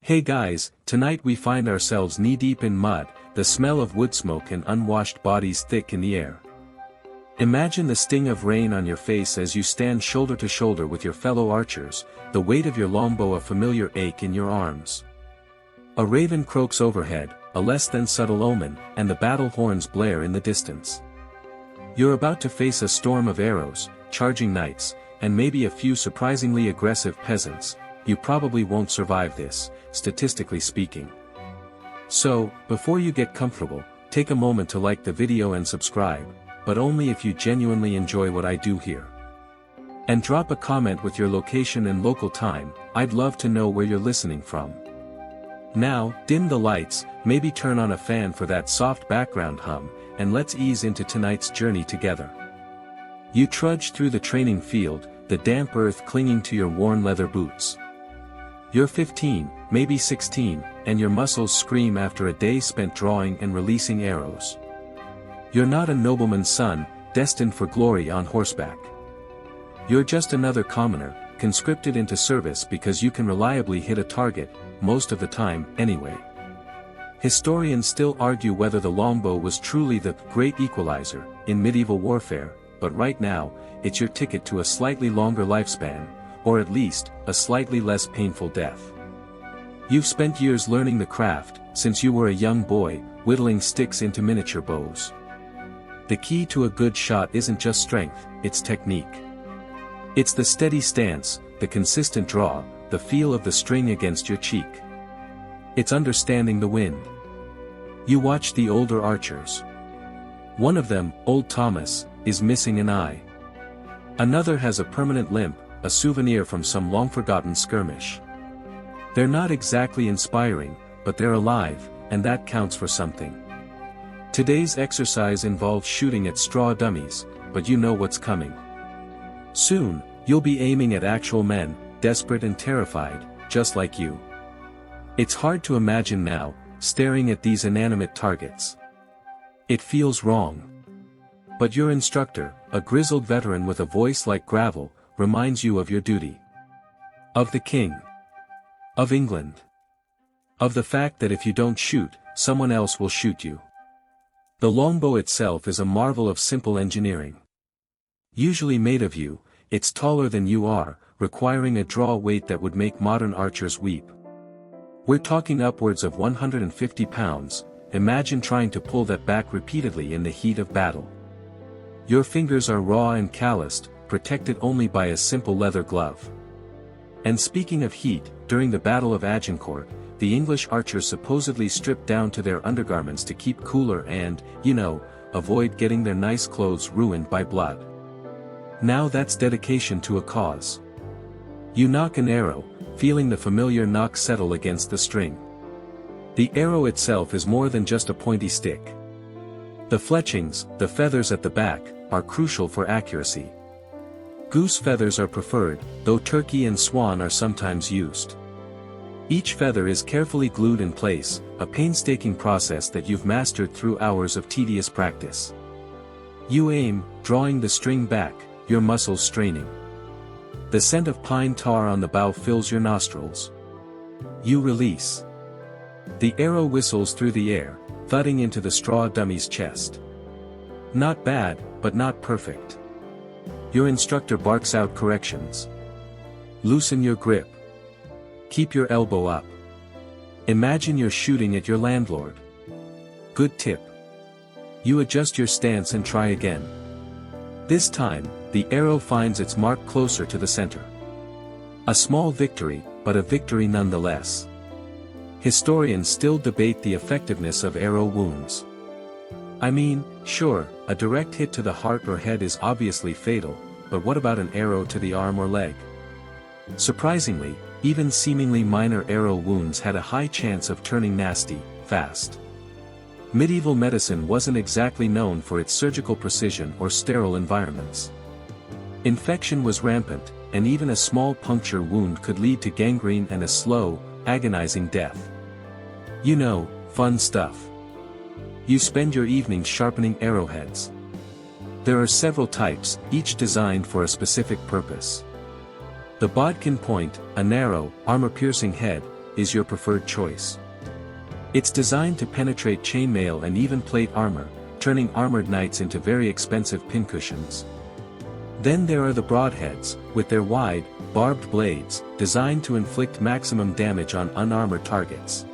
Hey guys, tonight we find ourselves knee-deep in mud, the smell of wood smoke and unwashed bodies thick in the air. Imagine the sting of rain on your face as you stand shoulder to shoulder with your fellow archers, the weight of your longbow a familiar ache in your arms. A raven croaks overhead, a less than subtle omen, and the battle horns blare in the distance. You're about to face a storm of arrows, charging knights, and maybe a few surprisingly aggressive peasants. You probably won't survive this, statistically speaking. So, before you get comfortable, take a moment to like the video and subscribe, but only if you genuinely enjoy what I do here. And drop a comment with your location and local time. I'd love to know where you're listening from. Now, dim the lights, maybe turn on a fan for that soft background hum, and let's ease into tonight's journey together. You trudge through the training field, the damp earth clinging to your worn leather boots. You're 15, maybe 16, and your muscles scream after a day spent drawing and releasing arrows. You're not a nobleman's son, destined for glory on horseback. You're just another commoner, conscripted into service because you can reliably hit a target, most of the time, anyway. Historians still argue whether the longbow was truly the great equalizer in medieval warfare, but right now, it's your ticket to a slightly longer lifespan, or at least, a slightly less painful death. You've spent years learning the craft, since you were a young boy, whittling sticks into miniature bows. The key to a good shot isn't just strength, it's technique. It's the steady stance, the consistent draw, the feel of the string against your cheek. It's understanding the wind. You watch the older archers. One of them, Old Thomas, is missing an eye. Another has a permanent limp, a souvenir from some long-forgotten skirmish. They're not exactly inspiring, but they're alive, and that counts for something. Today's exercise involves shooting at straw dummies, but you know what's coming. Soon, you'll be aiming at actual men, desperate and terrified, just like you. It's hard to imagine now, staring at these inanimate targets. It feels wrong. But your instructor, a grizzled veteran with a voice like gravel, reminds you of your duty. Of the king. Of England. Of the fact that if you don't shoot, someone else will shoot you. The longbow itself is a marvel of simple engineering. Usually made of yew, it's taller than you are, requiring a draw weight that would make modern archers weep. We're talking upwards of 150 pounds, imagine trying to pull that back repeatedly in the heat of battle. Your fingers are raw and calloused, protected only by a simple leather glove. And speaking of heat, during the Battle of Agincourt, the English archers supposedly stripped down to their undergarments to keep cooler and, avoid getting their nice clothes ruined by blood. Now that's dedication to a cause. You knock an arrow, feeling the familiar knock settle against the string. The arrow itself is more than just a pointy stick. The fletchings, the feathers at the back, are crucial for accuracy. Goose feathers are preferred, though turkey and swan are sometimes used. Each feather is carefully glued in place, a painstaking process that you've mastered through hours of tedious practice. You aim, drawing the string back, your muscles straining. The scent of pine tar on the bow fills your nostrils. You release. The arrow whistles through the air, thudding into the straw dummy's chest. Not bad, but not perfect. Your instructor barks out corrections. Loosen your grip. Keep your elbow up. Imagine you're shooting at your landlord. Good tip. You adjust your stance and try again. This time, the arrow finds its mark closer to the center. A small victory, but a victory nonetheless. Historians still debate the effectiveness of arrow wounds. I mean, sure, a direct hit to the heart or head is obviously fatal, but what about an arrow to the arm or leg? Surprisingly, even seemingly minor arrow wounds had a high chance of turning nasty, fast. Medieval medicine wasn't exactly known for its surgical precision or sterile environments. Infection was rampant, and even a small puncture wound could lead to gangrene and a slow, agonizing death. Fun stuff. You spend your evenings sharpening arrowheads. There are several types, each designed for a specific purpose. The bodkin point, a narrow, armor-piercing head, is your preferred choice. It's designed to penetrate chainmail and even plate armor, turning armored knights into very expensive pincushions. Then there are the broadheads, with their wide, barbed blades, designed to inflict maximum damage on unarmored targets.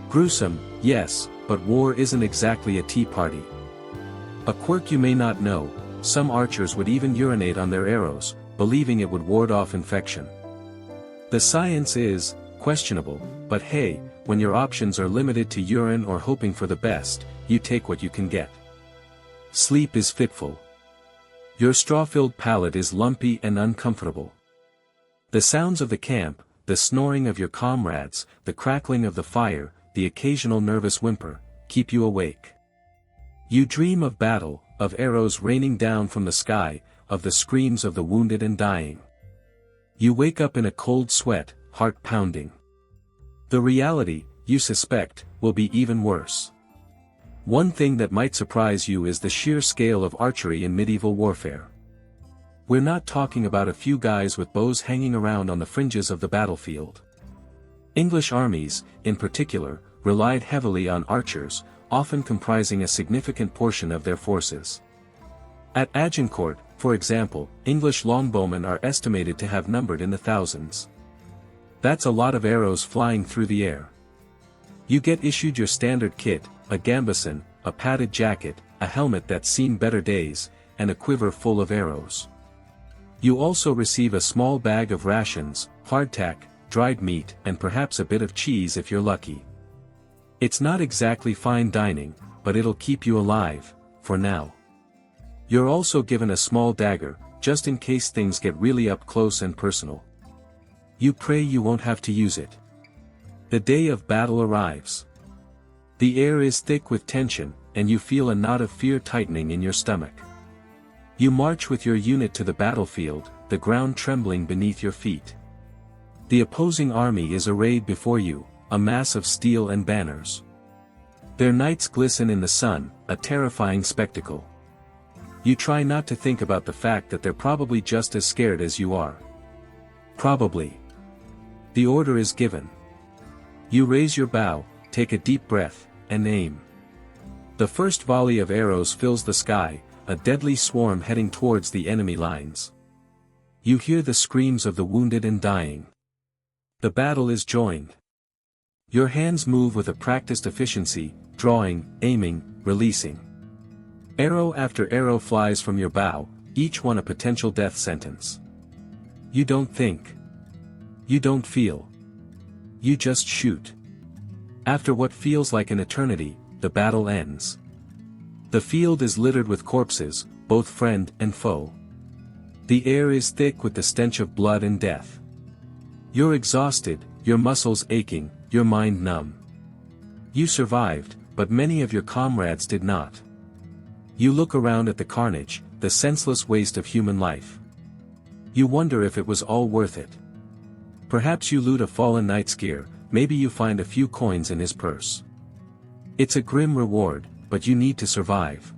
Gruesome, yes, but war isn't exactly a tea party. A quirk you may not know, some archers would even urinate on their arrows, believing it would ward off infection. The science is questionable, but hey, when your options are limited to urine or hoping for the best, you take what you can get. Sleep is fitful. Your straw-filled palate is lumpy and uncomfortable. The sounds of the camp, the snoring of your comrades, the crackling of the fire, the occasional nervous whimper, keep you awake. You dream of battle, of arrows raining down from the sky, of the screams of the wounded and dying. You wake up in a cold sweat, heart pounding. The reality, you suspect, will be even worse. One thing that might surprise you is the sheer scale of archery in medieval warfare. We're not talking about a few guys with bows hanging around on the fringes of the battlefield. English armies, in particular, relied heavily on archers, often comprising a significant portion of their forces. At Agincourt, for example, English longbowmen are estimated to have numbered in the thousands. That's a lot of arrows flying through the air. You get issued your standard kit, a gambeson, a padded jacket, a helmet that's seen better days, and a quiver full of arrows. You also receive a small bag of rations, hardtack, dried meat, and perhaps a bit of cheese if you're lucky. It's not exactly fine dining, but it'll keep you alive, for now. You're also given a small dagger, just in case things get really up close and personal. You pray you won't have to use it. The day of battle arrives. The air is thick with tension, and you feel a knot of fear tightening in your stomach. You march with your unit to the battlefield, the ground trembling beneath your feet. The opposing army is arrayed before you, a mass of steel and banners. Their knights glisten in the sun, a terrifying spectacle. You try not to think about the fact that they're probably just as scared as you are. Probably. The order is given. You raise your bow, take a deep breath, and aim. The first volley of arrows fills the sky, a deadly swarm heading towards the enemy lines. You hear the screams of the wounded and dying. The battle is joined. Your hands move with a practiced efficiency, drawing, aiming, releasing. Arrow after arrow flies from your bow, each one a potential death sentence. You don't think. You don't feel. You just shoot. After what feels like an eternity, the battle ends. The field is littered with corpses, both friend and foe. The air is thick with the stench of blood and death. You're exhausted, your muscles aching, your mind numb. You survived, but many of your comrades did not. You look around at the carnage, the senseless waste of human life. You wonder if it was all worth it. Perhaps you loot a fallen knight's gear, maybe you find a few coins in his purse. It's a grim reward, but you need to survive.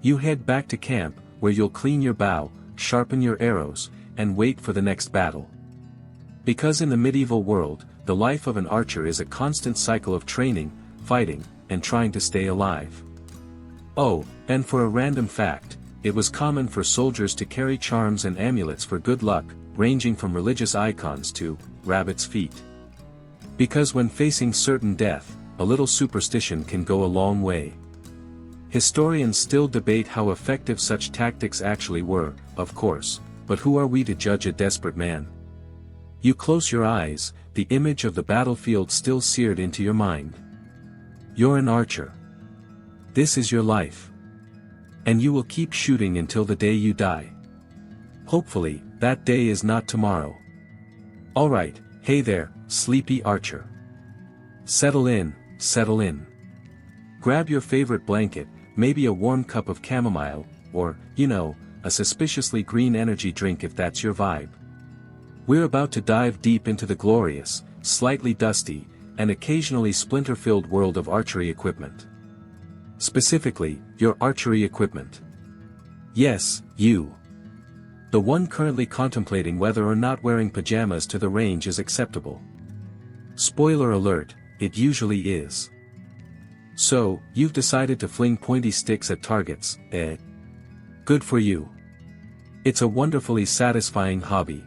You head back to camp, where you'll clean your bow, sharpen your arrows, and wait for the next battle. Because in the medieval world, the life of an archer is a constant cycle of training, fighting, and trying to stay alive. Oh, and for a random fact, it was common for soldiers to carry charms and amulets for good luck, ranging from religious icons to rabbit's feet. Because when facing certain death, a little superstition can go a long way. Historians still debate how effective such tactics actually were, of course, but who are we to judge a desperate man? You close your eyes, the image of the battlefield still seared into your mind. You're an archer. This is your life. And you will keep shooting until the day you die. Hopefully, that day is not tomorrow. Alright, hey there, sleepy archer. Settle in, settle in. Grab your favorite blanket, maybe a warm cup of chamomile, or, a suspiciously green energy drink if that's your vibe. We're about to dive deep into the glorious, slightly dusty, and occasionally splinter-filled world of archery equipment. Specifically, your archery equipment. Yes, you. The one currently contemplating whether or not wearing pajamas to the range is acceptable. Spoiler alert, it usually is. So, you've decided to fling pointy sticks at targets, eh? Good for you. It's a wonderfully satisfying hobby.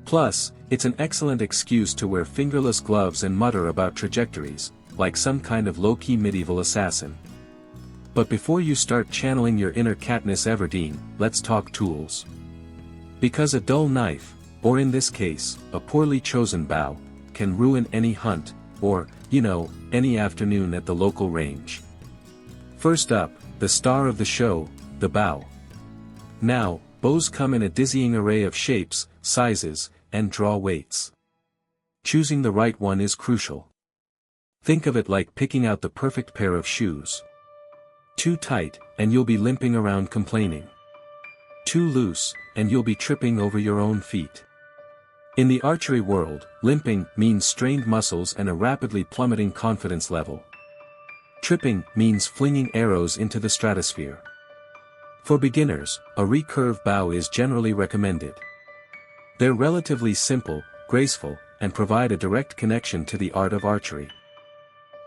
Plus, it's an excellent excuse to wear fingerless gloves and mutter about trajectories, like some kind of low-key medieval assassin. But before you start channeling your inner Katniss Everdeen, let's talk tools. Because a dull knife, or in this case, a poorly chosen bow, can ruin any hunt, or, any afternoon at the local range. First up, the star of the show, the bow. Now, bows come in a dizzying array of shapes, sizes, and draw weights. Choosing the right one is crucial. Think of it like picking out the perfect pair of shoes. Too tight, and you'll be limping around complaining. Too loose, and you'll be tripping over your own feet. In the archery world, limping means strained muscles and a rapidly plummeting confidence level. Tripping means flinging arrows into the stratosphere. For beginners, a recurve bow is generally recommended. They're relatively simple, graceful, and provide a direct connection to the art of archery.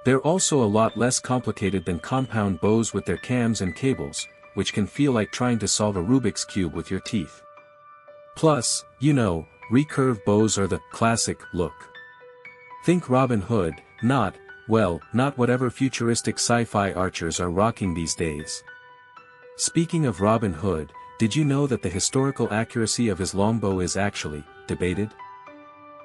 They're also a lot less complicated than compound bows with their cams and cables, which can feel like trying to solve a Rubik's Cube with your teeth. Plus, recurve bows are the classic look. Think Robin Hood, not whatever futuristic sci-fi archers are rocking these days. Speaking of Robin Hood, did you know that the historical accuracy of his longbow is actually debated?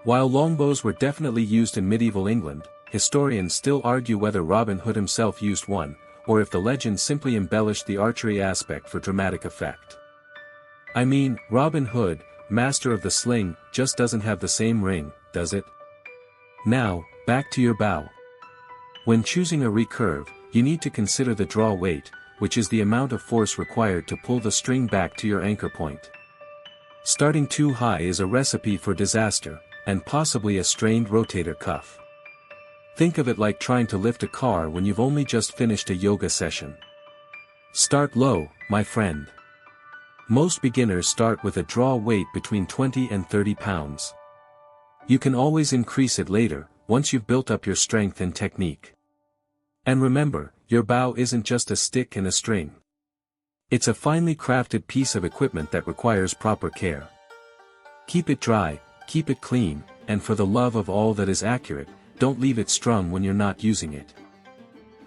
While longbows were definitely used in medieval England, historians still argue whether Robin Hood himself used one, or if the legend simply embellished the archery aspect for dramatic effect. I mean, Robin Hood, master of the sling, just doesn't have the same ring, does it? Now, back to your bow. When choosing a recurve, you need to consider the draw weight, which is the amount of force required to pull the string back to your anchor point. Starting too high is a recipe for disaster, and possibly a strained rotator cuff. Think of it like trying to lift a car when you've only just finished a yoga session. Start low, my friend. Most beginners start with a draw weight between 20 and 30 pounds. You can always increase it later, once you've built up your strength and technique. And remember, your bow isn't just a stick and a string. It's a finely crafted piece of equipment that requires proper care. Keep it dry, keep it clean, and for the love of all that is accurate, don't leave it strung when you're not using it.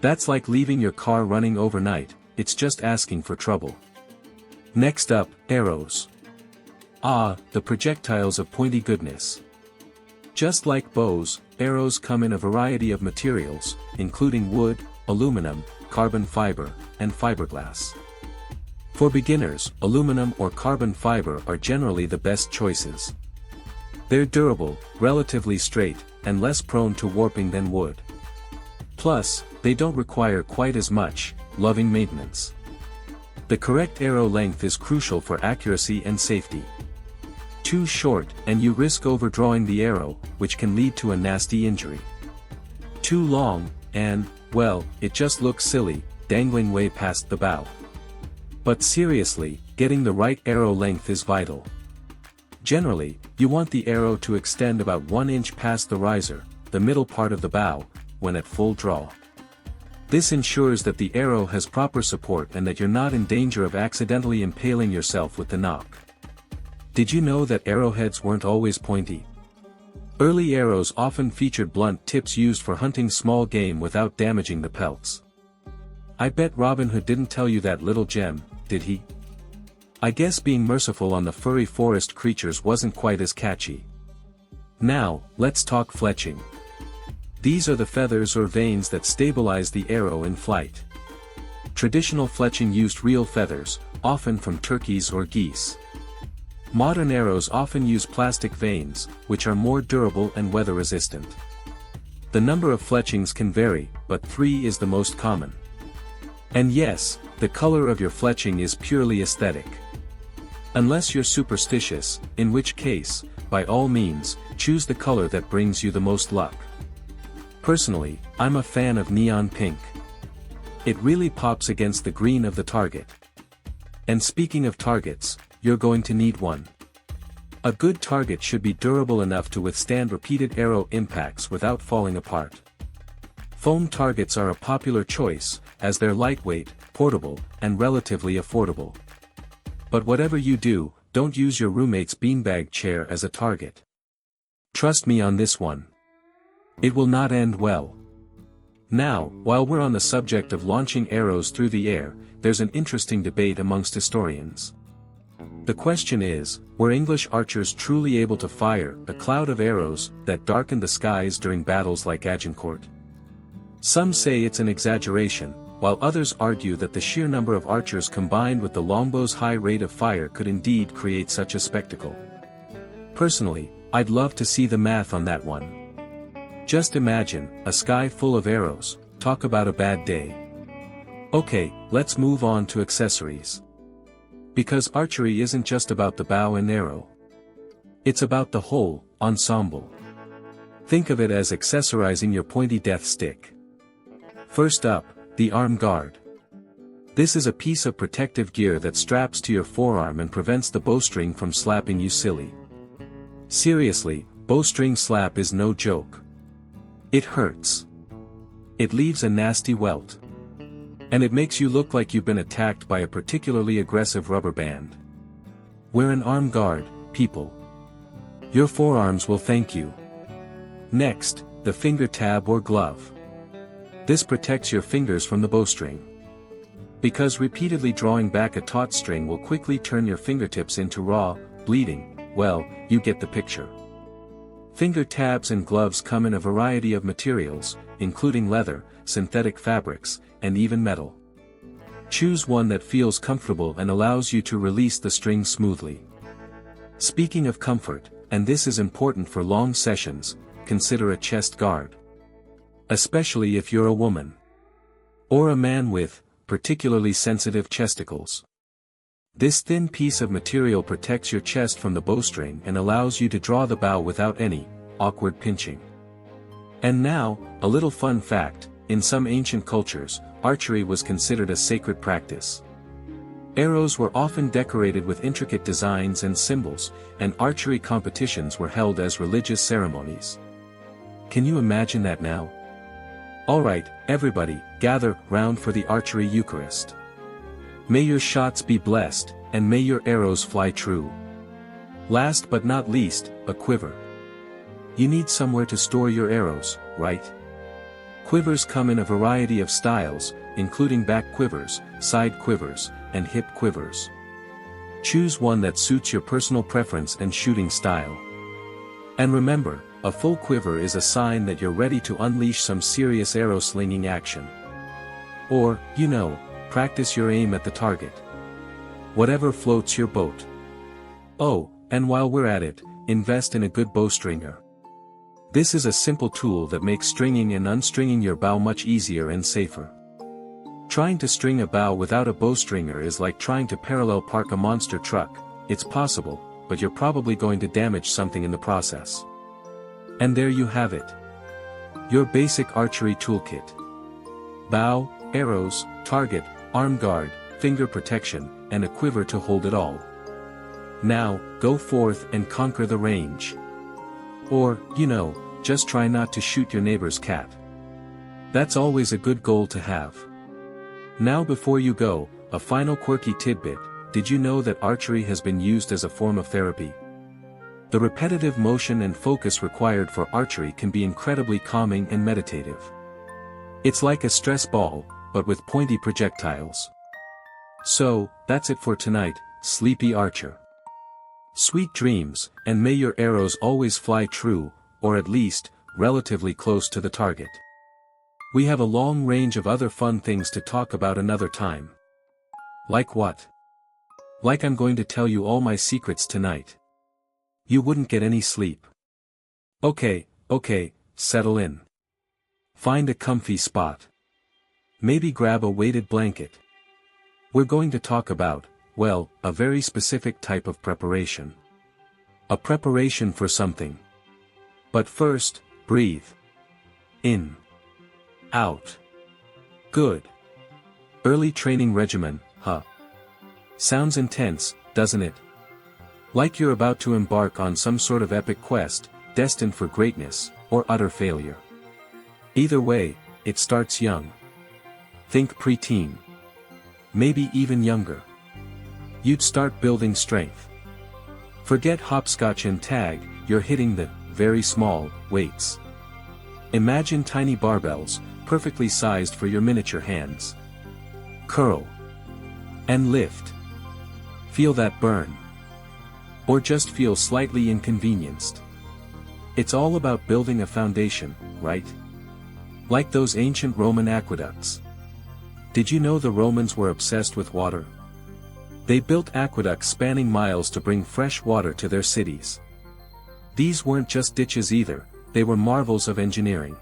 That's like leaving your car running overnight, it's just asking for trouble. Next up, arrows. Ah, the projectiles of pointy goodness. Just like bows, arrows come in a variety of materials, including wood, aluminum, carbon fiber, and fiberglass. For beginners, aluminum or carbon fiber are generally the best choices. They're durable, relatively straight, and less prone to warping than wood. Plus, they don't require quite as much, loving maintenance. The correct arrow length is crucial for accuracy and safety. Too short, and you risk overdrawing the arrow, which can lead to a nasty injury. Too long, and, it just looks silly, dangling way past the bow. But seriously, getting the right arrow length is vital. Generally, you want the arrow to extend about 1 inch past the riser, the middle part of the bow, when at full draw. This ensures that the arrow has proper support and that you're not in danger of accidentally impaling yourself with the nock. Did you know that arrowheads weren't always pointy? Early arrows often featured blunt tips used for hunting small game without damaging the pelts. I bet Robin Hood didn't tell you that little gem, did he? I guess being merciful on the furry forest creatures wasn't quite as catchy. Now, let's talk fletching. These are the feathers or vanes that stabilize the arrow in flight. Traditional fletching used real feathers, often from turkeys or geese. Modern arrows often use plastic vanes, which are more durable and weather-resistant. The number of fletchings can vary, but 3 is the most common. And yes, the color of your fletching is purely aesthetic. Unless you're superstitious, in which case, by all means, choose the color that brings you the most luck. Personally, I'm a fan of neon pink. It really pops against the green of the target. And speaking of targets, you're going to need one. A good target should be durable enough to withstand repeated arrow impacts without falling apart. Foam targets are a popular choice, as they're lightweight, portable, and relatively affordable. But whatever you do, don't use your roommate's beanbag chair as a target. Trust me on this one. It will not end well. Now, while we're on the subject of launching arrows through the air, there's an interesting debate amongst historians. The question is, were English archers truly able to fire a cloud of arrows that darkened the skies during battles like Agincourt? Some say it's an exaggeration, while others argue that the sheer number of archers combined with the longbow's high rate of fire could indeed create such a spectacle. Personally, I'd love to see the math on that one. Just imagine, a sky full of arrows, talk about a bad day. Okay, let's move on to accessories. Because archery isn't just about the bow and arrow. It's about the whole ensemble. Think of it as accessorizing your pointy death stick. First up, the arm guard. This is a piece of protective gear that straps to your forearm and prevents the bowstring from slapping you silly. Seriously, bowstring slap is no joke. It hurts. It leaves a nasty welt. And it makes you look like you've been attacked by a particularly aggressive rubber band. Wear an arm guard, people. Your forearms will thank you. Next, the finger tab or glove. This protects your fingers from the bowstring. Because repeatedly drawing back a taut string will quickly turn your fingertips into raw, bleeding, well, you get the picture. Finger tabs and gloves come in a variety of materials, including leather, synthetic fabrics, and even metal. Choose one that feels comfortable and allows you to release the string smoothly. Speaking of comfort, and this is important for long sessions, consider a chest guard. Especially if you're a woman. Or a man with, particularly sensitive chesticles. This thin piece of material protects your chest from the bowstring and allows you to draw the bow without any awkward pinching. And now, a little fun fact, in some ancient cultures, archery was considered a sacred practice. Arrows were often decorated with intricate designs and symbols, and archery competitions were held as religious ceremonies. Can you imagine that now? Alright, everybody, gather round for the archery Eucharist. May your shots be blessed, and may your arrows fly true. Last but not least, a quiver. You need somewhere to store your arrows, right? Quivers come in a variety of styles, including back quivers, side quivers, and hip quivers. Choose one that suits your personal preference and shooting style. And remember, a full quiver is a sign that you're ready to unleash some serious arrow slinging action. Or, practice your aim at the target. Whatever floats your boat. Oh, and while we're at it, invest in a good bowstringer. This is a simple tool that makes stringing and unstringing your bow much easier and safer. Trying to string a bow without a bowstringer is like trying to parallel park a monster truck. It's possible, but you're probably going to damage something in the process. And there you have it. Your basic archery toolkit. Bow, arrows, target, arm guard, finger protection, and a quiver to hold it all. Now, go forth and conquer the range. Or, just try not to shoot your neighbor's cat. That's always a good goal to have. Now before you go, a final quirky tidbit, did you know that archery has been used as a form of therapy? The repetitive motion and focus required for archery can be incredibly calming and meditative. It's like a stress ball, but with pointy projectiles. So, that's it for tonight, sleepy archer. Sweet dreams, and may your arrows always fly true, or at least, relatively close to the target. We have a long range of other fun things to talk about another time. Like what? Like I'm going to tell you all my secrets tonight. You wouldn't get any sleep. Okay, settle in. Find a comfy spot. Maybe grab a weighted blanket. We're going to talk about, a very specific type of preparation. A preparation for something. But first, breathe. In. Out. Good. Early training regimen, huh? Sounds intense, doesn't it? Like you're about to embark on some sort of epic quest, destined for greatness, or utter failure. Either way, it starts young. Think preteen. Maybe even younger. You'd start building strength. Forget hopscotch and tag, you're hitting the very small weights. Imagine tiny barbells, perfectly sized for your miniature hands. Curl. And lift. Feel that burn. Or just feel slightly inconvenienced. It's all about building a foundation, right? Like those ancient Roman aqueducts. Did you know the Romans were obsessed with water? They built aqueducts spanning miles to bring fresh water to their cities. These weren't just ditches either, they were marvels of engineering.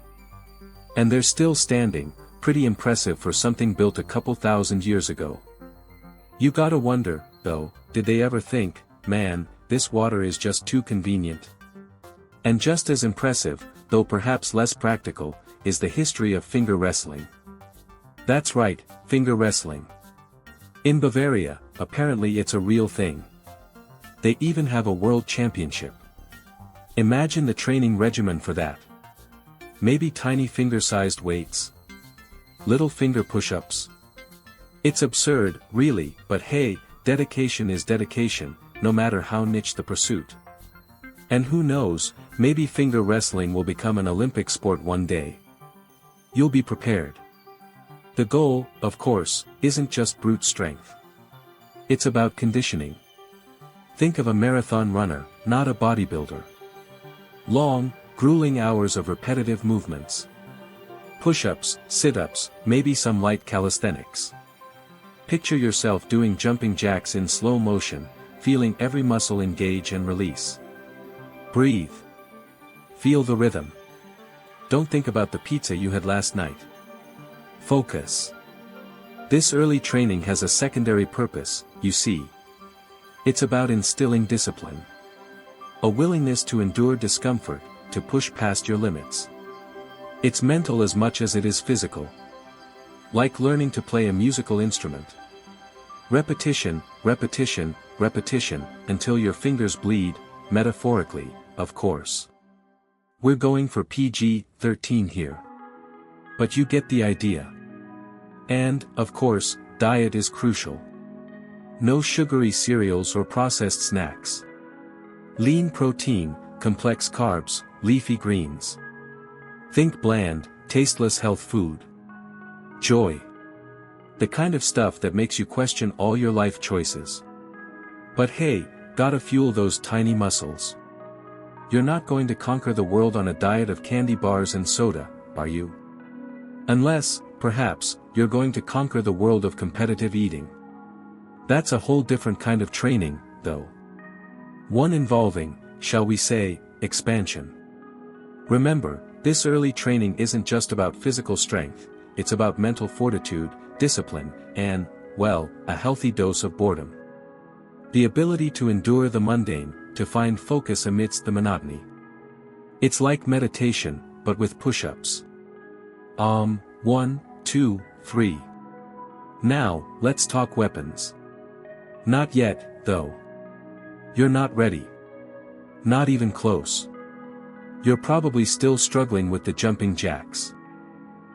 And they're still standing, pretty impressive for something built a couple thousand years ago. You gotta wonder, though, did they ever think, man, this water is just too convenient? And just as impressive, though perhaps less practical, is the history of finger wrestling. That's right, finger wrestling. In Bavaria, apparently it's a real thing. They even have a world championship. Imagine the training regimen for that. Maybe tiny finger-sized weights. Little finger push-ups. It's absurd, really, but hey, dedication is dedication, no matter how niche the pursuit. And who knows, maybe finger wrestling will become an Olympic sport one day. You'll be prepared. The goal, of course, isn't just brute strength. It's about conditioning. Think of a marathon runner, not a bodybuilder. Long, grueling hours of repetitive movements. Push-ups, sit-ups, maybe some light calisthenics. Picture yourself doing jumping jacks in slow motion, feeling every muscle engage and release. Breathe. Feel the rhythm. Don't think about the pizza you had last night. Focus. This early training has a secondary purpose, you see. It's about instilling discipline. A willingness to endure discomfort, to push past your limits. It's mental as much as it is physical. Like learning to play a musical instrument. Repetition, repetition, repetition, until your fingers bleed, metaphorically, of course. We're going for PG-13 here. But you get the idea. And, of course, diet is crucial. No sugary cereals or processed snacks. Lean protein, complex carbs, leafy greens. Think bland, tasteless health food. Joy. The kind of stuff that makes you question all your life choices. But hey, gotta fuel those tiny muscles. You're not going to conquer the world on a diet of candy bars and soda, are you? Unless, perhaps, you're going to conquer the world of competitive eating. That's a whole different kind of training, though. One involving, shall we say, expansion. Remember, this early training isn't just about physical strength, it's about mental fortitude, discipline, and, well, a healthy dose of boredom. The ability to endure the mundane, to find focus amidst the monotony. It's like meditation, but with push-ups. 1, 2, 3. Now, let's talk weapons. Not yet, though. You're not ready. Not even close. You're probably still struggling with the jumping jacks.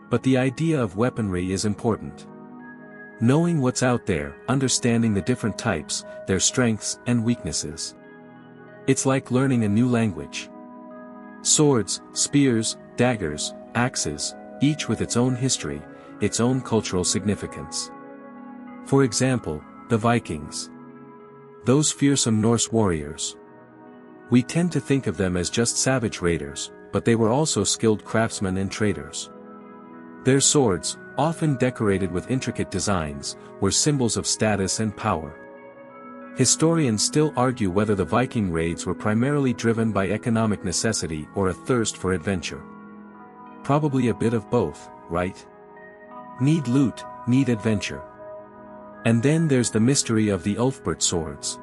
But the idea of weaponry is important. Knowing what's out there, understanding the different types, their strengths and weaknesses. It's like learning a new language. Swords, spears, daggers, axes, each with its own history, its own cultural significance. For example, the Vikings. Those fearsome Norse warriors. We tend to think of them as just savage raiders, but they were also skilled craftsmen and traders. Their swords, often decorated with intricate designs, were symbols of status and power. Historians still argue whether the Viking raids were primarily driven by economic necessity or a thirst for adventure. Probably a bit of both, right? Need loot, need adventure. And then there's the mystery of the Ulfbert swords.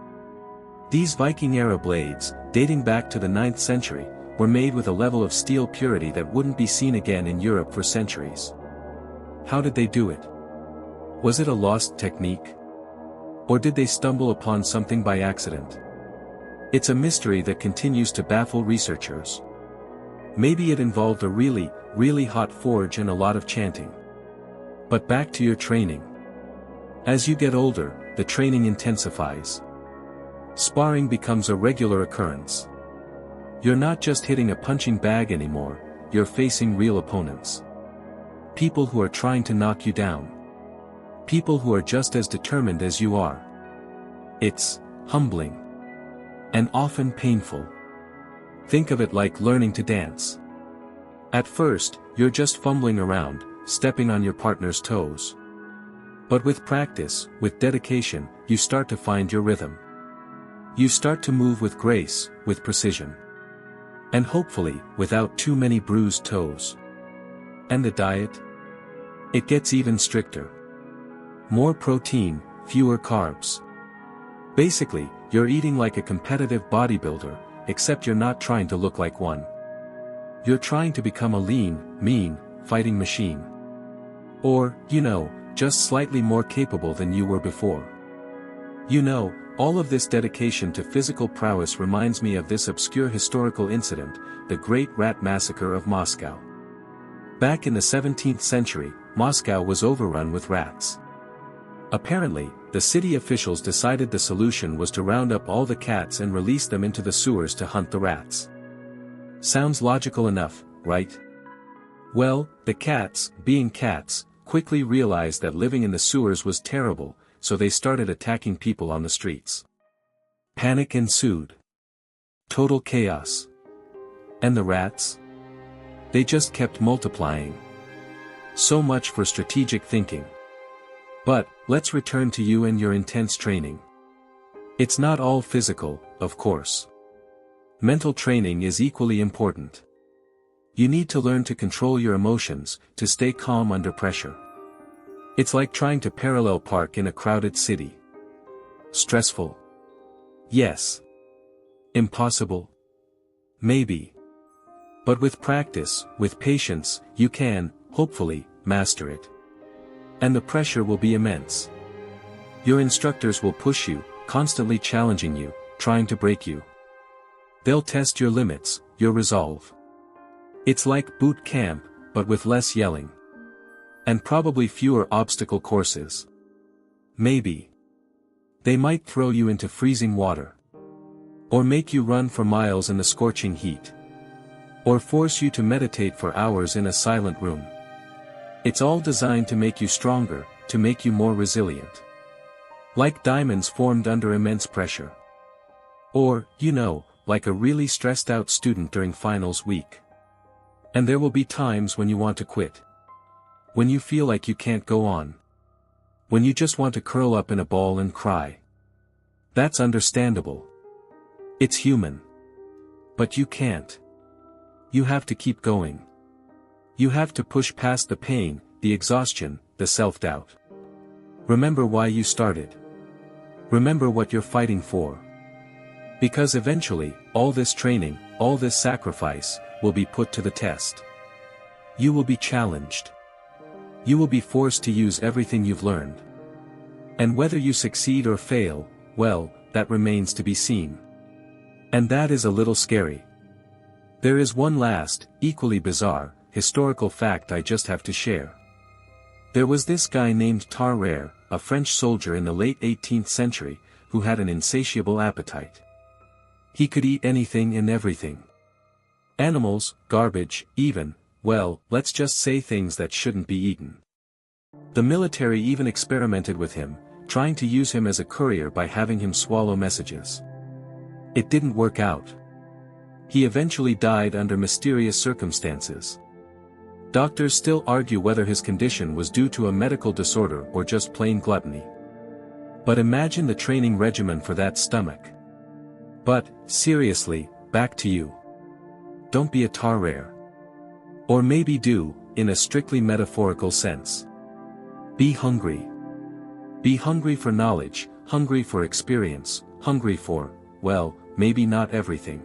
These Viking-era blades, dating back to the 9th century, were made with a level of steel purity that wouldn't be seen again in Europe for centuries. How did they do it? Was it a lost technique? Or did they stumble upon something by accident? It's a mystery that continues to baffle researchers. Maybe it involved a really, really hot forge and a lot of chanting. But back to your training. As you get older, the training intensifies. Sparring becomes a regular occurrence. You're not just hitting a punching bag anymore, you're facing real opponents. People who are trying to knock you down. People who are just as determined as you are. It's humbling. And often painful. Think of it like learning to dance. At first, you're just fumbling around, stepping on your partner's toes. But with practice, with dedication, you start to find your rhythm. You start to move with grace, with precision. And hopefully, without too many bruised toes. And the diet? It gets even stricter. More protein, fewer carbs. Basically, you're eating like a competitive bodybuilder, except you're not trying to look like one. You're trying to become a lean, mean, fighting machine. Or, just slightly more capable than you were before. All of this dedication to physical prowess reminds me of this obscure historical incident, the Great Rat Massacre of Moscow. Back in the 17th century, Moscow was overrun with rats. Apparently, the city officials decided the solution was to round up all the cats and release them into the sewers to hunt the rats. Sounds logical enough, right? Well, the cats, being cats, quickly realized that living in the sewers was terrible, so they started attacking people on the streets. Panic ensued. Total chaos. And the rats? They just kept multiplying. So much for strategic thinking. But, let's return to you and your intense training. It's not all physical, of course. Mental training is equally important. You need to learn to control your emotions, to stay calm under pressure. It's like trying to parallel park in a crowded city. Stressful? Yes. Impossible? Maybe. But with practice, with patience, you can, hopefully, master it. And the pressure will be immense. Your instructors will push you, constantly challenging you, trying to break you. They'll test your limits, your resolve. It's like boot camp, but with less yelling. And probably fewer obstacle courses. Maybe. They might throw you into freezing water. Or make you run for miles in the scorching heat. Or force you to meditate for hours in a silent room. It's all designed to make you stronger, to make you more resilient. Like diamonds formed under immense pressure. Or, like a really stressed out student during finals week. And there will be times when you want to quit. When you feel like you can't go on. When you just want to curl up in a ball and cry. That's understandable. It's human. But you can't. You have to keep going. You have to push past the pain, the exhaustion, the self-doubt. Remember why you started. Remember what you're fighting for. Because eventually, all this training, all this sacrifice, will be put to the test. You will be challenged. You will be forced to use everything you've learned. And whether you succeed or fail, well, that remains to be seen. And that is a little scary. There is one last, equally bizarre, historical fact I just have to share. There was this guy named Tarare, a French soldier in the late 18th century, who had an insatiable appetite. He could eat anything and everything. Animals, garbage, even, well, let's just say things that shouldn't be eaten. The military even experimented with him, trying to use him as a courier by having him swallow messages. It didn't work out. He eventually died under mysterious circumstances. Doctors still argue whether his condition was due to a medical disorder or just plain gluttony. But imagine the training regimen for that stomach. But, seriously, back to you. Don't be a Tarare. Or maybe do, in a strictly metaphorical sense. Be hungry. Be hungry for knowledge, hungry for experience, hungry for, well, maybe not everything.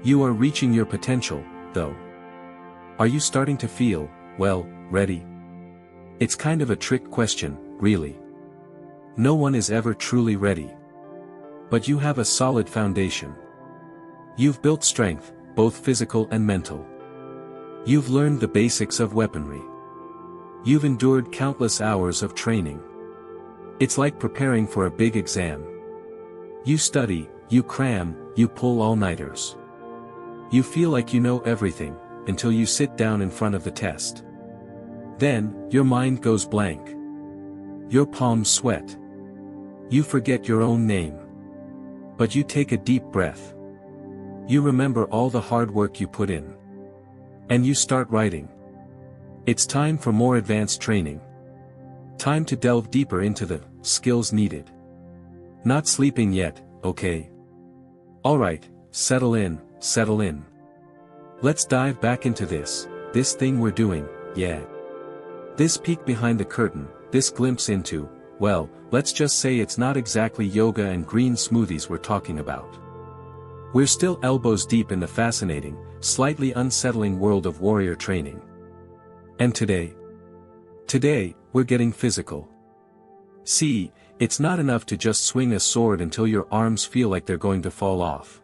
You are reaching your potential, though. Are you starting to feel, well, ready? It's kind of a trick question, really. No one is ever truly ready. But you have a solid foundation. You've built strength, both physical and mental. You've learned the basics of weaponry. You've endured countless hours of training. It's like preparing for a big exam. You study, you cram, you pull all-nighters. You feel like you know everything, until you sit down in front of the test. Then, your mind goes blank. Your palms sweat. You forget your own name. But you take a deep breath. You remember all the hard work you put in. And you start writing. It's time for more advanced training. Time to delve deeper into the skills needed. Not sleeping yet, okay? Alright, settle in, settle in. Let's dive back into this thing we're doing, yeah. This peek behind the curtain, this glimpse into, well, let's just say it's not exactly yoga and green smoothies we're talking about. We're still elbows deep in the fascinating, slightly unsettling world of warrior training. And today, we're getting physical. See, it's not enough to just swing a sword until your arms feel like they're going to fall off.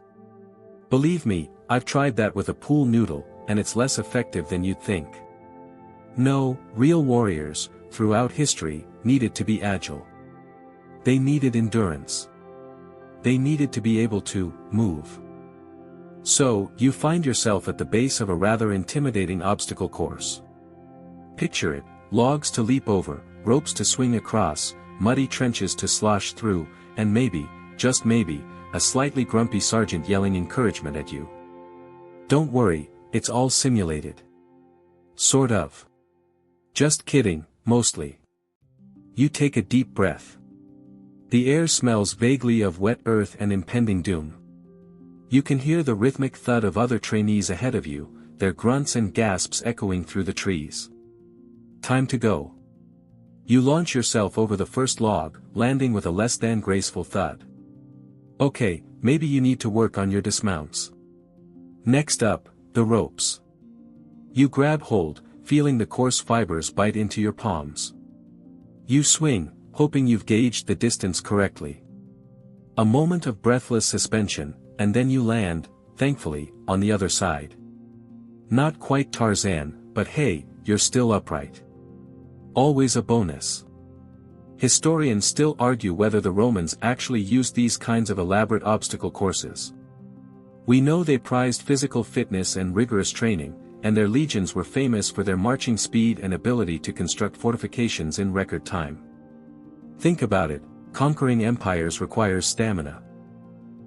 Believe me, I've tried that with a pool noodle, and it's less effective than you'd think. No, real warriors, throughout history, needed to be agile. They needed endurance. They needed to be able to move. So, you find yourself at the base of a rather intimidating obstacle course. Picture it, logs to leap over, ropes to swing across, muddy trenches to slosh through, and maybe, just maybe, a slightly grumpy sergeant yelling encouragement at you. Don't worry, it's all simulated. Sort of. Just kidding, mostly. You take a deep breath. The air smells vaguely of wet earth and impending doom. You can hear the rhythmic thud of other trainees ahead of you, their grunts and gasps echoing through the trees. Time to go. You launch yourself over the first log, landing with a less than graceful thud. Okay, maybe you need to work on your dismounts. Next up, the ropes. You grab hold, feeling the coarse fibers bite into your palms. You swing, hoping you've gauged the distance correctly. A moment of breathless suspension, and then you land, thankfully, on the other side. Not quite Tarzan, but hey, you're still upright. Always a bonus. Historians still argue whether the Romans actually used these kinds of elaborate obstacle courses. We know they prized physical fitness and rigorous training, and their legions were famous for their marching speed and ability to construct fortifications in record time. Think about it, conquering empires requires stamina.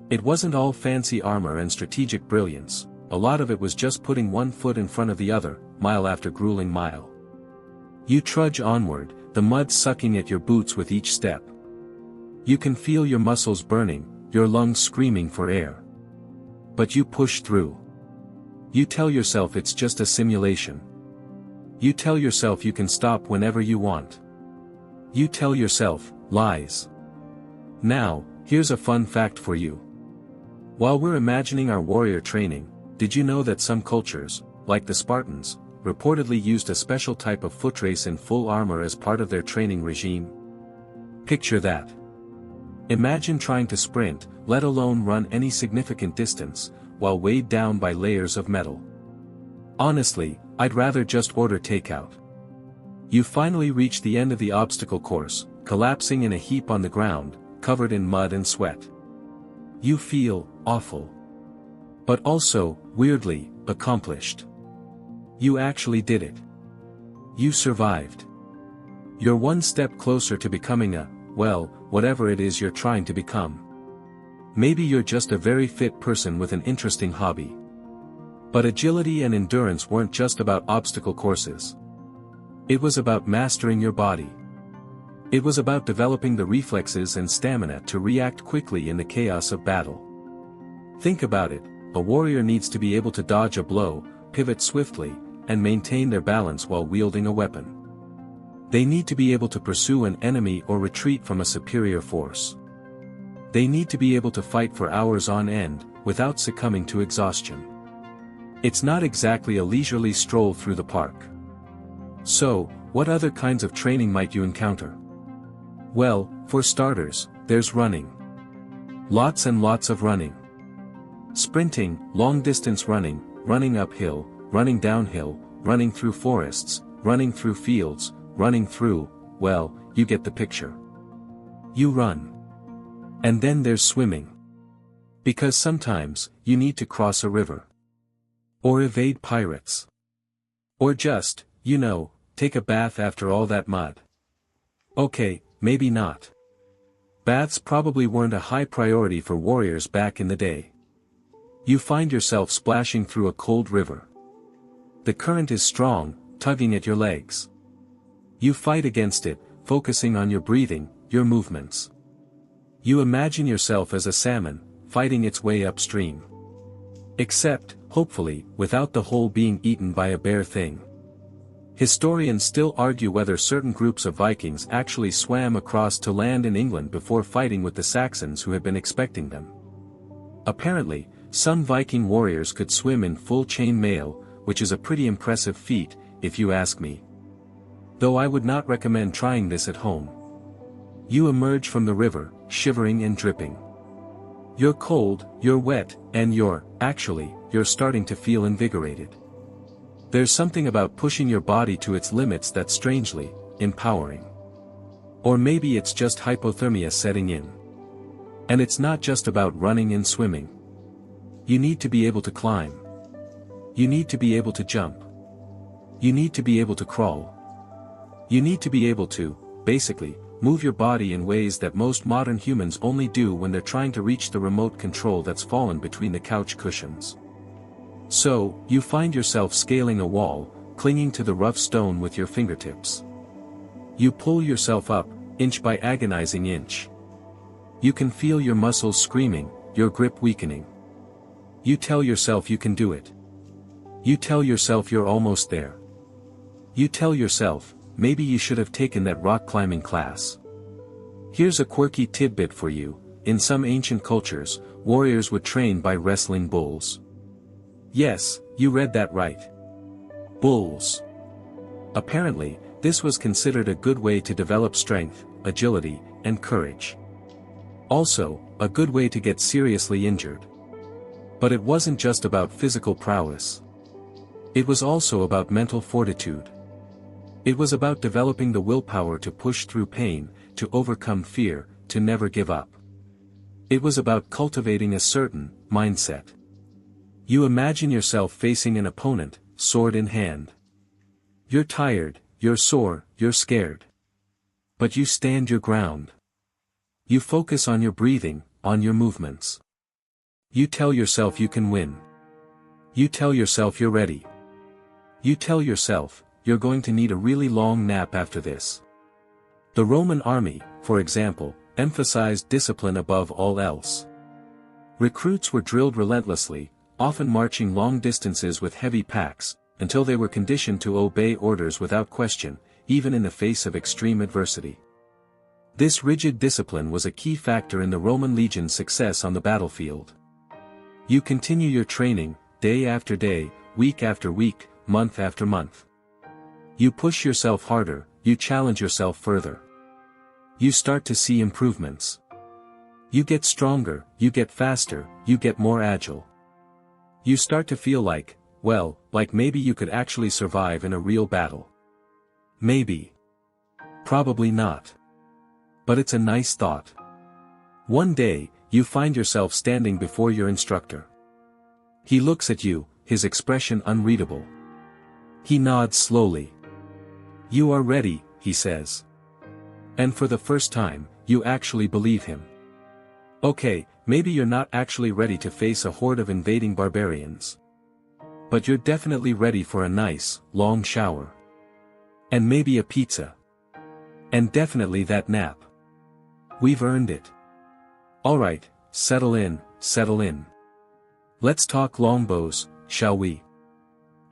It wasn't all fancy armor and strategic brilliance, a lot of it was just putting one foot in front of the other, mile after grueling mile. You trudge onward, the mud sucking at your boots with each step. You can feel your muscles burning, your lungs screaming for air. But you push through. You tell yourself it's just a simulation. You tell yourself you can stop whenever you want. You tell yourself, lies. Now, here's a fun fact for you. While we're imagining our warrior training, did you know that some cultures, like the Spartans, reportedly used a special type of footrace in full armor as part of their training regime? Picture that. Imagine trying to sprint, let alone run any significant distance, while weighed down by layers of metal. Honestly, I'd rather just order takeout. You finally reach the end of the obstacle course, collapsing in a heap on the ground, covered in mud and sweat. You feel awful. But also, weirdly, accomplished. You actually did it. You survived. You're one step closer to becoming well, whatever it is you're trying to become. Maybe you're just a very fit person with an interesting hobby. But agility and endurance weren't just about obstacle courses. It was about mastering your body. It was about developing the reflexes and stamina to react quickly in the chaos of battle. Think about it, a warrior needs to be able to dodge a blow, pivot swiftly, and maintain their balance while wielding a weapon. They need to be able to pursue an enemy or retreat from a superior force. They need to be able to fight for hours on end, without succumbing to exhaustion. It's not exactly a leisurely stroll through the park. So, what other kinds of training might you encounter? Well, for starters, there's running. Lots and lots of running. Sprinting, long-distance running, running uphill, running downhill, running through forests, running through fields, running through, well, you get the picture. You run. And then there's swimming. Because sometimes, you need to cross a river. Or evade pirates. Or just, take a bath after all that mud. Okay, maybe not. Baths probably weren't a high priority for warriors back in the day. You find yourself splashing through a cold river. The current is strong, tugging at your legs. You fight against it, focusing on your breathing, your movements. You imagine yourself as a salmon, fighting its way upstream. Except, hopefully, without the whole being eaten by a bear thing. Historians still argue whether certain groups of Vikings actually swam across to land in England before fighting with the Saxons who had been expecting them. Apparently, some Viking warriors could swim in full chain mail, which is a pretty impressive feat, if you ask me. Though I would not recommend trying this at home. You emerge from the river, shivering and dripping. You're cold, you're wet, and you're starting to feel invigorated. There's something about pushing your body to its limits that's strangely empowering. Or maybe it's just hypothermia setting in. And it's not just about running and swimming. You need to be able to climb. You need to be able to jump. You need to be able to crawl. You need to be able to, basically, move your body in ways that most modern humans only do when they're trying to reach the remote control that's fallen between the couch cushions. So, you find yourself scaling a wall, clinging to the rough stone with your fingertips. You pull yourself up, inch by agonizing inch. You can feel your muscles screaming, your grip weakening. You tell yourself you can do it. You tell yourself you're almost there. You tell yourself, maybe you should have taken that rock climbing class. Here's a quirky tidbit for you: in some ancient cultures, warriors would train by wrestling bulls. Yes, you read that right. Bulls. Apparently, this was considered a good way to develop strength, agility, and courage. Also, a good way to get seriously injured. But it wasn't just about physical prowess. It was also about mental fortitude. It was about developing the willpower to push through pain, to overcome fear, to never give up. It was about cultivating a certain mindset. You imagine yourself facing an opponent, sword in hand. You're tired, you're sore, you're scared. But you stand your ground. You focus on your breathing, on your movements. You tell yourself you can win. You tell yourself you're ready. You tell yourself, you're going to need a really long nap after this. The Roman army, for example, emphasized discipline above all else. Recruits were drilled relentlessly, often marching long distances with heavy packs, until they were conditioned to obey orders without question, even in the face of extreme adversity. This rigid discipline was a key factor in the Roman legion's success on the battlefield. You continue your training, day after day, week after week, month after month. You push yourself harder, you challenge yourself further. You start to see improvements. You get stronger, you get faster, you get more agile. You start to feel like maybe you could actually survive in a real battle. Maybe. Probably not. But it's a nice thought. One day, you find yourself standing before your instructor. He looks at you, his expression unreadable. He nods slowly. "You are ready," he says. And for the first time, you actually believe him. Okay, maybe you're not actually ready to face a horde of invading barbarians. But you're definitely ready for a nice, long shower. And maybe a pizza. And definitely that nap. We've earned it. Alright, settle in, settle in. Let's talk longbows, shall we?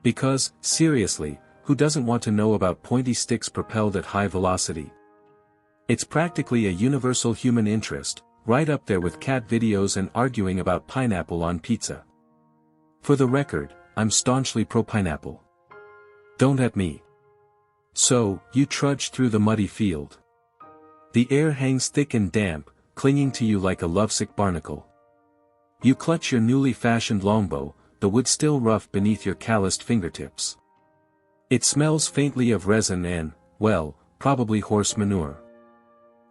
Because, seriously, who doesn't want to know about pointy sticks propelled at high velocity? It's practically a universal human interest, right up there with cat videos and arguing about pineapple on pizza. For the record, I'm staunchly pro-pineapple. Don't at me. So, you trudge through the muddy field. The air hangs thick and damp, clinging to you like a lovesick barnacle. You clutch your newly fashioned longbow, the wood still rough beneath your calloused fingertips. It smells faintly of resin and, well, probably horse manure.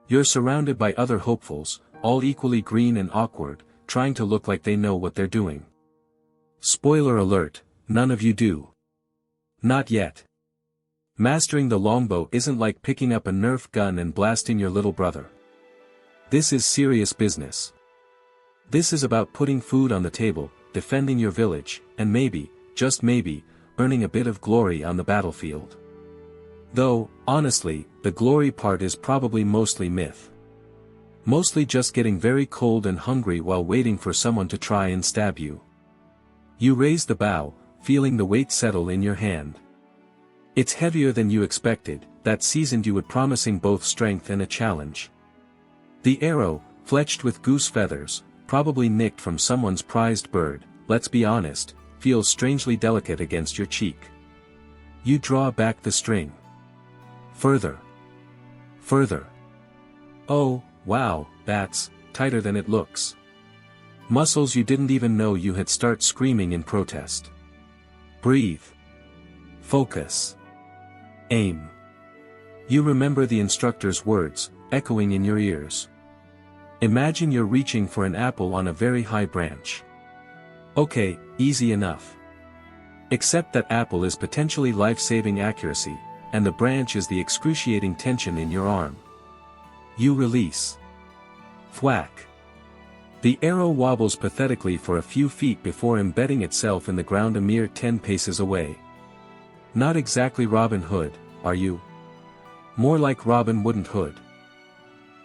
You're surrounded by other hopefuls, all equally green and awkward, trying to look like they know what they're doing. Spoiler alert, none of you do. Not yet. Mastering the longbow isn't like picking up a Nerf gun and blasting your little brother. This is serious business. This is about putting food on the table, defending your village, and maybe, just maybe, earning a bit of glory on the battlefield. Though, honestly, the glory part is probably mostly myth. Mostly just getting very cold and hungry while waiting for someone to try and stab you. You raise the bow, feeling the weight settle in your hand. It's heavier than you expected, that seasoned you with promising both strength and a challenge. The arrow, fletched with goose feathers, probably nicked from someone's prized bird, let's be honest, feels strangely delicate against your cheek. You draw back the string. Further. Further. Oh, wow, that's tighter than it looks. Muscles you didn't even know you had start screaming in protest. Breathe. Focus. Aim. You remember the instructor's words, echoing in your ears. Imagine you're reaching for an apple on a very high branch. Okay, easy enough. Except that apple is potentially life-saving accuracy, and the branch is the excruciating tension in your arm. You release. Thwack. The arrow wobbles pathetically for a few feet before embedding itself in the ground a mere 10 paces away. Not exactly Robin Hood, are you? More like Robin Wouldn't Hood.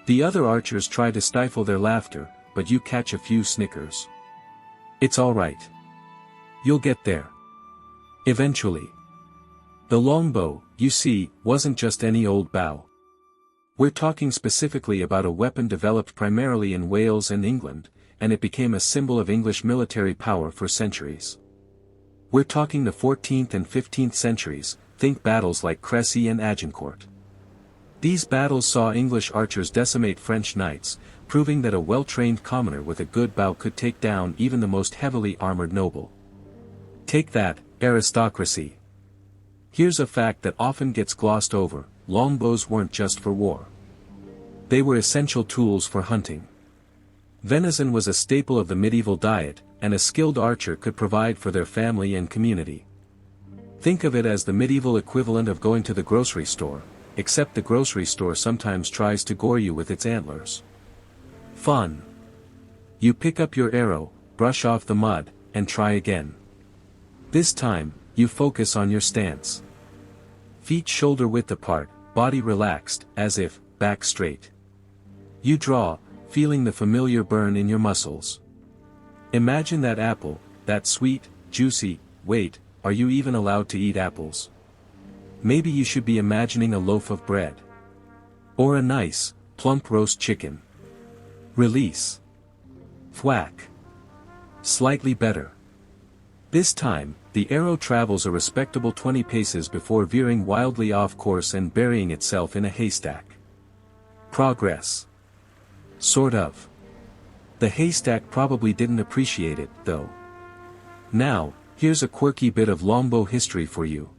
The other archers try to stifle their laughter, but you catch a few snickers. It's all right. You'll get there. Eventually. The longbow, you see, wasn't just any old bow. We're talking specifically about a weapon developed primarily in Wales and England, and it became a symbol of English military power for centuries. We're talking the 14th and 15th centuries, think battles like Crécy and Agincourt. These battles saw English archers decimate French knights, proving that a well-trained commoner with a good bow could take down even the most heavily armored noble. Take that, aristocracy. Here's a fact that often gets glossed over: longbows weren't just for war. They were essential tools for hunting. Venison was a staple of the medieval diet, and a skilled archer could provide for their family and community. Think of it as the medieval equivalent of going to the grocery store, except the grocery store sometimes tries to gore you with its antlers. Fun. You pick up your arrow, brush off the mud, and try again. This time, you focus on your stance. Feet shoulder-width apart, body relaxed, as if, back straight. You draw, feeling the familiar burn in your muscles. Imagine that apple, that sweet, juicy, wait, are you even allowed to eat apples? Maybe you should be imagining a loaf of bread. Or a nice, plump roast chicken. Release. Thwack. Slightly better. This time, the arrow travels a respectable 20 paces before veering wildly off course and burying itself in a haystack. Progress. Sort of. The haystack probably didn't appreciate it, though. Now, here's a quirky bit of longbow history for you.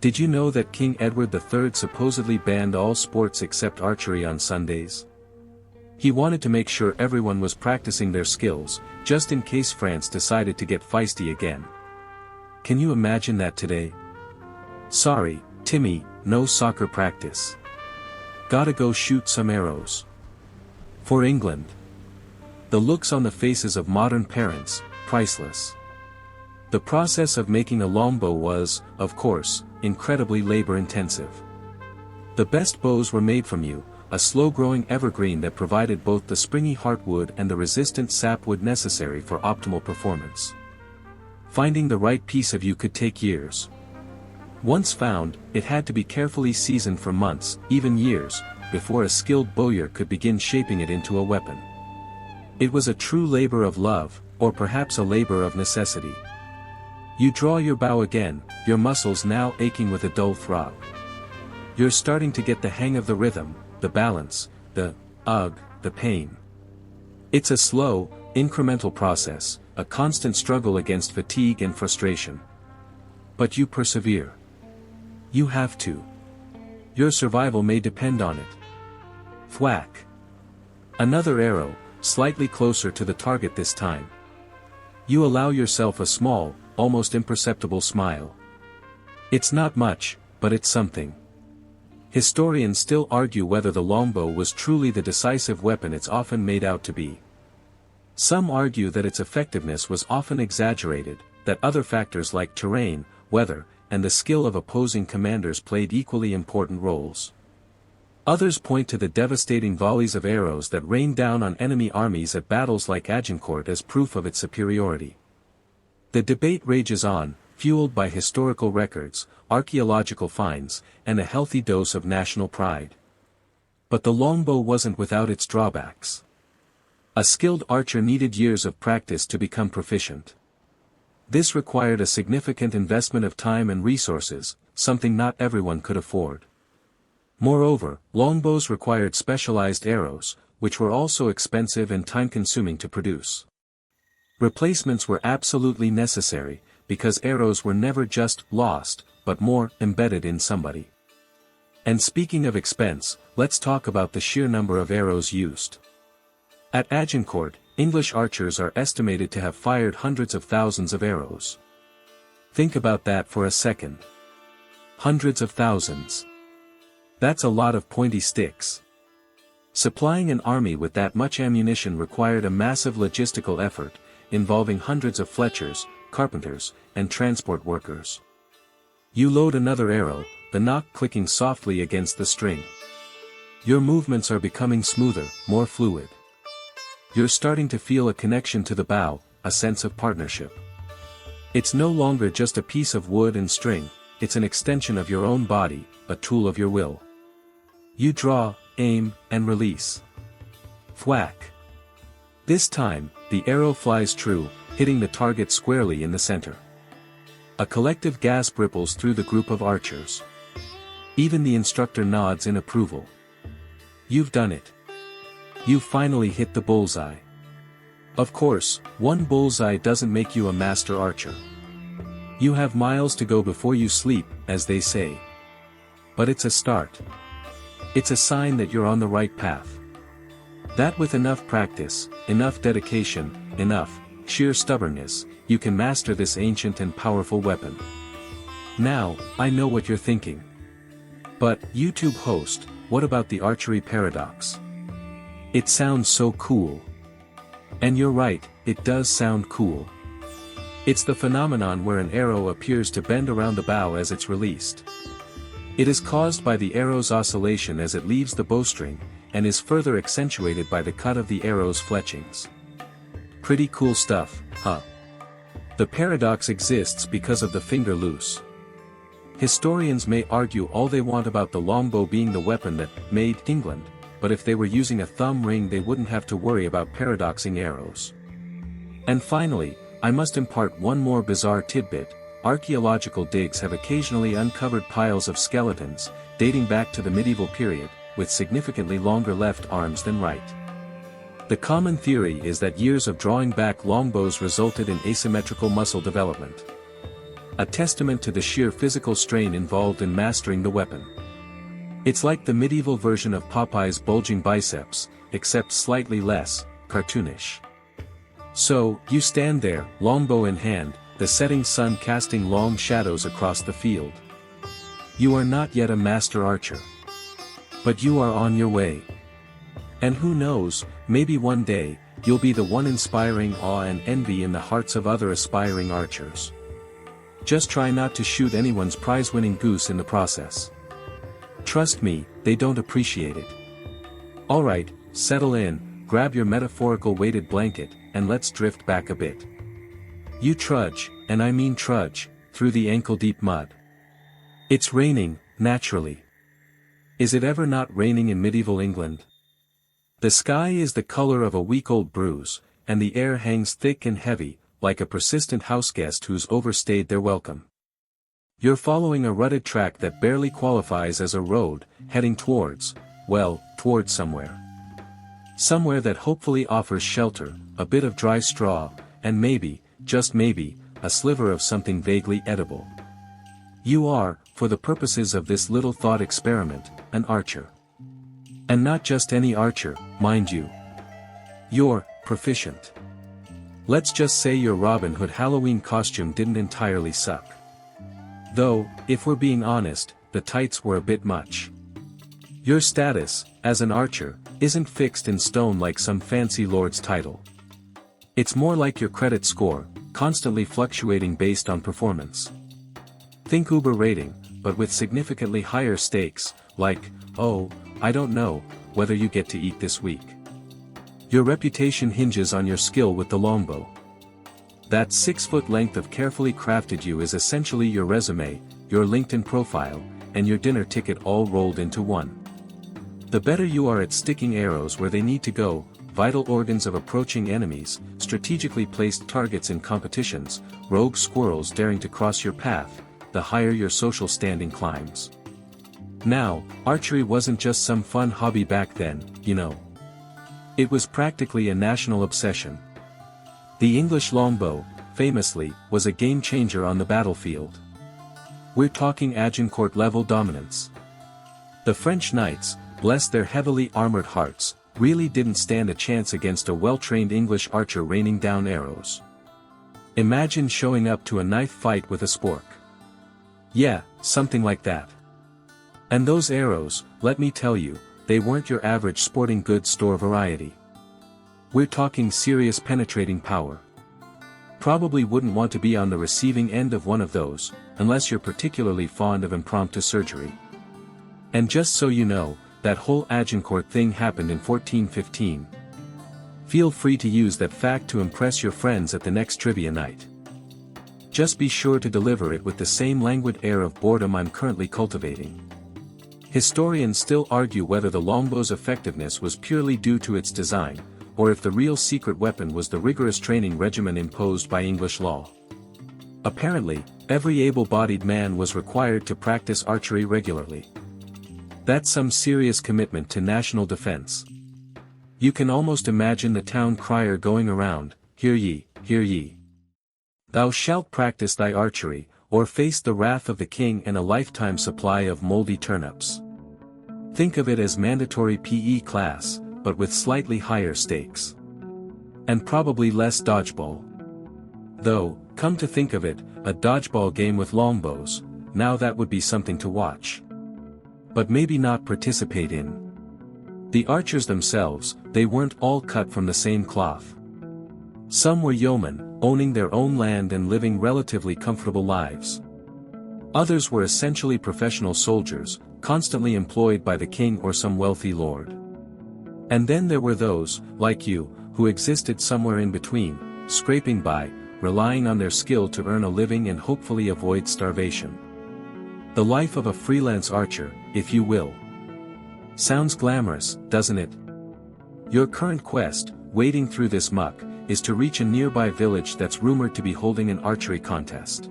Did you know that King Edward III supposedly banned all sports except archery on Sundays? He wanted to make sure everyone was practicing their skills, just in case France decided to get feisty again. Can you imagine that today? Sorry, Timmy, no soccer practice. Gotta go shoot some arrows. For England. The looks on the faces of modern parents, priceless. The process of making a longbow was, of course, incredibly labor-intensive. The best bows were made from yew, a slow-growing evergreen that provided both the springy heartwood and the resistant sapwood necessary for optimal performance. Finding the right piece of yew could take years. Once found, it had to be carefully seasoned for months, even years, before a skilled bowyer could begin shaping it into a weapon. It was a true labor of love, or perhaps a labor of necessity. You draw your bow again, your muscles now aching with a dull throb. You're starting to get the hang of the rhythm, the balance, the, ugh, the pain. It's a slow, incremental process, a constant struggle against fatigue and frustration. But you persevere. You have to. Your survival may depend on it. Thwack. Another arrow, slightly closer to the target this time. You allow yourself a small, almost imperceptible smile. It's not much, but it's something. Historians still argue whether the longbow was truly the decisive weapon it's often made out to be. Some argue that its effectiveness was often exaggerated, that other factors like terrain, weather, and the skill of opposing commanders played equally important roles. Others point to the devastating volleys of arrows that rained down on enemy armies at battles like Agincourt as proof of its superiority. The debate rages on, fueled by historical records, archaeological finds, and a healthy dose of national pride. But the longbow wasn't without its drawbacks. A skilled archer needed years of practice to become proficient. This required a significant investment of time and resources, something not everyone could afford. Moreover, longbows required specialized arrows, which were also expensive and time-consuming to produce. Replacements were absolutely necessary, because arrows were never just lost, but more embedded in somebody. And speaking of expense, let's talk about the sheer number of arrows used. At Agincourt, English archers are estimated to have fired hundreds of thousands of arrows. Think about that for a second. Hundreds of thousands. That's a lot of pointy sticks. Supplying an army with that much ammunition required a massive logistical effort, involving hundreds of fletchers, carpenters, and transport workers. You load another arrow, the nock clicking softly against the string. Your movements are becoming smoother, more fluid. You're starting to feel a connection to the bow, a sense of partnership. It's no longer just a piece of wood and string, it's an extension of your own body, a tool of your will. You draw, aim, and release. Thwack. This time, the arrow flies true, hitting the target squarely in the center. A collective gasp ripples through the group of archers. Even the instructor nods in approval. You've done it. You've finally hit the bullseye. Of course, one bullseye doesn't make you a master archer. You have miles to go before you sleep, as they say. But it's a start. It's a sign that you're on the right path. That with enough practice, enough dedication, enough sheer stubbornness, you can master this ancient and powerful weapon. Now, I know what you're thinking. But, YouTube host, what about the archery paradox? It sounds so cool. And you're right, it does sound cool. It's the phenomenon where an arrow appears to bend around the bow as it's released. It is caused by the arrow's oscillation as it leaves the bowstring, and is further accentuated by the cut of the arrow's fletchings. Pretty cool stuff, huh? The paradox exists because of the finger loose. Historians may argue all they want about the longbow being the weapon that made England, but if they were using a thumb ring they wouldn't have to worry about paradoxing arrows. And finally, I must impart one more bizarre tidbit. Archaeological digs have occasionally uncovered piles of skeletons, dating back to the medieval period, with significantly longer left arms than right. The common theory is that years of drawing back longbows resulted in asymmetrical muscle development. A testament to the sheer physical strain involved in mastering the weapon. It's like the medieval version of Popeye's bulging biceps, except slightly less cartoonish. So, you stand there, longbow in hand, the setting sun casting long shadows across the field. You are not yet a master archer. But you are on your way. And who knows, maybe one day, you'll be the one inspiring awe and envy in the hearts of other aspiring archers. Just try not to shoot anyone's prize-winning goose in the process. Trust me, they don't appreciate it. Alright, settle in, grab your metaphorical weighted blanket, and let's drift back a bit. You trudge, and I mean trudge, through the ankle-deep mud. It's raining, naturally. Is it ever not raining in medieval England? The sky is the color of a week-old bruise, and the air hangs thick and heavy, like a persistent houseguest who's overstayed their welcome. You're following a rutted track that barely qualifies as a road, heading towards somewhere. Somewhere that hopefully offers shelter, a bit of dry straw, and maybe, just maybe, a sliver of something vaguely edible. You are, for the purposes of this little thought experiment, an archer. And not just any archer, mind you. You're proficient. Let's just say your Robin Hood Halloween costume didn't entirely suck. Though, if we're being honest, the tights were a bit much. Your status, as an archer, isn't fixed in stone like some fancy lord's title. It's more like your credit score, constantly fluctuating based on performance. Think Uber rating, but with significantly higher stakes, like, oh, I don't know, whether you get to eat this week. Your reputation hinges on your skill with the longbow. That 6-foot length of carefully crafted you is essentially your resume, your LinkedIn profile, and your dinner ticket all rolled into one. The better you are at sticking arrows where they need to go, vital organs of approaching enemies, strategically placed targets in competitions, rogue squirrels daring to cross your path, the higher your social standing climbs. Now, archery wasn't just some fun hobby back then, you know. It was practically a national obsession. The English longbow, famously, was a game-changer on the battlefield. We're talking Agincourt-level dominance. The French knights, bless their heavily armored hearts, really didn't stand a chance against a well-trained English archer raining down arrows. Imagine showing up to a knife fight with a spork. Yeah, something like that. And those arrows, let me tell you, they weren't your average sporting goods store variety. We're talking serious penetrating power. Probably wouldn't want to be on the receiving end of one of those, unless you're particularly fond of impromptu surgery. And just so you know, that whole Agincourt thing happened in 1415. Feel free to use that fact to impress your friends at the next trivia night. Just be sure to deliver it with the same languid air of boredom I'm currently cultivating. Historians still argue whether the longbow's effectiveness was purely due to its design, or if the real secret weapon was the rigorous training regimen imposed by English law. Apparently, every able-bodied man was required to practice archery regularly. That's some serious commitment to national defense. You can almost imagine the town crier going around, "Hear ye, hear ye. Thou shalt practice thy archery, or face the wrath of the king and a lifetime supply of moldy turnips." Think of it as mandatory PE class, but with slightly higher stakes. And probably less dodgeball. Though, come to think of it, a dodgeball game with longbows, now that would be something to watch. But maybe not participate in. The archers themselves, they weren't all cut from the same cloth. Some were yeomen, owning their own land and living relatively comfortable lives. Others were essentially professional soldiers, constantly employed by the king or some wealthy lord. And then there were those, like you, who existed somewhere in between, scraping by, relying on their skill to earn a living and hopefully avoid starvation. The life of a freelance archer, if you will. Sounds glamorous, doesn't it? Your current quest, wading through this muck, is to reach a nearby village that's rumored to be holding an archery contest.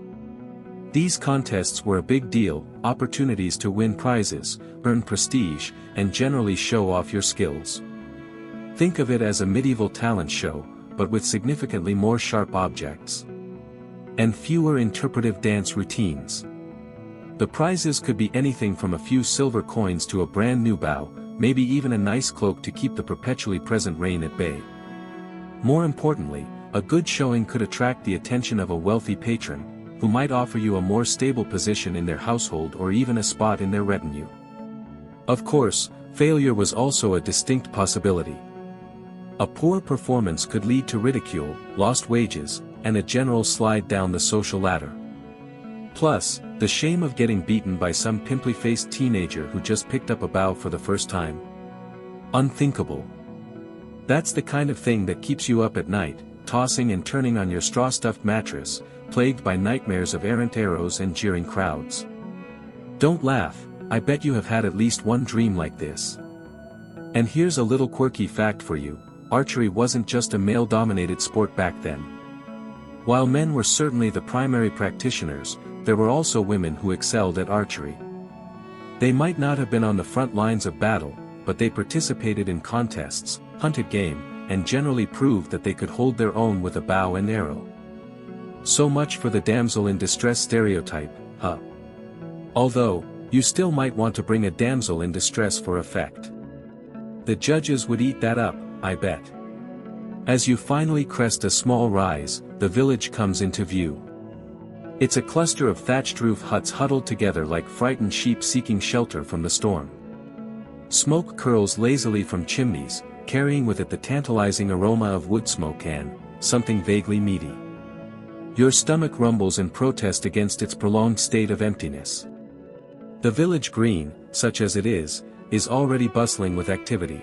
These contests were a big deal, opportunities to win prizes, earn prestige, and generally show off your skills. Think of it as a medieval talent show, but with significantly more sharp objects. And fewer interpretive dance routines. The prizes could be anything from a few silver coins to a brand new bow, maybe even a nice cloak to keep the perpetually present rain at bay. More importantly, a good showing could attract the attention of a wealthy patron, who might offer you a more stable position in their household or even a spot in their retinue. Of course, failure was also a distinct possibility. A poor performance could lead to ridicule, lost wages, and a general slide down the social ladder. Plus, the shame of getting beaten by some pimply-faced teenager who just picked up a bow for the first time. Unthinkable. That's the kind of thing that keeps you up at night, tossing and turning on your straw-stuffed mattress, plagued by nightmares of errant arrows and jeering crowds. Don't laugh, I bet you have had at least one dream like this. And here's a little quirky fact for you, archery wasn't just a male-dominated sport back then. While men were certainly the primary practitioners, there were also women who excelled at archery. They might not have been on the front lines of battle, but they participated in contests, hunted game, and generally proved that they could hold their own with a bow and arrow. So much for the damsel in distress stereotype, huh? Although, you still might want to bring a damsel in distress for effect. The judges would eat that up, I bet. As you finally crest a small rise, the village comes into view. It's a cluster of thatched roof huts huddled together like frightened sheep seeking shelter from the storm. Smoke curls lazily from chimneys, carrying with it the tantalizing aroma of wood smoke and something vaguely meaty. Your stomach rumbles in protest against its prolonged state of emptiness. The village green, such as it is already bustling with activity.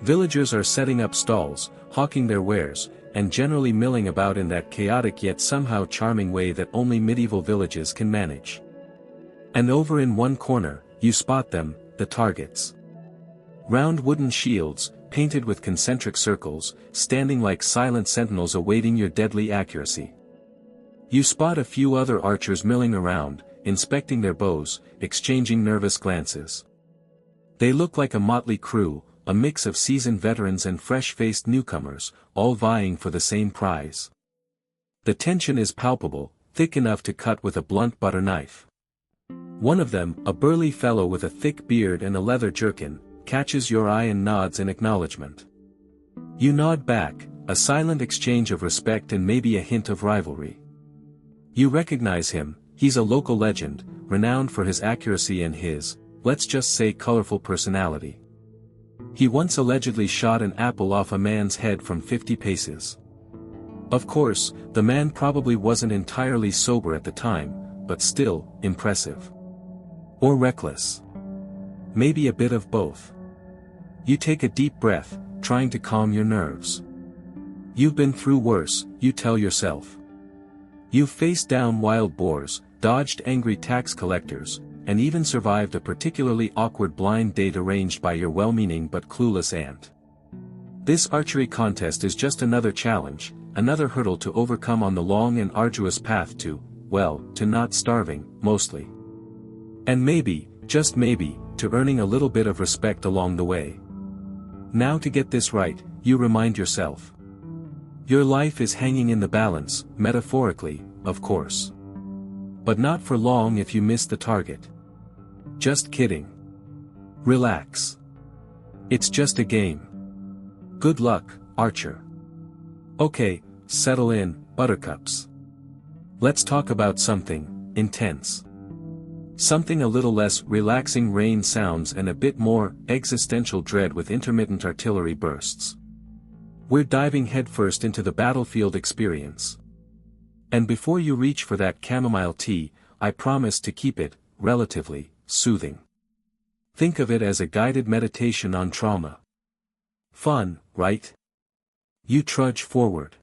Villagers are setting up stalls, hawking their wares, and generally milling about in that chaotic yet somehow charming way that only medieval villages can manage. And over in one corner, you spot them, the targets. Round wooden shields, painted with concentric circles, standing like silent sentinels awaiting your deadly accuracy. You spot a few other archers milling around, inspecting their bows, exchanging nervous glances. They look like a motley crew, a mix of seasoned veterans and fresh-faced newcomers, all vying for the same prize. The tension is palpable, thick enough to cut with a blunt butter knife. One of them, a burly fellow with a thick beard and a leather jerkin, catches your eye and nods in acknowledgement. You nod back, a silent exchange of respect and maybe a hint of rivalry. You recognize him, he's a local legend, renowned for his accuracy and his, let's just say, colorful personality. He once allegedly shot an apple off a man's head from 50 paces. Of course, the man probably wasn't entirely sober at the time, but still, impressive. Or reckless. Maybe a bit of both. You take a deep breath, trying to calm your nerves. You've been through worse, you tell yourself. You've faced down wild boars, dodged angry tax collectors, and even survived a particularly awkward blind date arranged by your well-meaning but clueless aunt. This archery contest is just another challenge, another hurdle to overcome on the long and arduous path to, well, to not starving, mostly. And maybe, just maybe, to earning a little bit of respect along the way. Now to get this right, you remind yourself. Your life is hanging in the balance, metaphorically, of course. But not for long if you miss the target. Just kidding. Relax. It's just a game. Good luck, Archer. Okay, settle in, buttercups. Let's talk about something intense. Something a little less relaxing, rain sounds and a bit more existential dread with intermittent artillery bursts. We're diving headfirst into the battlefield experience. And before you reach for that chamomile tea, I promise to keep it, relatively, soothing. Think of it as a guided meditation on trauma. Fun, right? You trudge forward.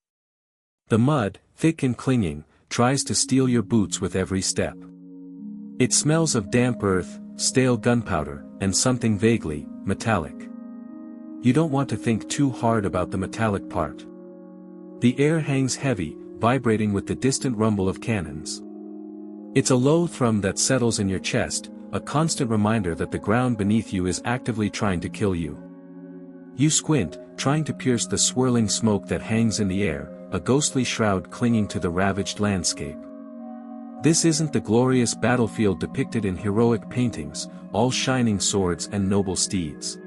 The mud, thick and clinging, tries to steal your boots with every step. It smells of damp earth, stale gunpowder, and something vaguely metallic. You don't want to think too hard about the metallic part. The air hangs heavy, vibrating with the distant rumble of cannons. It's a low thrum that settles in your chest, a constant reminder that the ground beneath you is actively trying to kill you. You squint, trying to pierce the swirling smoke that hangs in the air, a ghostly shroud clinging to the ravaged landscape. This isn't the glorious battlefield depicted in heroic paintings, all shining swords and noble steeds.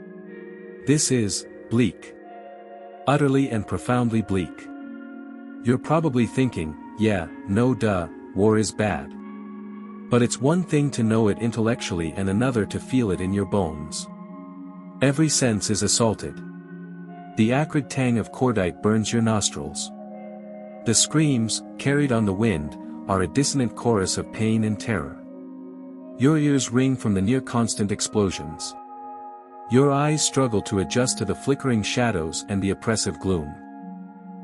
This is bleak. Utterly and profoundly bleak. You're probably thinking, yeah, no duh, war is bad. But it's one thing to know it intellectually and another to feel it in your bones. Every sense is assaulted. The acrid tang of cordite burns your nostrils. The screams, carried on the wind, are a dissonant chorus of pain and terror. Your ears ring from the near-constant explosions. Your eyes struggle to adjust to the flickering shadows and the oppressive gloom.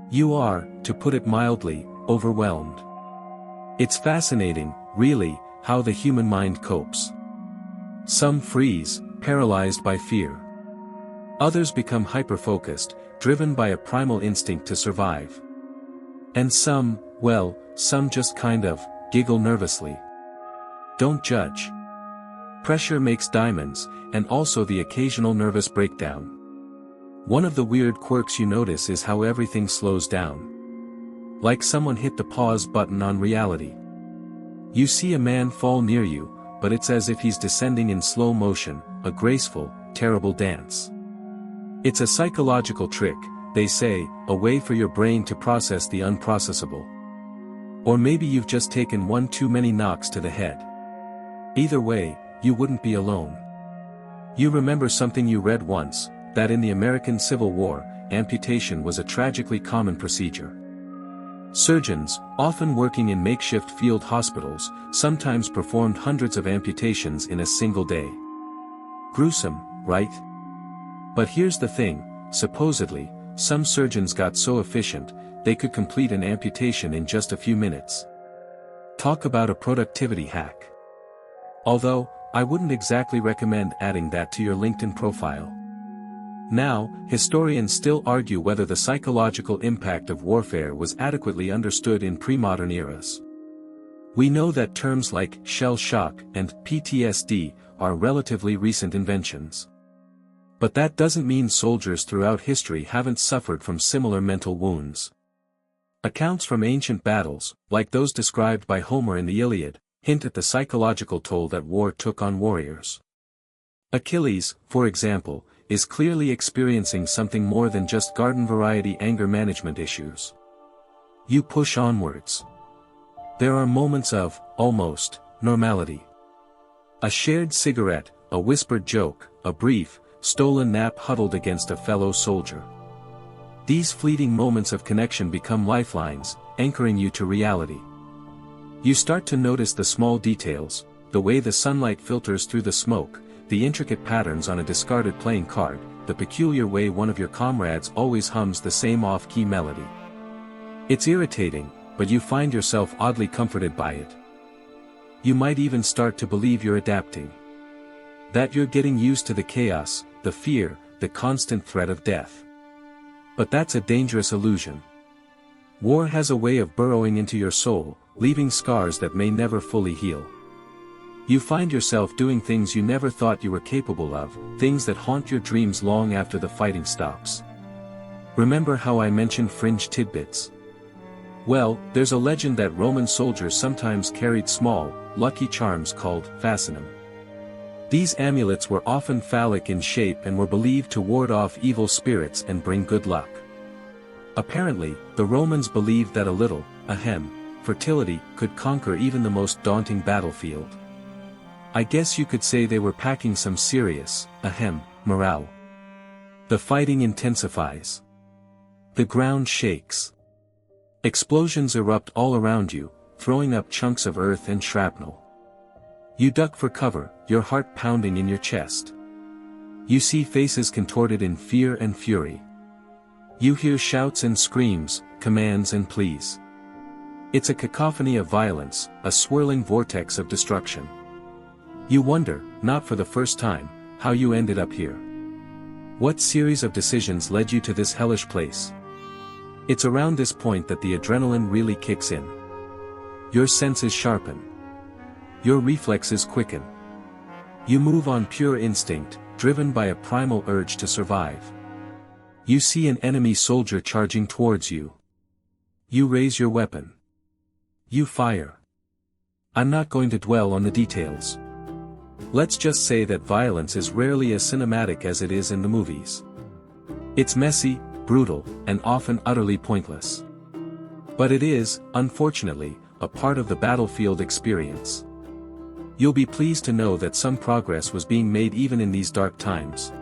You are, to put it mildly, overwhelmed. It's fascinating, really, how the human mind copes. Some freeze, paralyzed by fear. Others become hyper-focused, driven by a primal instinct to survive. And some, well, some just kind of, giggle nervously. Don't judge. Pressure makes diamonds, and also the occasional nervous breakdown. One of the weird quirks you notice is how everything slows down. Like someone hit the pause button on reality. You see a man fall near you, but it's as if he's descending in slow motion, a graceful, terrible dance. It's a psychological trick, they say, a way for your brain to process the unprocessable. Or maybe you've just taken one too many knocks to the head. Either way, you wouldn't be alone. You remember something you read once, that in the American Civil War, amputation was a tragically common procedure. Surgeons, often working in makeshift field hospitals, sometimes performed hundreds of amputations in a single day. Gruesome, right? But here's the thing, supposedly, some surgeons got so efficient, they could complete an amputation in just a few minutes. Talk about a productivity hack. Although, I wouldn't exactly recommend adding that to your LinkedIn profile. Now, historians still argue whether the psychological impact of warfare was adequately understood in pre-modern eras. We know that terms like shell shock and PTSD are relatively recent inventions. But that doesn't mean soldiers throughout history haven't suffered from similar mental wounds. Accounts from ancient battles, like those described by Homer in the Iliad, hint at the psychological toll that war took on warriors. Achilles, for example, is clearly experiencing something more than just garden-variety anger management issues. You push onwards. There are moments of, almost, normality. A shared cigarette, a whispered joke, a brief, stolen nap huddled against a fellow soldier. These fleeting moments of connection become lifelines, anchoring you to reality. You start to notice the small details, the way the sunlight filters through the smoke, the intricate patterns on a discarded playing card, the peculiar way one of your comrades always hums the same off-key melody. It's irritating, but you find yourself oddly comforted by it. You might even start to believe you're adapting. That you're getting used to the chaos, the fear, the constant threat of death. But that's a dangerous illusion. War has a way of burrowing into your soul, leaving scars that may never fully heal. You find yourself doing things you never thought you were capable of, things that haunt your dreams long after the fighting stops. Remember how I mentioned fringe tidbits? Well, there's a legend that Roman soldiers sometimes carried small, lucky charms called facinum. These amulets were often phallic in shape and were believed to ward off evil spirits and bring good luck. Apparently, the Romans believed that a little, fertility, could conquer even the most daunting battlefield. I guess you could say they were packing some serious, morale. The fighting intensifies. The ground shakes. Explosions erupt all around you, throwing up chunks of earth and shrapnel. You duck for cover, your heart pounding in your chest. You see faces contorted in fear and fury. You hear shouts and screams, commands and pleas. It's a cacophony of violence, a swirling vortex of destruction. You wonder, not for the first time, how you ended up here. What series of decisions led you to this hellish place? It's around this point that the adrenaline really kicks in. Your senses sharpen. Your reflexes quicken. You move on pure instinct, driven by a primal urge to survive. You see an enemy soldier charging towards you. You raise your weapon. You fire. I'm not going to dwell on the details. Let's just say that violence is rarely as cinematic as it is in the movies. It's messy, brutal, and often utterly pointless. But it is, unfortunately, a part of the battlefield experience. You'll be pleased to know that some progress was being made even in these dark times.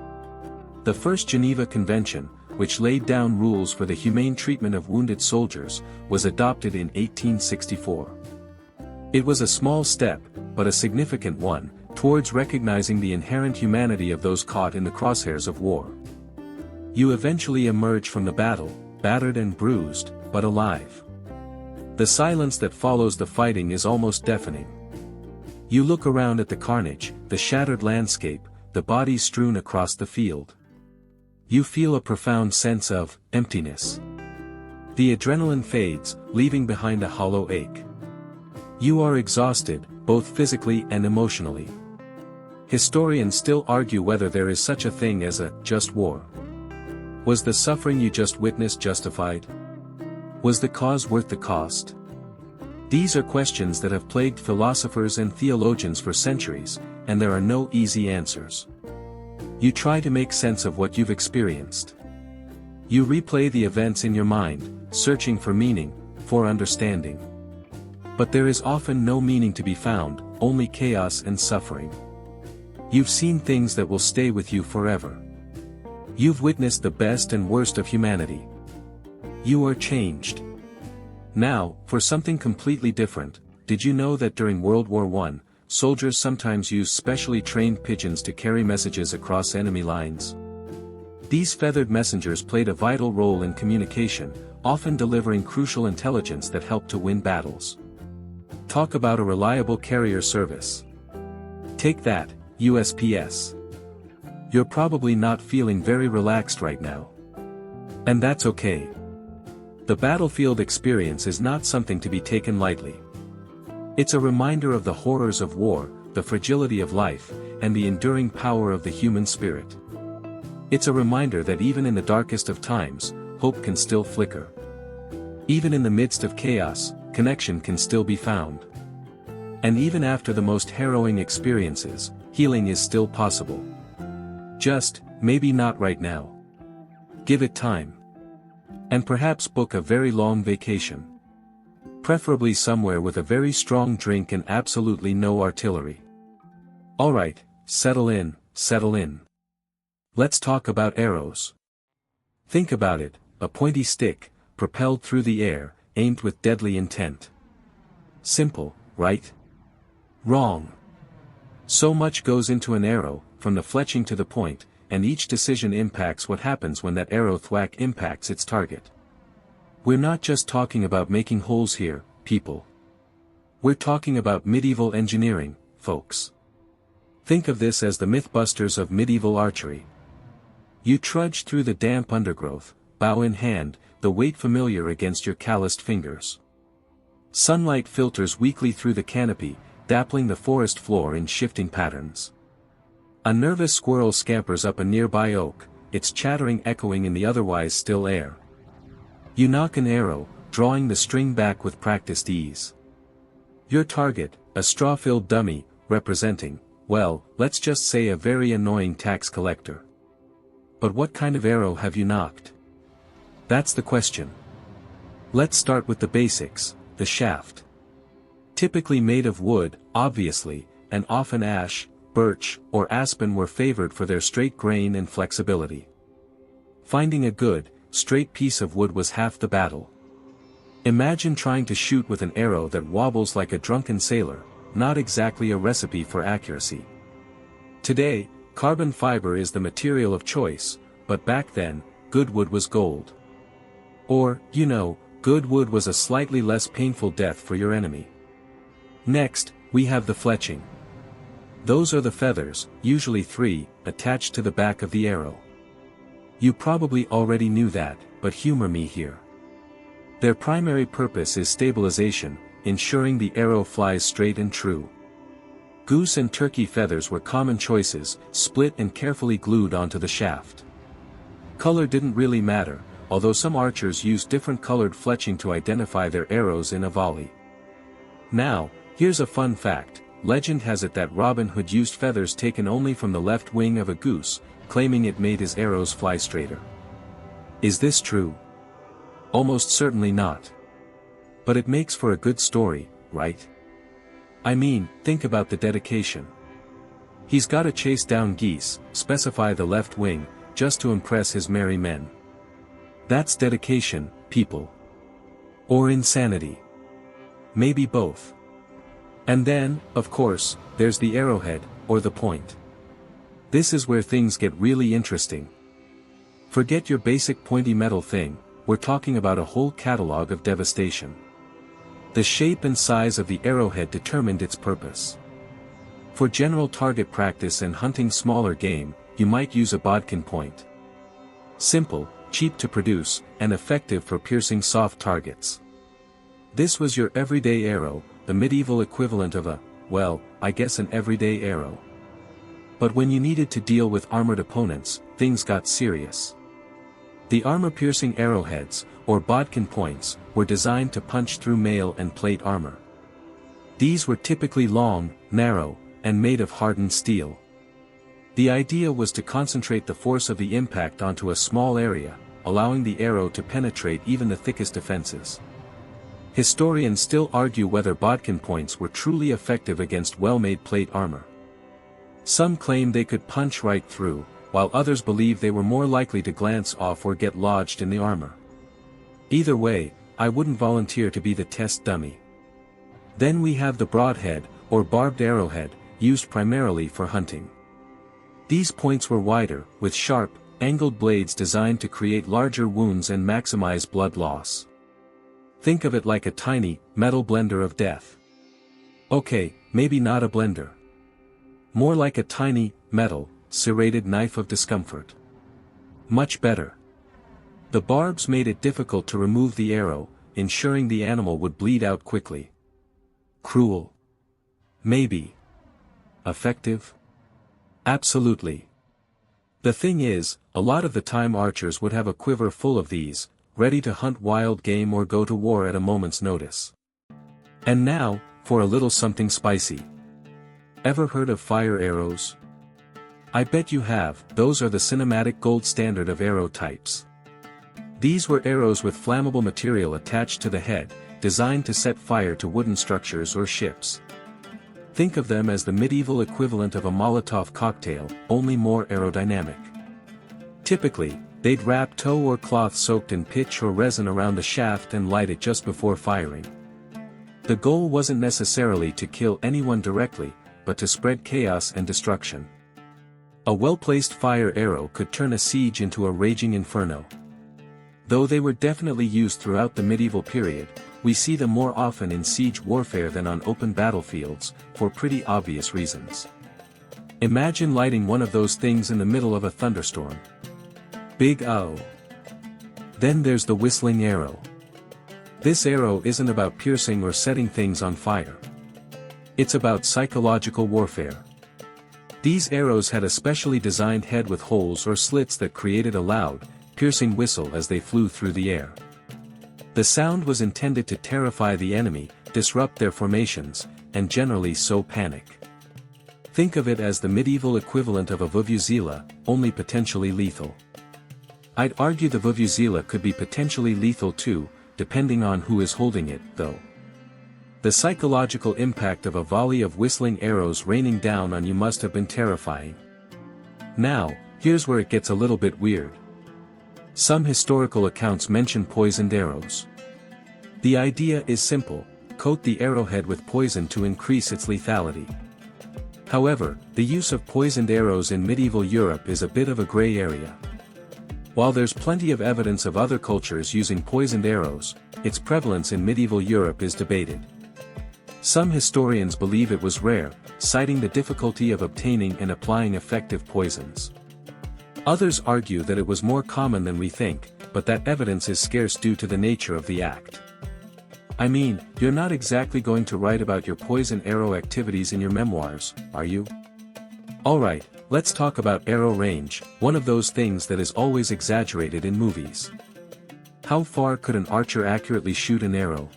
The First Geneva Convention, which laid down rules for the humane treatment of wounded soldiers, was adopted in 1864. It was a small step, but a significant one, towards recognizing the inherent humanity of those caught in the crosshairs of war. You eventually emerge from the battle, battered and bruised, but alive. The silence that follows the fighting is almost deafening. You look around at the carnage, the shattered landscape, the bodies strewn across the field. You feel a profound sense of emptiness. The adrenaline fades, leaving behind a hollow ache. You are exhausted, both physically and emotionally. Historians still argue whether there is such a thing as a just war. Was the suffering you just witnessed justified? Was the cause worth the cost? These are questions that have plagued philosophers and theologians for centuries, and there are no easy answers. You try to make sense of what you've experienced. You replay the events in your mind, searching for meaning, for understanding. But there is often no meaning to be found, only chaos and suffering. You've seen things that will stay with you forever. You've witnessed the best and worst of humanity. You are changed. Now, for something completely different, did you know that during World War I, soldiers sometimes used specially trained pigeons to carry messages across enemy lines? These feathered messengers played a vital role in communication, often delivering crucial intelligence that helped to win battles. Talk about a reliable carrier service. Take that, USPS. You're probably not feeling very relaxed right now. And that's okay. The battlefield experience is not something to be taken lightly. It's a reminder of the horrors of war, the fragility of life, and the enduring power of the human spirit. It's a reminder that even in the darkest of times, hope can still flicker. Even in the midst of chaos, connection can still be found. And even after the most harrowing experiences, healing is still possible. Just, maybe not right now. Give it time. And perhaps book a very long vacation. Preferably somewhere with a very strong drink and absolutely no artillery. Alright, settle in, settle in. Let's talk about arrows. Think about it, a pointy stick, propelled through the air, aimed with deadly intent. Simple, right? Wrong. So much goes into an arrow, from the fletching to the point, and each decision impacts what happens when that arrow thwack impacts its target. We're not just talking about making holes here, people. We're talking about medieval engineering, folks. Think of this as the Mythbusters of medieval archery. You trudge through the damp undergrowth, bow in hand, the weight familiar against your calloused fingers. Sunlight filters weakly through the canopy, dappling the forest floor in shifting patterns. A nervous squirrel scampers up a nearby oak, its chattering echoing in the otherwise still air. You knock an arrow, drawing the string back with practiced ease. Your target, a straw-filled dummy, representing, well, let's just say a very annoying tax collector. But what kind of arrow have you knocked? That's the question. Let's start with the basics, the shaft. Typically made of wood, obviously, and often ash, birch, or aspen were favored for their straight grain and flexibility. Finding a good, straight piece of wood was half the battle. Imagine trying to shoot with an arrow that wobbles like a drunken sailor, not exactly a recipe for accuracy. Today, carbon fiber is the material of choice, but back then, good wood was gold. Or, good wood was a slightly less painful death for your enemy. Next, we have the fletching. Those are the feathers, usually 3, attached to the back of the arrow. You probably already knew that, but humor me here. Their primary purpose is stabilization, ensuring the arrow flies straight and true. Goose and turkey feathers were common choices, split and carefully glued onto the shaft. Color didn't really matter, although some archers used different colored fletching to identify their arrows in a volley. Now, here's a fun fact. Legend has it that Robin Hood used feathers taken only from the left wing of a goose, claiming it made his arrows fly straighter. Is this true? Almost certainly not. But it makes for a good story, right? I mean, think about the dedication. He's gotta chase down geese, specify the left wing, just to impress his merry men. That's dedication, people. Or insanity. Maybe both. And then, of course, there's the arrowhead, or the point. This is where things get really interesting. Forget your basic pointy metal thing, we're talking about a whole catalog of devastation. The shape and size of the arrowhead determined its purpose. For general target practice and hunting smaller game, you might use a bodkin point. Simple, cheap to produce, and effective for piercing soft targets. This was your everyday arrow, the medieval equivalent of an everyday arrow. But when you needed to deal with armored opponents, things got serious. The armor-piercing arrowheads, or bodkin points, were designed to punch through mail and plate armor. These were typically long, narrow, and made of hardened steel. The idea was to concentrate the force of the impact onto a small area, allowing the arrow to penetrate even the thickest defenses. Historians still argue whether bodkin points were truly effective against well-made plate armor. Some claim they could punch right through, while others believe they were more likely to glance off or get lodged in the armor. Either way, I wouldn't volunteer to be the test dummy. Then we have the broadhead, or barbed arrowhead, used primarily for hunting. These points were wider, with sharp, angled blades designed to create larger wounds and maximize blood loss. Think of it like a tiny, metal blender of death. Okay, maybe not a blender. More like a tiny, metal, serrated knife of discomfort. Much better. The barbs made it difficult to remove the arrow, ensuring the animal would bleed out quickly. Cruel? Maybe. Effective? Absolutely. The thing is, a lot of the time archers would have a quiver full of these, ready to hunt wild game or go to war at a moment's notice. And now, for a little something spicy. Ever heard of fire arrows? I bet you have. Those are the cinematic gold standard of arrow types. These were arrows with flammable material attached to the head, designed to set fire to wooden structures or ships. Think of them as the medieval equivalent of a Molotov cocktail, only more aerodynamic. Typically, they'd wrap tow or cloth soaked in pitch or resin around the shaft and light it just before firing. The goal wasn't necessarily to kill anyone directly, but to spread chaos and destruction. A well-placed fire arrow could turn a siege into a raging inferno. Though they were definitely used throughout the medieval period, we see them more often in siege warfare than on open battlefields, for pretty obvious reasons. Imagine lighting one of those things in the middle of a thunderstorm. Big O. Then there's the whistling arrow. This arrow isn't about piercing or setting things on fire. It's about psychological warfare. These arrows had a specially designed head with holes or slits that created a loud, piercing whistle as they flew through the air. The sound was intended to terrify the enemy, disrupt their formations, and generally sow panic. Think of it as the medieval equivalent of a vuvuzela, only potentially lethal. I'd argue the vuvuzela could be potentially lethal too, depending on who is holding it, though. The psychological impact of a volley of whistling arrows raining down on you must have been terrifying. Now, here's where it gets a little bit weird. Some historical accounts mention poisoned arrows. The idea is simple: coat the arrowhead with poison to increase its lethality. However, the use of poisoned arrows in medieval Europe is a bit of a gray area. While there's plenty of evidence of other cultures using poisoned arrows, its prevalence in medieval Europe is debated. Some historians believe it was rare, citing the difficulty of obtaining and applying effective poisons. Others argue that it was more common than we think, but that evidence is scarce due to the nature of the act. I mean, you're not exactly going to write about your poison arrow activities in your memoirs, are you? Alright, let's talk about arrow range, one of those things that is always exaggerated in movies. How far could an archer accurately shoot an arrow?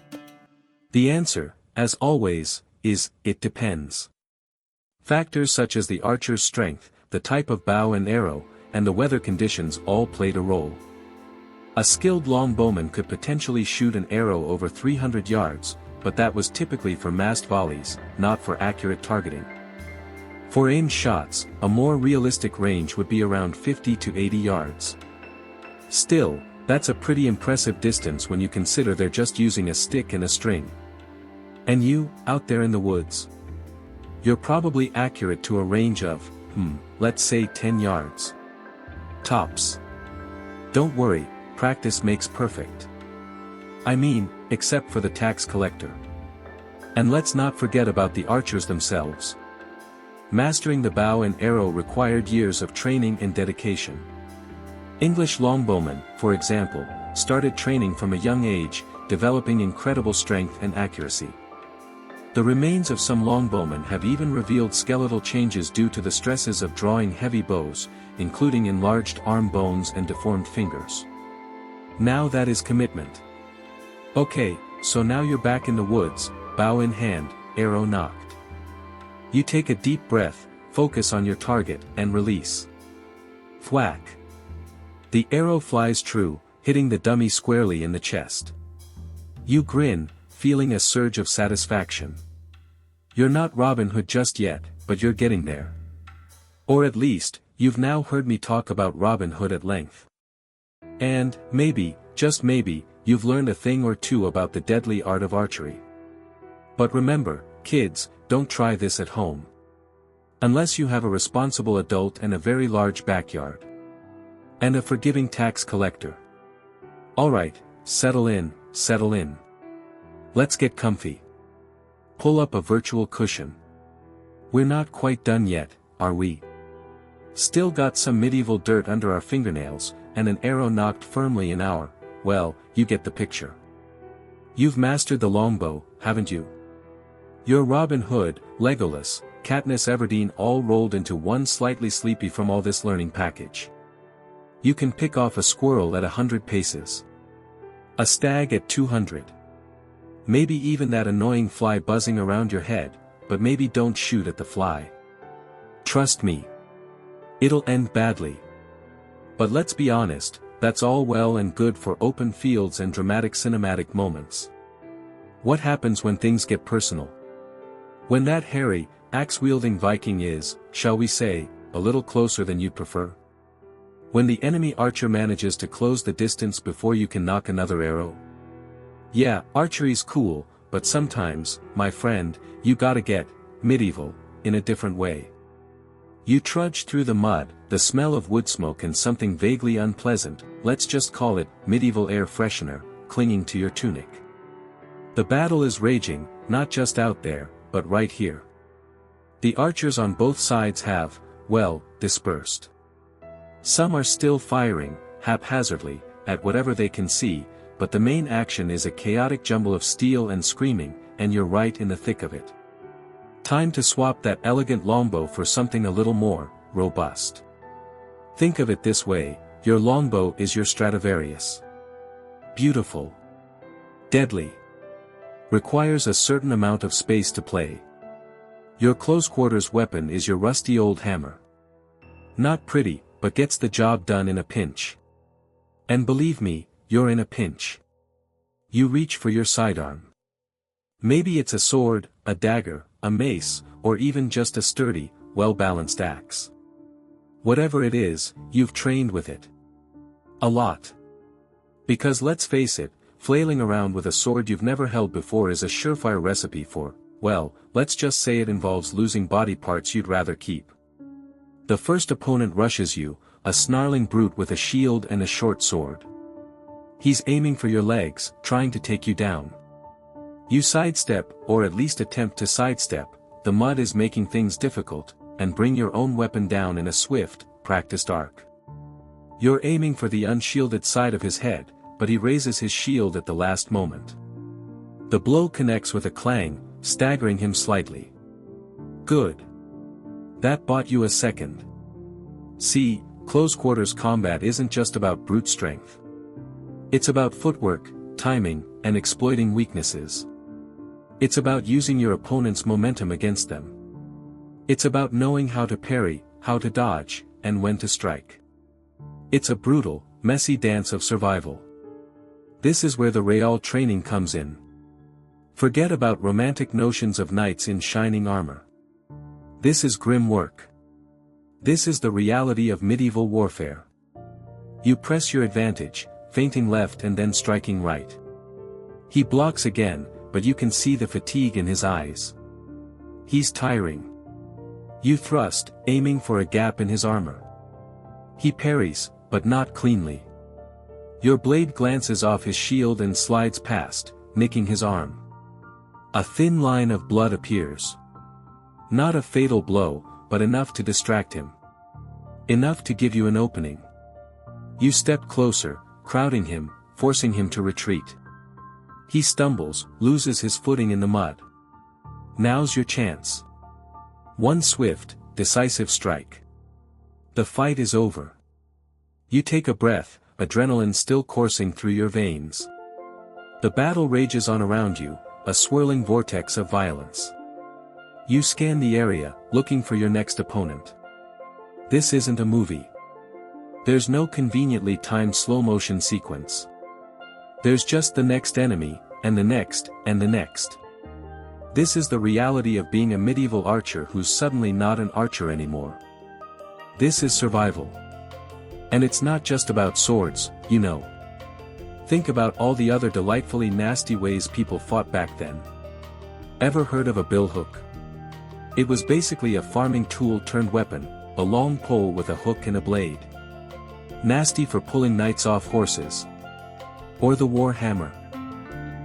The answer, as always, is, it depends. Factors such as the archer's strength, the type of bow and arrow, and the weather conditions all played a role. A skilled longbowman could potentially shoot an arrow over 300 yards, but that was typically for massed volleys, not for accurate targeting. For aimed shots, a more realistic range would be around 50 to 80 yards. Still, that's a pretty impressive distance when you consider they're just using a stick and a string. And you, out there in the woods? You're probably accurate to a range of, let's say 10 yards. Tops. Don't worry, practice makes perfect. I mean, except for the tax collector. And let's not forget about the archers themselves. Mastering the bow and arrow required years of training and dedication. English longbowmen, for example, started training from a young age, developing incredible strength and accuracy. The remains of some longbowmen have even revealed skeletal changes due to the stresses of drawing heavy bows, including enlarged arm bones and deformed fingers. Now that is commitment. Okay, so now you're back in the woods, bow in hand, arrow nocked. You take a deep breath, focus on your target, and release. Thwack. The arrow flies true, hitting the dummy squarely in the chest. You grin, feeling a surge of satisfaction. You're not Robin Hood just yet, but you're getting there. Or at least, you've now heard me talk about Robin Hood at length. And, maybe, just maybe, you've learned a thing or two about the deadly art of archery. But remember, kids, don't try this at home. Unless you have a responsible adult and a very large backyard. And a forgiving tax collector. Alright, settle in, settle in. Let's get comfy. Pull up a virtual cushion. We're not quite done yet, are we? Still got some medieval dirt under our fingernails, and an arrow knocked firmly in our, well, you get the picture. You've mastered the longbow, haven't you? You're Robin Hood, Legolas, Katniss Everdeen all rolled into one, slightly sleepy from all this learning package. You can pick off a squirrel at 100 paces. A stag at 200. Maybe even that annoying fly buzzing around your head, but maybe don't shoot at the fly. Trust me. It'll end badly. But let's be honest, that's all well and good for open fields and dramatic cinematic moments. What happens when things get personal? When that hairy, axe-wielding Viking is, shall we say, a little closer than you'd prefer? When the enemy archer manages to close the distance before you can knock another arrow? Yeah, archery's cool, but sometimes, my friend, you gotta get medieval in a different way. You trudge through the mud, the smell of wood smoke and something vaguely unpleasant, let's just call it medieval air freshener, clinging to your tunic. The battle is raging, not just out there, but right here. The archers on both sides have, well, dispersed. Some are still firing, haphazardly, at whatever they can see, but the main action is a chaotic jumble of steel and screaming, and you're right in the thick of it. Time to swap that elegant longbow for something a little more robust. Think of it this way, your longbow is your Stradivarius. Beautiful. Deadly. Requires a certain amount of space to play. Your close-quarters weapon is your rusty old hammer. Not pretty, but gets the job done in a pinch. And believe me, you're in a pinch. You reach for your sidearm. Maybe it's a sword, a dagger, a mace, or even just a sturdy, well-balanced axe. Whatever it is, you've trained with it. A lot. Because let's face it, flailing around with a sword you've never held before is a surefire recipe for, well, let's just say it involves losing body parts you'd rather keep. The first opponent rushes you, a snarling brute with a shield and a short sword. He's aiming for your legs, trying to take you down. You sidestep, or at least attempt to sidestep, the mud is making things difficult, and bring your own weapon down in a swift, practiced arc. You're aiming for the unshielded side of his head, but he raises his shield at the last moment. The blow connects with a clang, staggering him slightly. Good. That bought you a second. See, close-quarters combat isn't just about brute strength. It's about footwork, timing, and exploiting weaknesses. It's about using your opponent's momentum against them. It's about knowing how to parry, how to dodge, and when to strike. It's a brutal, messy dance of survival. This is where the real training comes in. Forget about romantic notions of knights in shining armor. This is grim work. This is the reality of medieval warfare. You press your advantage, feinting left and then striking right. He blocks again, but you can see the fatigue in his eyes. He's tiring. You thrust, aiming for a gap in his armor. He parries, but not cleanly. Your blade glances off his shield and slides past, nicking his arm. A thin line of blood appears. Not a fatal blow, but enough to distract him. Enough to give you an opening. You step closer, crowding him, forcing him to retreat. He stumbles, loses his footing in the mud. Now's your chance. One swift, decisive strike. The fight is over. You take a breath, adrenaline still coursing through your veins. The battle rages on around you, a swirling vortex of violence. You scan the area, looking for your next opponent. This isn't a movie. There's no conveniently timed slow-motion sequence. There's just the next enemy, and the next, and the next. This is the reality of being a medieval archer who's suddenly not an archer anymore. This is survival. And it's not just about swords, you know. Think about all the other delightfully nasty ways people fought back then. Ever heard of a billhook? It was basically a farming tool turned weapon, a long pole with a hook and a blade. Nasty for pulling knights off horses. Or the war hammer.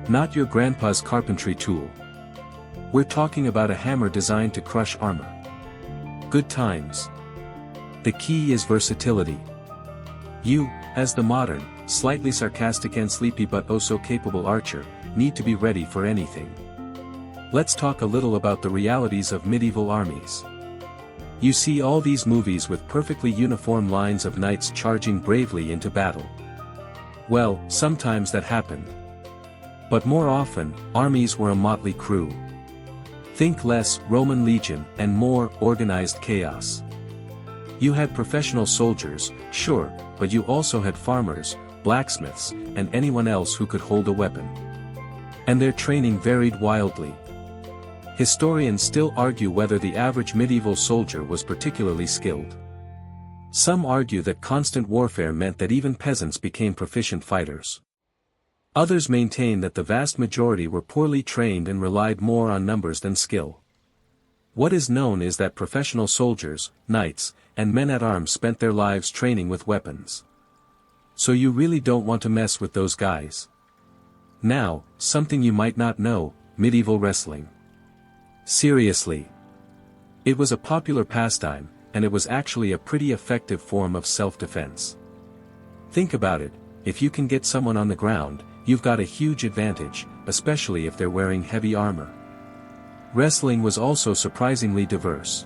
Not your grandpa's carpentry tool. We're talking about a hammer designed to crush armor. Good times. The key is versatility. You, as the modern, slightly sarcastic and sleepy but oh so capable archer, need to be ready for anything. Let's talk a little about the realities of medieval armies. You see all these movies with perfectly uniform lines of knights charging bravely into battle. Well, sometimes that happened. But more often, armies were a motley crew. Think less Roman legion and more organized chaos. You had professional soldiers, sure, but you also had farmers, blacksmiths, and anyone else who could hold a weapon. And their training varied wildly. Historians still argue whether the average medieval soldier was particularly skilled. Some argue that constant warfare meant that even peasants became proficient fighters. Others maintain that the vast majority were poorly trained and relied more on numbers than skill. What is known is that professional soldiers, knights, and men-at-arms spent their lives training with weapons. So you really don't want to mess with those guys. Now, something you might not know, medieval wrestling. Seriously. It was a popular pastime, and it was actually a pretty effective form of self-defense. Think about it, if you can get someone on the ground, you've got a huge advantage, especially if they're wearing heavy armor. Wrestling was also surprisingly diverse.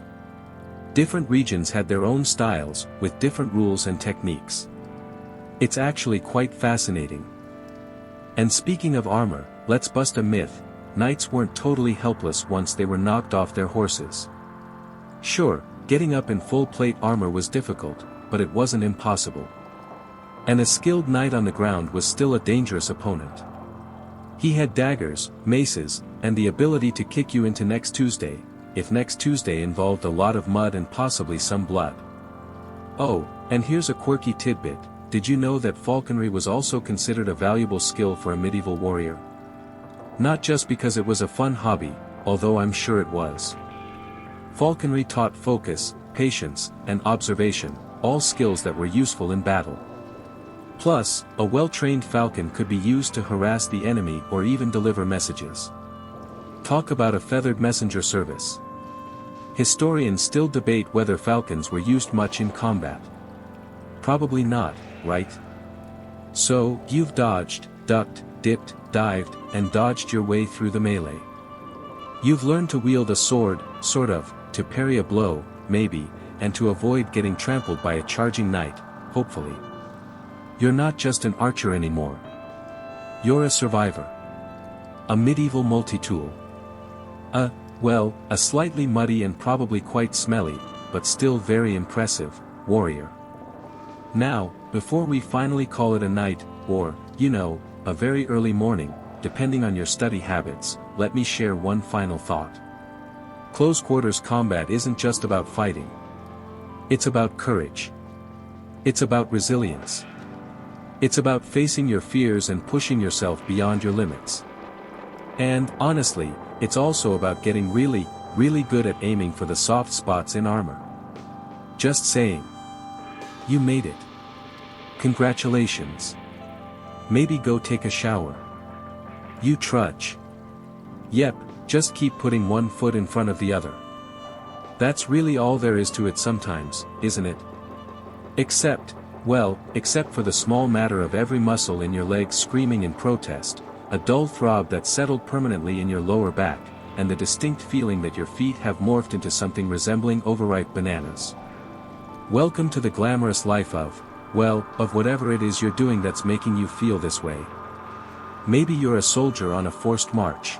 Different regions had their own styles, with different rules and techniques. It's actually quite fascinating. And speaking of armor, let's bust a myth, knights weren't totally helpless once they were knocked off their horses. Sure, getting up in full plate armor was difficult, but it wasn't impossible. And a skilled knight on the ground was still a dangerous opponent. He had daggers, maces, and the ability to kick you into next Tuesday, if next Tuesday involved a lot of mud and possibly some blood. Oh, and here's a quirky tidbit, did you know that falconry was also considered a valuable skill for a medieval warrior? Not just because it was a fun hobby, although I'm sure it was. Falconry taught focus, patience, and observation, all skills that were useful in battle. Plus, a well-trained falcon could be used to harass the enemy or even deliver messages. Talk about a feathered messenger service. Historians still debate whether falcons were used much in combat. Probably not, right? So, you've dodged, ducked, dipped, dived, and dodged your way through the melee. You've learned to wield a sword, sort of, to parry a blow, maybe, and to avoid getting trampled by a charging knight, hopefully. You're not just an archer anymore. You're a survivor. A medieval multi-tool. A slightly muddy and probably quite smelly, but still very impressive, warrior. Now, before we finally call it a night, or, you know, a very early morning, depending on your study habits, let me share one final thought. Close quarters combat isn't just about fighting. It's about courage. It's about resilience. It's about facing your fears and pushing yourself beyond your limits. And, honestly, it's also about getting really, really good at aiming for the soft spots in armor. Just saying. You made it. Congratulations. Maybe go take a shower. You trudge. Yep, just keep putting one foot in front of the other. That's really all there is to it sometimes, isn't it? Except for the small matter of every muscle in your legs screaming in protest, a dull throb that settled permanently in your lower back, and the distinct feeling that your feet have morphed into something resembling overripe bananas. Welcome to the glamorous life of Well, of whatever it is you're doing that's making you feel this way. Maybe you're a soldier on a forced march.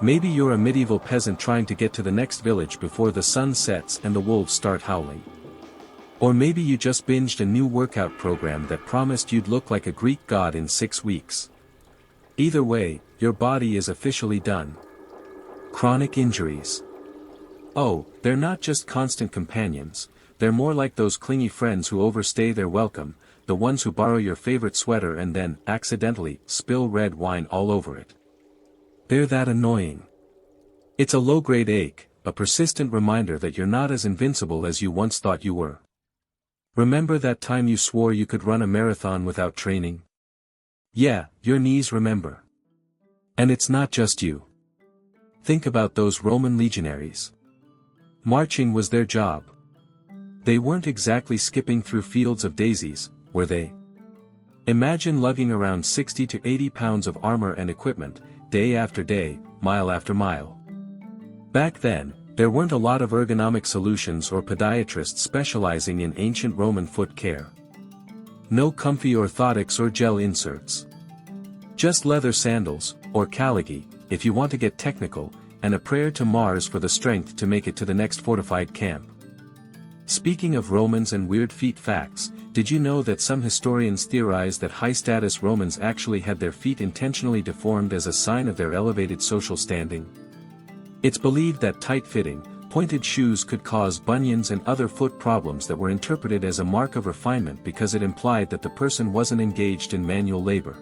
Maybe you're a medieval peasant trying to get to the next village before the sun sets and the wolves start howling. Or maybe you just binged a new workout program that promised you'd look like a Greek god in 6 weeks. Either way, your body is officially done. Chronic injuries. Oh, they're not just constant companions, they're more like those clingy friends who overstay their welcome, the ones who borrow your favorite sweater and then, accidentally, spill red wine all over it. They're that annoying. It's a low-grade ache, a persistent reminder that you're not as invincible as you once thought you were. Remember that time you swore you could run a marathon without training? Yeah, your knees remember. And it's not just you. Think about those Roman legionaries. Marching was their job. They weren't exactly skipping through fields of daisies, were they? Imagine lugging around 60 to 80 pounds of armor and equipment, day after day, mile after mile. Back then, there weren't a lot of ergonomic solutions or podiatrists specializing in ancient Roman foot care. No comfy orthotics or gel inserts. Just leather sandals, or caligy, if you want to get technical, and a prayer to Mars for the strength to make it to the next fortified camp. Speaking of Romans and weird feet facts, did you know that some historians theorize that high-status Romans actually had their feet intentionally deformed as a sign of their elevated social standing? It's believed that tight-fitting, pointed shoes could cause bunions and other foot problems that were interpreted as a mark of refinement because it implied that the person wasn't engaged in manual labor.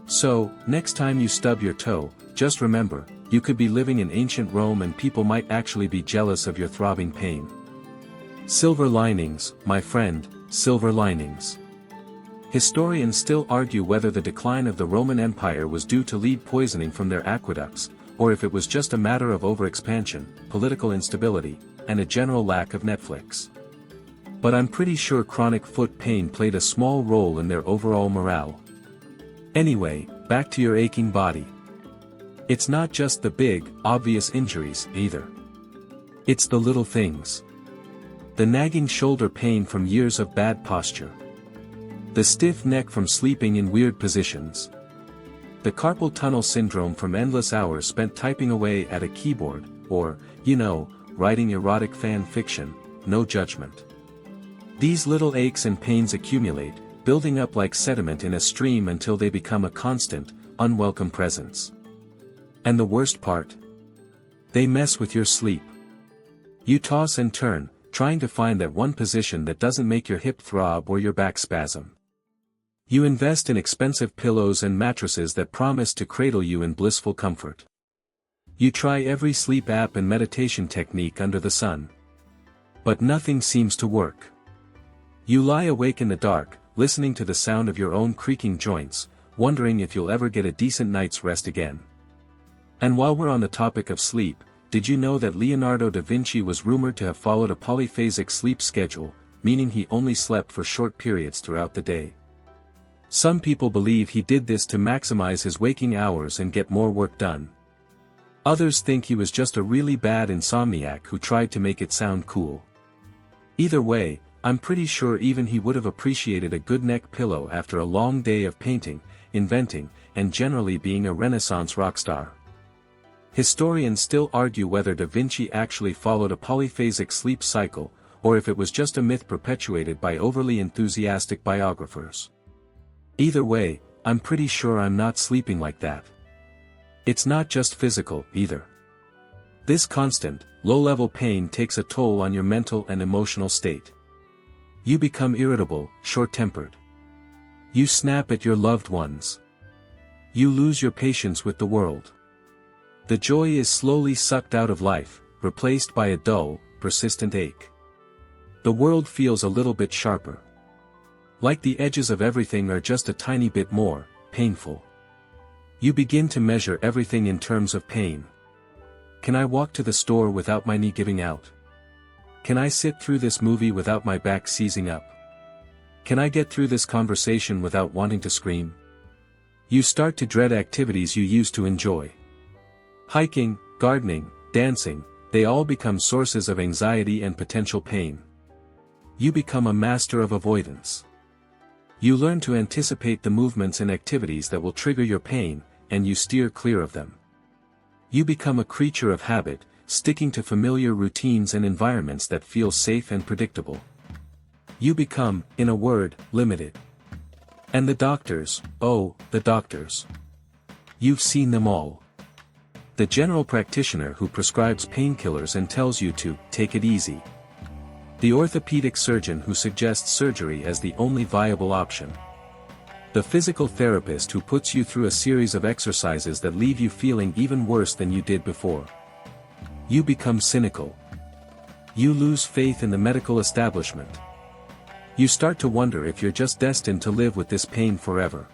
So, next time you stub your toe, just remember, you could be living in ancient Rome and people might actually be jealous of your throbbing pain. Silver linings, my friend, silver linings. Historians still argue whether the decline of the Roman Empire was due to lead poisoning from their aqueducts, or if it was just a matter of overexpansion, political instability, and a general lack of Netflix. But I'm pretty sure chronic foot pain played a small role in their overall morale. Anyway, back to your aching body. It's not just the big, obvious injuries, either. It's the little things. The nagging shoulder pain from years of bad posture. The stiff neck from sleeping in weird positions. The carpal tunnel syndrome from endless hours spent typing away at a keyboard, or, writing erotic fan fiction, no judgment. These little aches and pains accumulate, building up like sediment in a stream until they become a constant, unwelcome presence. And the worst part? They mess with your sleep. You toss and turn, trying to find that one position that doesn't make your hip throb or your back spasm. You invest in expensive pillows and mattresses that promise to cradle you in blissful comfort. You try every sleep app and meditation technique under the sun. But nothing seems to work. You lie awake in the dark, listening to the sound of your own creaking joints, wondering if you'll ever get a decent night's rest again. And while we're on the topic of sleep, did you know that Leonardo da Vinci was rumored to have followed a polyphasic sleep schedule, meaning he only slept for short periods throughout the day? Some people believe he did this to maximize his waking hours and get more work done. Others think he was just a really bad insomniac who tried to make it sound cool. Either way, I'm pretty sure even he would have appreciated a good neck pillow after a long day of painting, inventing, and generally being a Renaissance rock star. Historians still argue whether Da Vinci actually followed a polyphasic sleep cycle, or if it was just a myth perpetuated by overly enthusiastic biographers. Either way, I'm pretty sure I'm not sleeping like that. It's not just physical, either. This constant, low-level pain takes a toll on your mental and emotional state. You become irritable, short-tempered. You snap at your loved ones. You lose your patience with the world. The joy is slowly sucked out of life, replaced by a dull, persistent ache. The world feels a little bit sharper. Like the edges of everything are just a tiny bit more painful. You begin to measure everything in terms of pain. Can I walk to the store without my knee giving out? Can I sit through this movie without my back seizing up? Can I get through this conversation without wanting to scream? You start to dread activities you used to enjoy. Hiking, gardening, dancing, they all become sources of anxiety and potential pain. You become a master of avoidance. You learn to anticipate the movements and activities that will trigger your pain, and you steer clear of them. You become a creature of habit, sticking to familiar routines and environments that feel safe and predictable. You become, in a word, limited. And the doctors, oh, the doctors. You've seen them all. The general practitioner who prescribes painkillers and tells you to take it easy. The orthopedic surgeon who suggests surgery as the only viable option. The physical therapist who puts you through a series of exercises that leave you feeling even worse than you did before. You become cynical. You lose faith in the medical establishment. You start to wonder if you're just destined to live with this pain forever.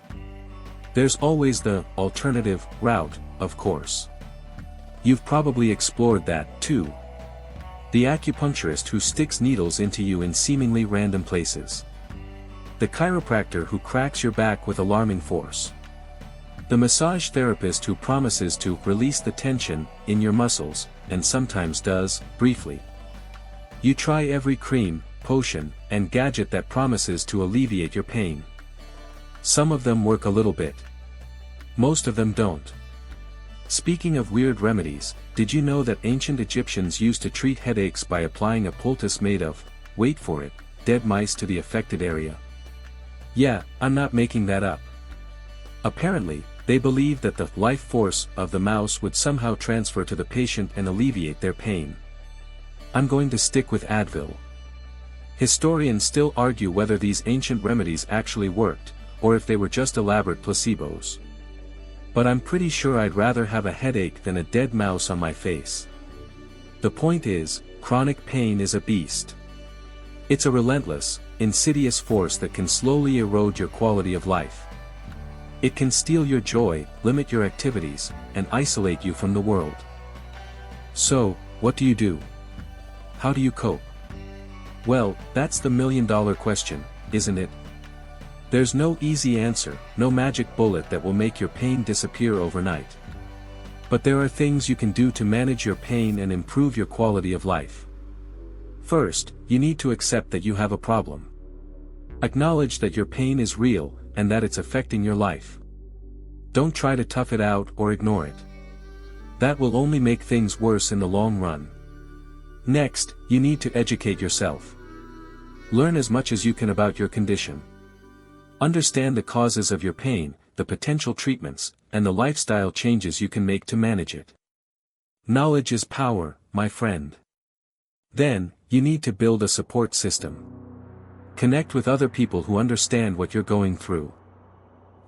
There's always the alternative route, of course. You've probably explored that, too. The acupuncturist who sticks needles into you in seemingly random places. The chiropractor who cracks your back with alarming force. The massage therapist who promises to release the tension in your muscles, and sometimes does, briefly. You try every cream, potion, and gadget that promises to alleviate your pain. Some of them work a little bit. Most of them don't. Speaking of weird remedies, did you know that ancient Egyptians used to treat headaches by applying a poultice made of, wait for it, dead mice to the affected area? Yeah, I'm not making that up. Apparently, they believed that the life force of the mouse would somehow transfer to the patient and alleviate their pain. I'm going to stick with Advil. Historians still argue whether these ancient remedies actually worked, or if they were just elaborate placebos. But I'm pretty sure I'd rather have a headache than a dead mouse on my face. The point is, chronic pain is a beast. It's a relentless, insidious force that can slowly erode your quality of life. It can steal your joy, limit your activities, and isolate you from the world. So, what do you do? How do you cope? Well, that's the million-dollar question, isn't it? There's no easy answer, no magic bullet that will make your pain disappear overnight. But there are things you can do to manage your pain and improve your quality of life. First, you need to accept that you have a problem. Acknowledge that your pain is real, and that it's affecting your life. Don't try to tough it out or ignore it. That will only make things worse in the long run. Next, you need to educate yourself. Learn as much as you can about your condition. Understand the causes of your pain, the potential treatments, and the lifestyle changes you can make to manage it. Knowledge is power, my friend. Then, you need to build a support system. Connect with other people who understand what you're going through.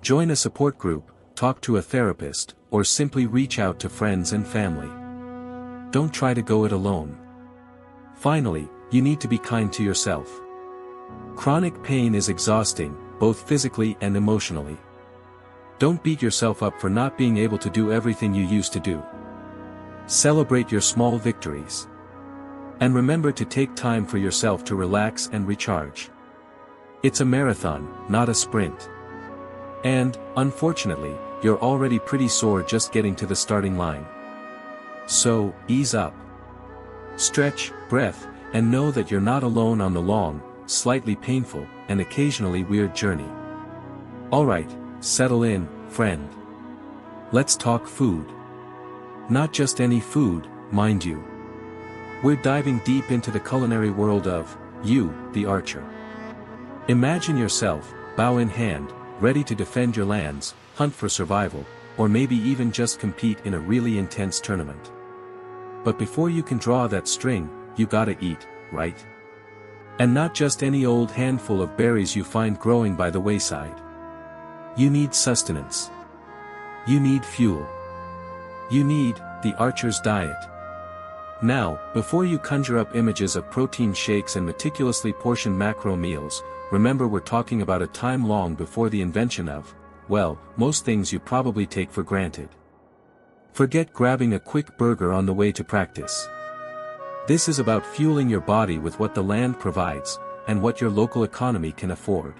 Join a support group, talk to a therapist, or simply reach out to friends and family. Don't try to go it alone. Finally, you need to be kind to yourself. Chronic pain is exhausting, both physically and emotionally. Don't beat yourself up for not being able to do everything you used to do. Celebrate your small victories. And remember to take time for yourself to relax and recharge. It's a marathon, not a sprint. And, unfortunately, you're already pretty sore just getting to the starting line. So, ease up. Stretch, breath, and know that you're not alone on the long, slightly painful, and occasionally weird journey. Alright, settle in, friend. Let's talk food. Not just any food, mind you. We're diving deep into the culinary world of, you, the archer. Imagine yourself, bow in hand, ready to defend your lands, hunt for survival, or maybe even just compete in a really intense tournament. But before you can draw that string, you gotta eat, right? And not just any old handful of berries you find growing by the wayside. You need sustenance. You need fuel. You need the archer's diet. Now, before you conjure up images of protein shakes and meticulously portioned macro meals, remember we're talking about a time long before the invention of, well, most things you probably take for granted. Forget grabbing a quick burger on the way to practice. This is about fueling your body with what the land provides, and what your local economy can afford.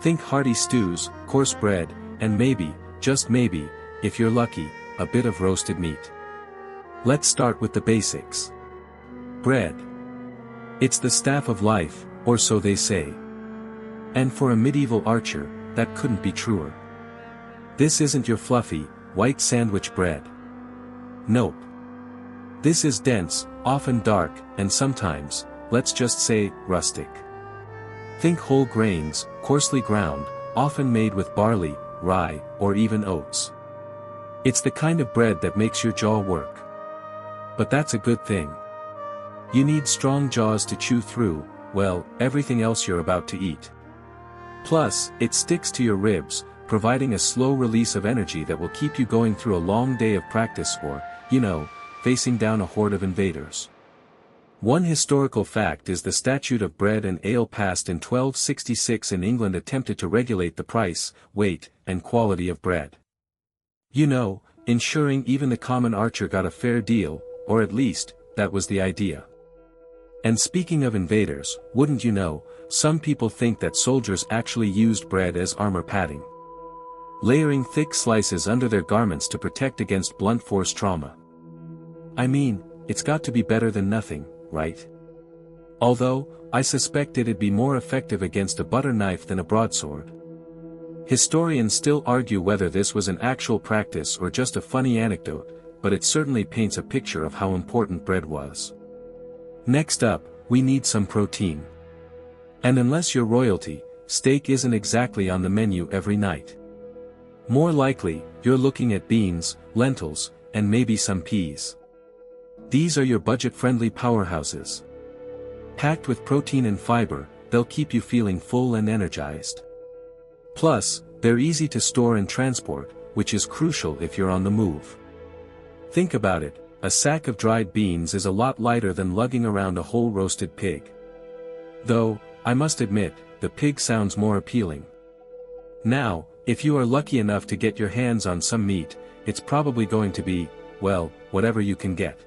Think hearty stews, coarse bread, and maybe, just maybe, if you're lucky, a bit of roasted meat. Let's start with the basics. Bread. It's the staff of life, or so they say. And for a medieval archer, that couldn't be truer. This isn't your fluffy, white sandwich bread. Nope. This is dense, often dark, and sometimes, let's just say, rustic. Think whole grains, coarsely ground, often made with barley, rye, or even oats. It's the kind of bread that makes your jaw work. But that's a good thing. You need strong jaws to chew through, well, everything else you're about to eat. Plus, it sticks to your ribs, providing a slow release of energy that will keep you going through a long day of practice or, facing down a horde of invaders. One historical fact is the Statute of Bread and Ale passed in 1266 in England attempted to regulate the price, weight, and quality of bread. Ensuring even the common archer got a fair deal, or at least, that was the idea. And speaking of invaders, wouldn't you know, some people think that soldiers actually used bread as armor padding, layering thick slices under their garments to protect against blunt force trauma. I mean, it's got to be better than nothing, right? Although, I suspect it'd be more effective against a butter knife than a broadsword. Historians still argue whether this was an actual practice or just a funny anecdote, but it certainly paints a picture of how important bread was. Next up, we need some protein. And unless you're royalty, steak isn't exactly on the menu every night. More likely, you're looking at beans, lentils, and maybe some peas. These are your budget-friendly powerhouses. Packed with protein and fiber, they'll keep you feeling full and energized. Plus, they're easy to store and transport, which is crucial if you're on the move. Think about it, a sack of dried beans is a lot lighter than lugging around a whole roasted pig. Though, I must admit, the pig sounds more appealing. Now, if you are lucky enough to get your hands on some meat, it's probably going to be, well, whatever you can get.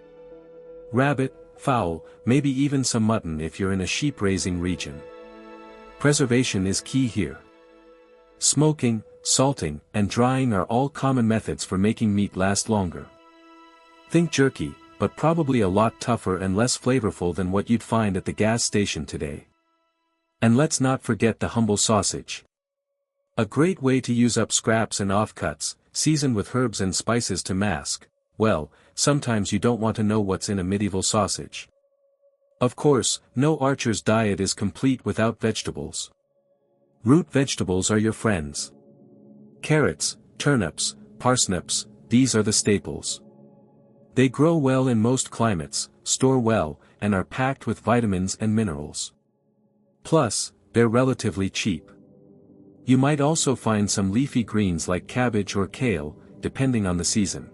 Rabbit, fowl, maybe even some mutton if you're in a sheep-raising region. Preservation is key here. Smoking, salting, and drying are all common methods for making meat last longer. Think jerky, but probably a lot tougher and less flavorful than what you'd find at the gas station today. And let's not forget the humble sausage. A great way to use up scraps and offcuts, seasoned with herbs and spices to mask, well, sometimes you don't want to know what's in a medieval sausage. Of course, no archer's diet is complete without vegetables. Root vegetables are your friends. Carrots, turnips, parsnips, these are the staples. They grow well in most climates, store well, and are packed with vitamins and minerals. Plus, they're relatively cheap. You might also find some leafy greens like cabbage or kale, depending on the season.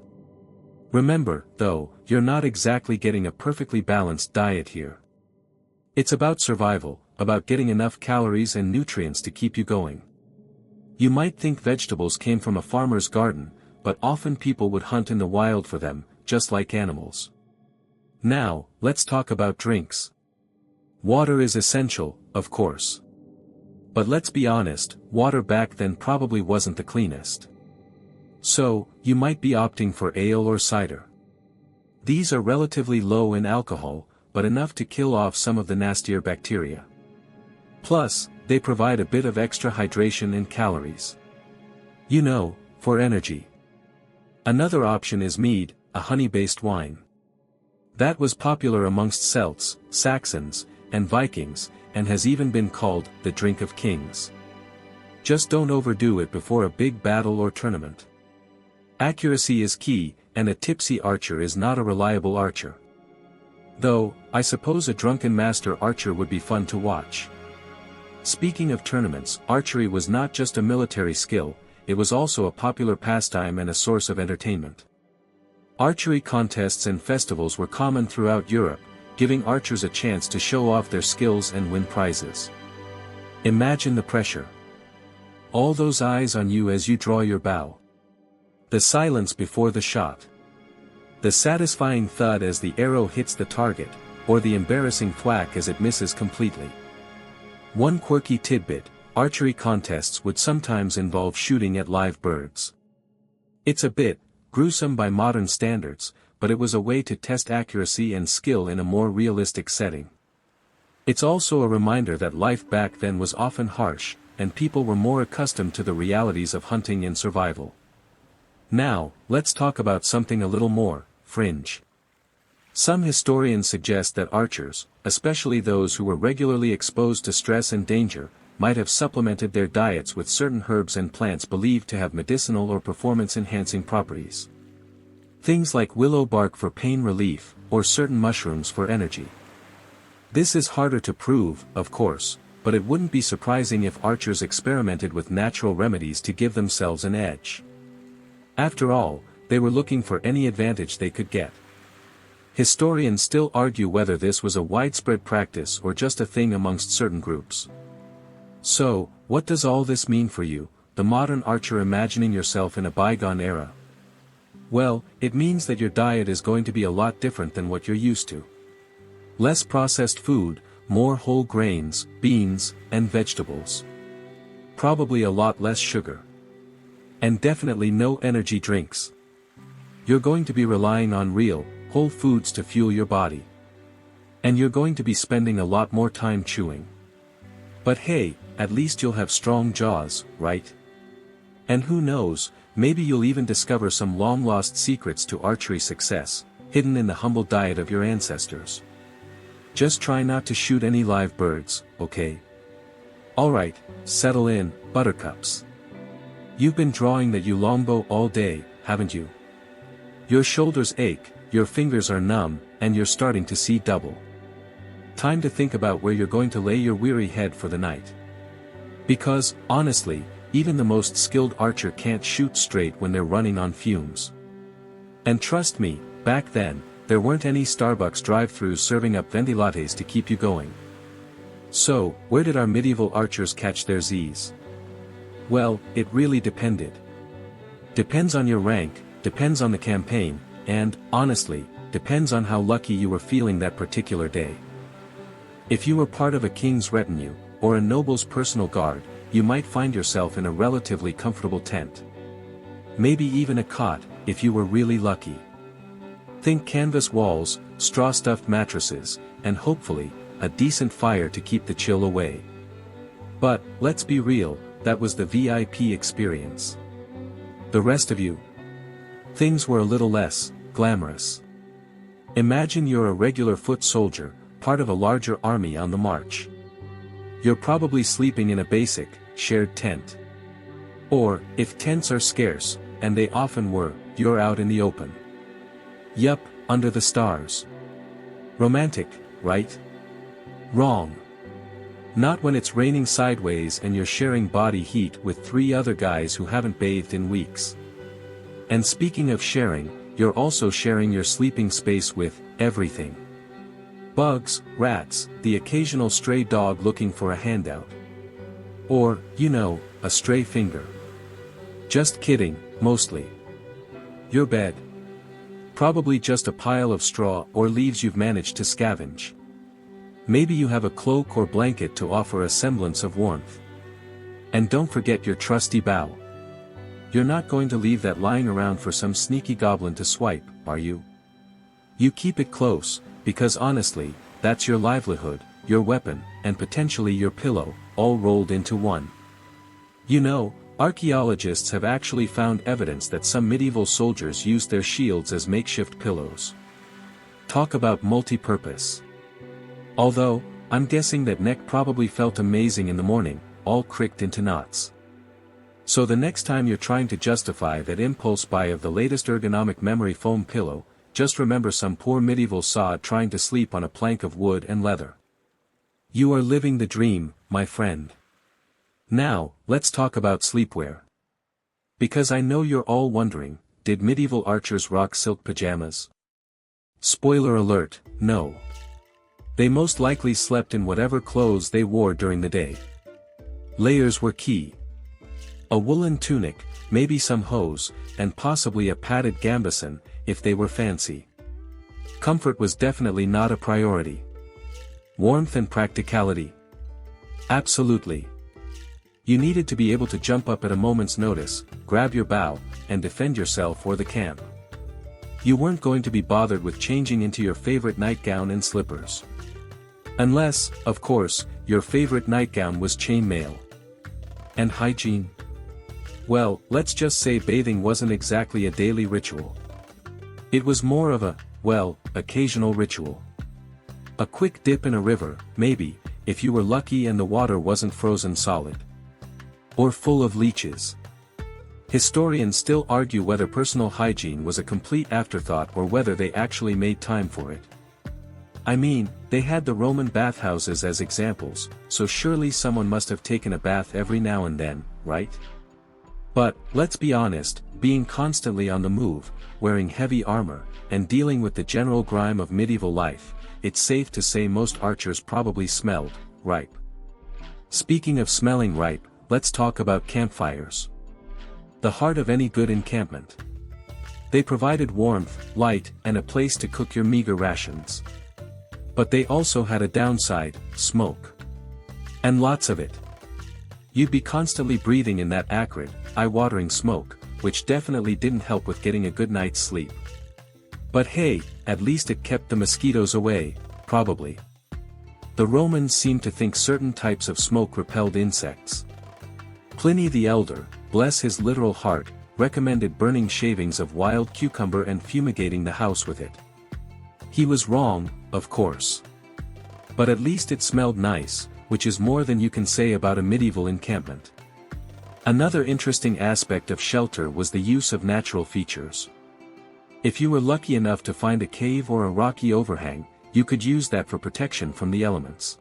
Remember, though, you're not exactly getting a perfectly balanced diet here. It's about survival, about getting enough calories and nutrients to keep you going. You might think vegetables came from a farmer's garden, but often people would hunt in the wild for them, just like animals. Now, let's talk about drinks. Water is essential, of course. But let's be honest, water back then probably wasn't the cleanest. So, you might be opting for ale or cider. These are relatively low in alcohol, but enough to kill off some of the nastier bacteria. Plus, they provide a bit of extra hydration and calories. For energy. Another option is mead, a honey-based wine. That was popular amongst Celts, Saxons, and Vikings, and has even been called the drink of kings. Just don't overdo it before a big battle or tournament. Accuracy is key, and a tipsy archer is not a reliable archer. Though, I suppose a drunken master archer would be fun to watch. Speaking of tournaments, archery was not just a military skill, it was also a popular pastime and a source of entertainment. Archery contests and festivals were common throughout Europe, giving archers a chance to show off their skills and win prizes. Imagine the pressure. All those eyes on you as you draw your bow. The silence before the shot. The satisfying thud as the arrow hits the target, or the embarrassing thwack as it misses completely. One quirky tidbit, archery contests would sometimes involve shooting at live birds. It's a bit gruesome by modern standards, but it was a way to test accuracy and skill in a more realistic setting. It's also a reminder that life back then was often harsh, and people were more accustomed to the realities of hunting and survival. Now, let's talk about something a little more fringe. Some historians suggest that archers, especially those who were regularly exposed to stress and danger, might have supplemented their diets with certain herbs and plants believed to have medicinal or performance-enhancing properties. Things like willow bark for pain relief, or certain mushrooms for energy. This is harder to prove, of course, but it wouldn't be surprising if archers experimented with natural remedies to give themselves an edge. After all, they were looking for any advantage they could get. Historians still argue whether this was a widespread practice or just a thing amongst certain groups. So, what does all this mean for you, the modern archer imagining yourself in a bygone era? Well, it means that your diet is going to be a lot different than what you're used to. Less processed food, more whole grains, beans, and vegetables. Probably a lot less sugar. And definitely no energy drinks. You're going to be relying on real, whole foods to fuel your body. And you're going to be spending a lot more time chewing. But hey, at least you'll have strong jaws, right? And who knows, maybe you'll even discover some long-lost secrets to archery success, hidden in the humble diet of your ancestors. Just try not to shoot any live birds, okay? Alright, settle in, buttercups. You've been drawing that longbow all day, haven't you? Your shoulders ache, your fingers are numb, and you're starting to see double. Time to think about where you're going to lay your weary head for the night. Because, honestly, even the most skilled archer can't shoot straight when they're running on fumes. And trust me, back then, there weren't any Starbucks drive-thrus serving up venti lattes to keep you going. So, where did our medieval archers catch their Z's? Well, it really depended. Depends on your rank, depends on the campaign, and, honestly, depends on how lucky you were feeling that particular day. If you were part of a king's retinue, or a noble's personal guard, you might find yourself in a relatively comfortable tent. Maybe even a cot, if you were really lucky. Think canvas walls, straw-stuffed mattresses, and hopefully, a decent fire to keep the chill away. But, let's be real, that was the VIP experience. The rest of you? Things were a little less glamorous. Imagine you're a regular foot soldier, part of a larger army on the march. You're probably sleeping in a basic, shared tent. Or, if tents are scarce, and they often were, you're out in the open. Yup, under the stars. Romantic, right? Wrong. Not when it's raining sideways and you're sharing body heat with 3 other guys who haven't bathed in weeks. And speaking of sharing, you're also sharing your sleeping space with everything. Bugs, rats, the occasional stray dog looking for a handout. Or, a stray finger. Just kidding, mostly. Your bed. Probably just a pile of straw or leaves you've managed to scavenge. Maybe you have a cloak or blanket to offer a semblance of warmth. And don't forget your trusty bow. You're not going to leave that lying around for some sneaky goblin to swipe, are you? You keep it close, because honestly, that's your livelihood, your weapon, and potentially your pillow, all rolled into one. Archaeologists have actually found evidence that some medieval soldiers used their shields as makeshift pillows. Talk about multi-purpose. Although, I'm guessing that neck probably felt amazing in the morning, all cricked into knots. So the next time you're trying to justify that impulse buy of the latest ergonomic memory foam pillow, just remember some poor medieval sod trying to sleep on a plank of wood and leather. You are living the dream, my friend. Now, let's talk about sleepwear. Because I know you're all wondering, did medieval archers rock silk pajamas? Spoiler alert, no. They most likely slept in whatever clothes they wore during the day. Layers were key. A woolen tunic, maybe some hose, and possibly a padded gambeson, if they were fancy. Comfort was definitely not a priority. Warmth and practicality. Absolutely. You needed to be able to jump up at a moment's notice, grab your bow, and defend yourself or the camp. You weren't going to be bothered with changing into your favorite nightgown and slippers. Unless, of course, your favorite nightgown was chainmail. And hygiene? Well, let's just say bathing wasn't exactly a daily ritual. It was more of a, well, occasional ritual. A quick dip in a river, maybe, if you were lucky and the water wasn't frozen solid. Or full of leeches. Historians still argue whether personal hygiene was a complete afterthought or whether they actually made time for it. I mean, they had the Roman bathhouses as examples, so surely someone must have taken a bath every now and then, right? But, let's be honest, being constantly on the move, wearing heavy armor, and dealing with the general grime of medieval life, it's safe to say most archers probably smelled ripe. Speaking of smelling ripe, let's talk about campfires. The heart of any good encampment. They provided warmth, light, and a place to cook your meager rations. But they also had a downside: smoke. And lots of it. You'd be constantly breathing in that acrid, eye-watering smoke, which definitely didn't help with getting a good night's sleep. But hey, at least it kept the mosquitoes away, probably. The Romans seemed to think certain types of smoke repelled insects. Pliny the Elder, bless his literal heart, recommended burning shavings of wild cucumber and fumigating the house with it. He was wrong, of course. But at least it smelled nice, which is more than you can say about a medieval encampment. Another interesting aspect of shelter was the use of natural features. If you were lucky enough to find a cave or a rocky overhang, you could use that for protection from the elements.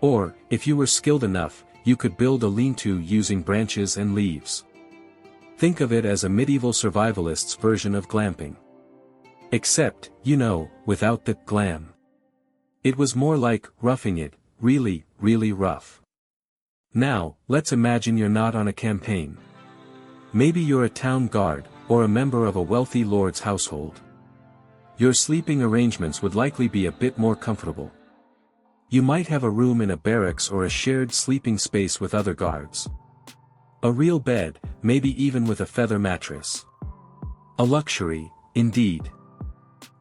Or, if you were skilled enough, you could build a lean-to using branches and leaves. Think of it as a medieval survivalist's version of glamping. Except, you know, without the glam. It was more like roughing it, really, really rough. Now, let's imagine you're not on a campaign. Maybe you're a town guard, or a member of a wealthy lord's household. Your sleeping arrangements would likely be a bit more comfortable. You might have a room in a barracks or a shared sleeping space with other guards. A real bed, maybe even with a feather mattress. A luxury, indeed.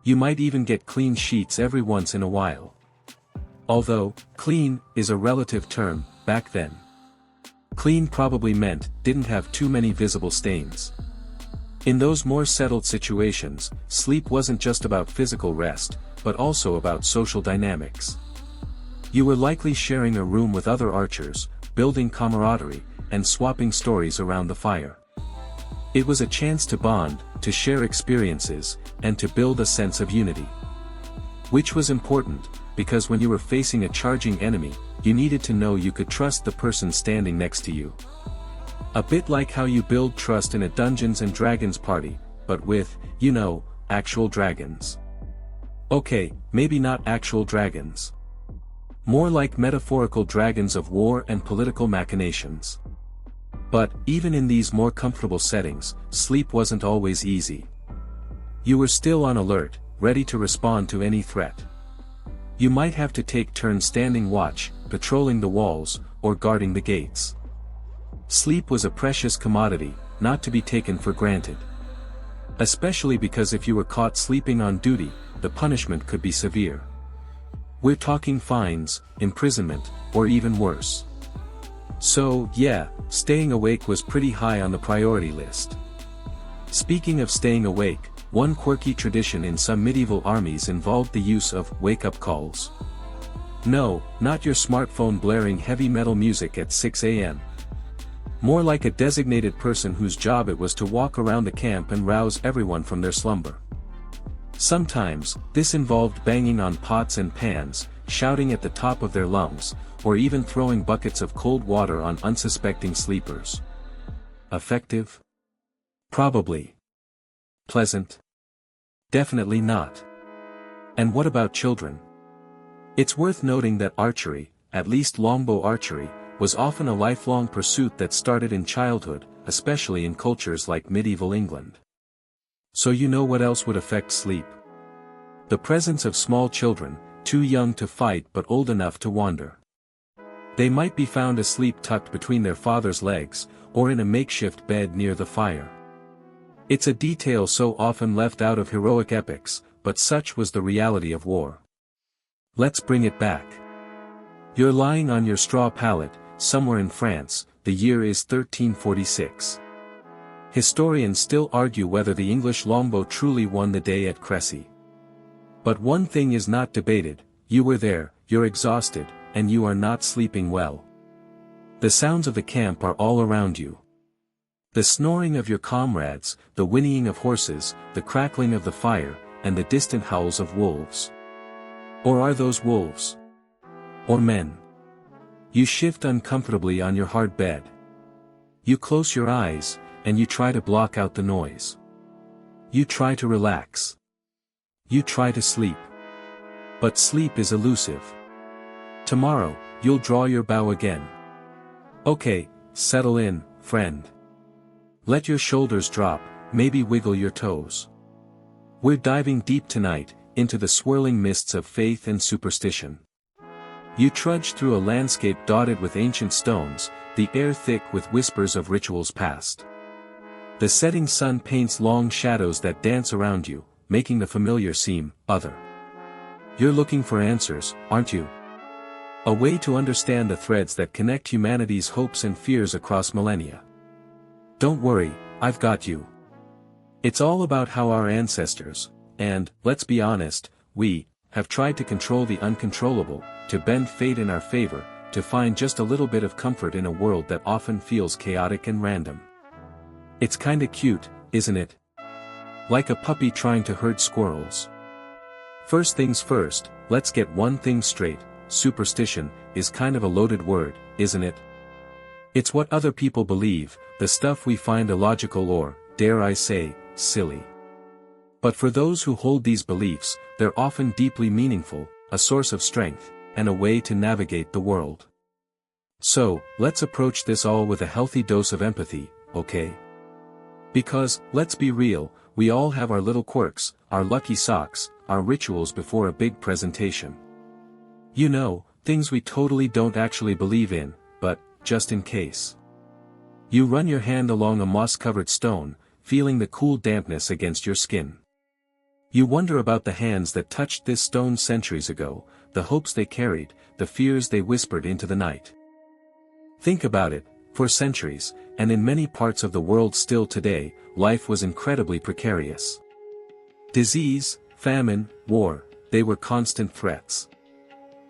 You might even get clean sheets every once in a while. Although, clean is a relative term, back then. Clean probably meant didn't have too many visible stains. In those more settled situations, sleep wasn't just about physical rest, but also about social dynamics. You were likely sharing a room with other archers, building camaraderie, and swapping stories around the fire. It was a chance to bond, to share experiences, and to build a sense of unity. Which was important, because when you were facing a charging enemy, you needed to know you could trust the person standing next to you. A bit like how you build trust in a Dungeons and Dragons party, but with, you know, actual dragons. Okay, maybe not actual dragons. More like metaphorical dragons of war and political machinations. But, even in these more comfortable settings, sleep wasn't always easy. You were still on alert, ready to respond to any threat. You might have to take turns standing watch, patrolling the walls, or guarding the gates. Sleep was a precious commodity, not to be taken for granted. Especially because if you were caught sleeping on duty, the punishment could be severe. We're talking fines, imprisonment, or even worse. So, yeah, staying awake was pretty high on the priority list. Speaking of staying awake, one quirky tradition in some medieval armies involved the use of wake-up calls. No, not your smartphone blaring heavy metal music at 6 a.m. More like a designated person whose job it was to walk around the camp and rouse everyone from their slumber. Sometimes, this involved banging on pots and pans, shouting at the top of their lungs, or even throwing buckets of cold water on unsuspecting sleepers. Effective? Probably. Pleasant? Definitely not. And what about children? It's worth noting that archery, at least longbow archery, was often a lifelong pursuit that started in childhood, especially in cultures like medieval England. So you know what else would affect sleep? The presence of small children, too young to fight but old enough to wander. They might be found asleep tucked between their father's legs, or in a makeshift bed near the fire. It's a detail so often left out of heroic epics, but such was the reality of war. Let's bring it back. You're lying on your straw pallet, somewhere in France, the year is 1346. Historians still argue whether the English longbow truly won the day at Crécy. But one thing is not debated: you were there, you're exhausted, and you are not sleeping well. The sounds of the camp are all around you. The snoring of your comrades, the whinnying of horses, the crackling of the fire, and the distant howls of wolves. Or are those wolves? Or men? You shift uncomfortably on your hard bed. You close your eyes, and you try to block out the noise. You try to relax. You try to sleep. But sleep is elusive. Tomorrow, you'll draw your bow again. Okay, settle in, friend. Let your shoulders drop, maybe wiggle your toes. We're diving deep tonight, into the swirling mists of faith and superstition. You trudge through a landscape dotted with ancient stones, the air thick with whispers of rituals past. The setting sun paints long shadows that dance around you, making the familiar seem other. You're looking for answers, aren't you? A way to understand the threads that connect humanity's hopes and fears across millennia. Don't worry, I've got you. It's all about how our ancestors, and, let's be honest, we, have tried to control the uncontrollable, to bend fate in our favor, to find just a little bit of comfort in a world that often feels chaotic and random. It's kinda cute, isn't it? Like a puppy trying to herd squirrels. First things first, let's get one thing straight: superstition is kind of a loaded word, isn't it? It's what other people believe, the stuff we find illogical or, dare I say, silly. But for those who hold these beliefs, they're often deeply meaningful, a source of strength, and a way to navigate the world. So, let's approach this all with a healthy dose of empathy, okay? Because, let's be real, we all have our little quirks, our lucky socks, our rituals before a big presentation. You know, things we totally don't actually believe in, but, just in case. You run your hand along a moss-covered stone, feeling the cool dampness against your skin. You wonder about the hands that touched this stone centuries ago, the hopes they carried, the fears they whispered into the night. Think about it, for centuries, and in many parts of the world still today, life was incredibly precarious. Disease, famine, war, they were constant threats.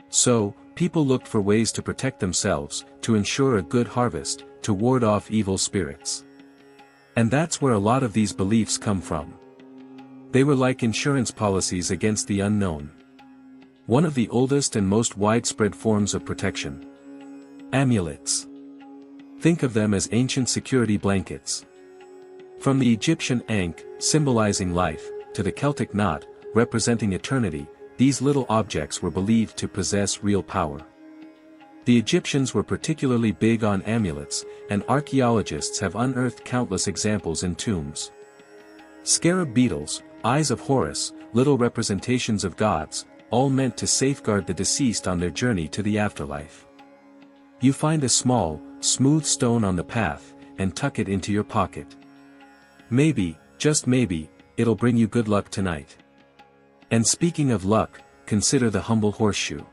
So, people looked for ways to protect themselves, to ensure a good harvest, to ward off evil spirits. And that's where a lot of these beliefs come from. They were like insurance policies against the unknown. One of the oldest and most widespread forms of protection. Amulets. Think of them as ancient security blankets. From the Egyptian ankh, symbolizing life, to the Celtic knot, representing eternity, these little objects were believed to possess real power. The Egyptians were particularly big on amulets, and archaeologists have unearthed countless examples in tombs. Scarab beetles, eyes of Horus, little representations of gods, all meant to safeguard the deceased on their journey to the afterlife. You find a small, smooth stone on the path, and tuck it into your pocket. Maybe, just maybe, it'll bring you good luck tonight. And speaking of luck, consider the humble horseshoe.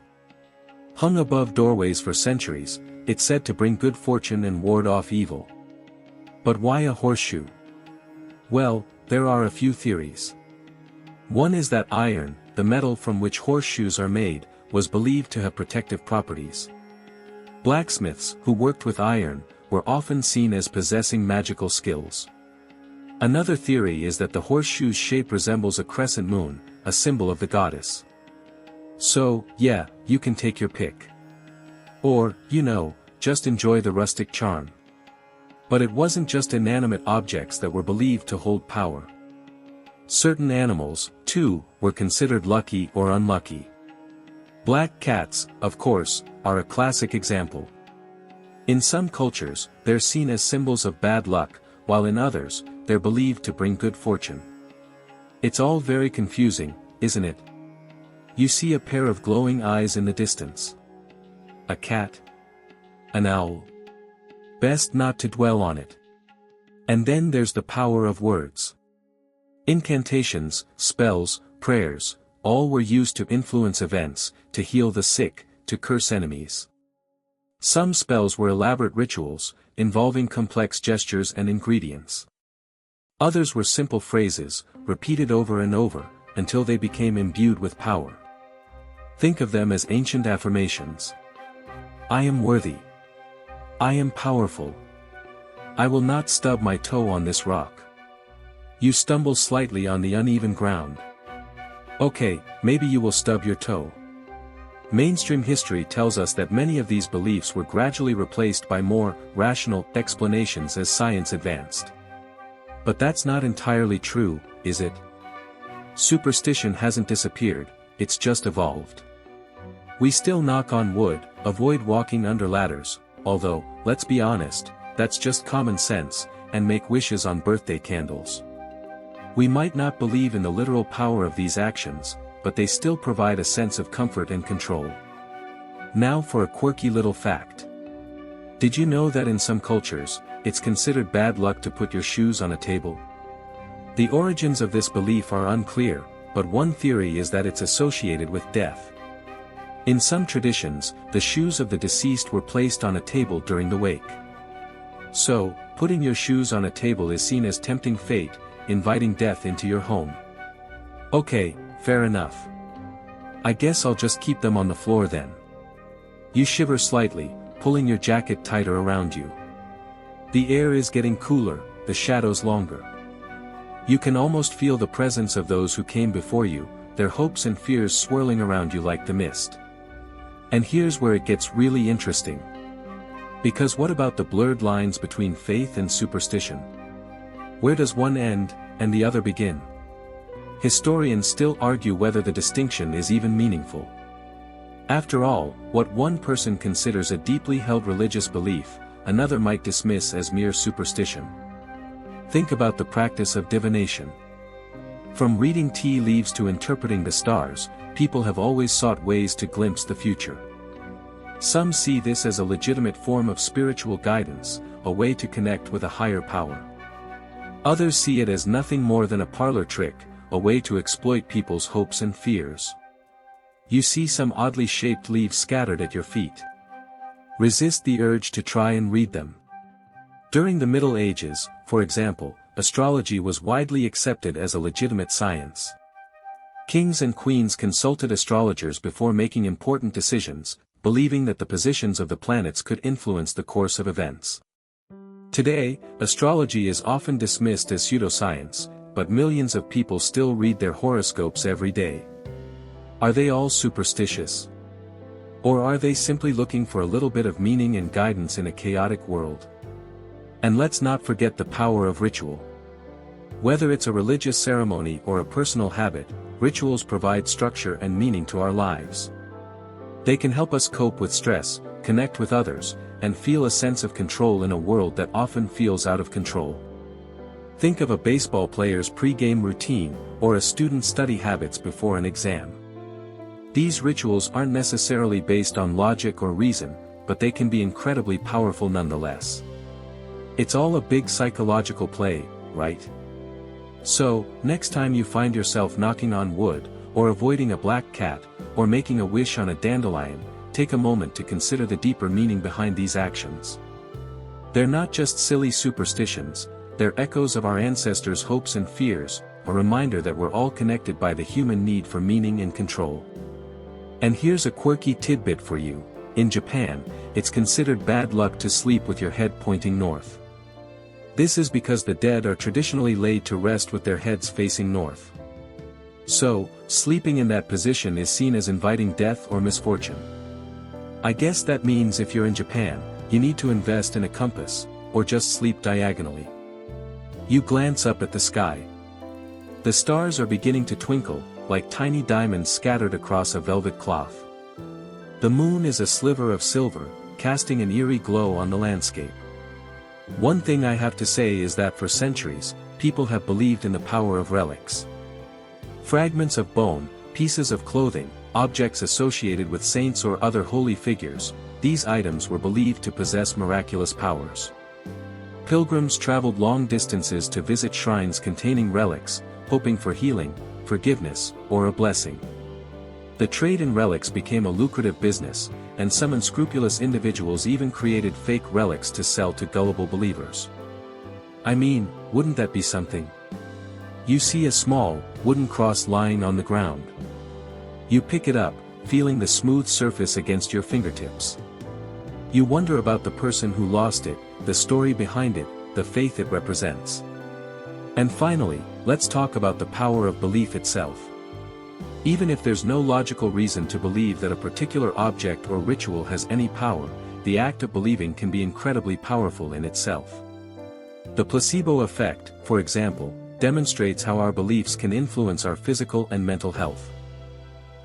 Hung above doorways for centuries, it's said to bring good fortune and ward off evil. But why a horseshoe? Well, there are a few theories. One is that iron, the metal from which horseshoes are made, was believed to have protective properties. Blacksmiths, who worked with iron, were often seen as possessing magical skills. Another theory is that the horseshoe's shape resembles a crescent moon, a symbol of the goddess. So, yeah, you can take your pick. Or, just enjoy the rustic charm. But it wasn't just inanimate objects that were believed to hold power. Certain animals, too, were considered lucky or unlucky. Black cats, of course, are a classic example. In some cultures, they're seen as symbols of bad luck, while in others, they're believed to bring good fortune. It's all very confusing, isn't it? You see a pair of glowing eyes in the distance. A cat? An owl? Best not to dwell on it. And then there's the power of words. Incantations, spells, prayers, all were used to influence events, to heal the sick, to curse enemies. Some spells were elaborate rituals, involving complex gestures and ingredients. Others were simple phrases, repeated over and over, until they became imbued with power. Think of them as ancient affirmations. I am worthy. I am powerful. I will not stub my toe on this rock. You stumble slightly on the uneven ground. Okay, maybe you will stub your toe. Mainstream history tells us that many of these beliefs were gradually replaced by more rational explanations as science advanced. But that's not entirely true, is it? Superstition hasn't disappeared, it's just evolved. We still knock on wood, avoid walking under ladders, although, let's be honest, that's just common sense, and make wishes on birthday candles. We might not believe in the literal power of these actions, but they still provide a sense of comfort and control. Now for a quirky little fact. Did you know that in some cultures, it's considered bad luck to put your shoes on a table? The origins of this belief are unclear, but one theory is that it's associated with death. In some traditions, the shoes of the deceased were placed on a table during the wake. So, putting your shoes on a table is seen as tempting fate, inviting death into your home. Okay, fair enough. I guess I'll just keep them on the floor then. You shiver slightly, pulling your jacket tighter around you. The air is getting cooler, the shadows longer. You can almost feel the presence of those who came before you, their hopes and fears swirling around you like the mist. And here's where it gets really interesting. Because what about the blurred lines between faith and superstition? Where does one end, and the other begin? Historians still argue whether the distinction is even meaningful. After all, what one person considers a deeply held religious belief, another might dismiss as mere superstition. Think about the practice of divination. From reading tea leaves to interpreting the stars, people have always sought ways to glimpse the future. Some see this as a legitimate form of spiritual guidance, a way to connect with a higher power. Others see it as nothing more than a parlor trick, a way to exploit people's hopes and fears. You see some oddly shaped leaves scattered at your feet. Resist the urge to try and read them. During the Middle Ages, for example, astrology was widely accepted as a legitimate science. Kings and queens consulted astrologers before making important decisions, believing that the positions of the planets could influence the course of events. Today, astrology is often dismissed as pseudoscience, but millions of people still read their horoscopes every day. Are they all superstitious? Or are they simply looking for a little bit of meaning and guidance in a chaotic world? And let's not forget the power of ritual. Whether it's a religious ceremony or a personal habit, rituals provide structure and meaning to our lives. They can help us cope with stress, connect with others, and feel a sense of control in a world that often feels out of control. Think of a baseball player's pre-game routine, or a student's study habits before an exam. These rituals aren't necessarily based on logic or reason, but they can be incredibly powerful nonetheless. It's all a big psychological play, right? So, next time you find yourself knocking on wood, or avoiding a black cat, or making a wish on a dandelion, take a moment to consider the deeper meaning behind these actions. They're not just silly superstitions, they're echoes of our ancestors' hopes and fears, a reminder that we're all connected by the human need for meaning and control. And here's a quirky tidbit for you. In Japan, it's considered bad luck to sleep with your head pointing north. This is because the dead are traditionally laid to rest with their heads facing north. So, sleeping in that position is seen as inviting death or misfortune. I guess that means if you're in Japan, you need to invest in a compass, or just sleep diagonally. You glance up at the sky. The stars are beginning to twinkle, like tiny diamonds scattered across a velvet cloth. The moon is a sliver of silver, casting an eerie glow on the landscape. One thing I have to say is that for centuries, people have believed in the power of relics. Fragments of bone, pieces of clothing, objects associated with saints or other holy figures, these items were believed to possess miraculous powers. Pilgrims traveled long distances to visit shrines containing relics, hoping for healing, forgiveness, or a blessing. The trade in relics became a lucrative business, and some unscrupulous individuals even created fake relics to sell to gullible believers. I mean, wouldn't that be something? You see a small, wooden cross lying on the ground. You pick it up, feeling the smooth surface against your fingertips. You wonder about the person who lost it, the story behind it, the faith it represents. And finally, let's talk about the power of belief itself. Even if there's no logical reason to believe that a particular object or ritual has any power, the act of believing can be incredibly powerful in itself. The placebo effect, for example, demonstrates how our beliefs can influence our physical and mental health.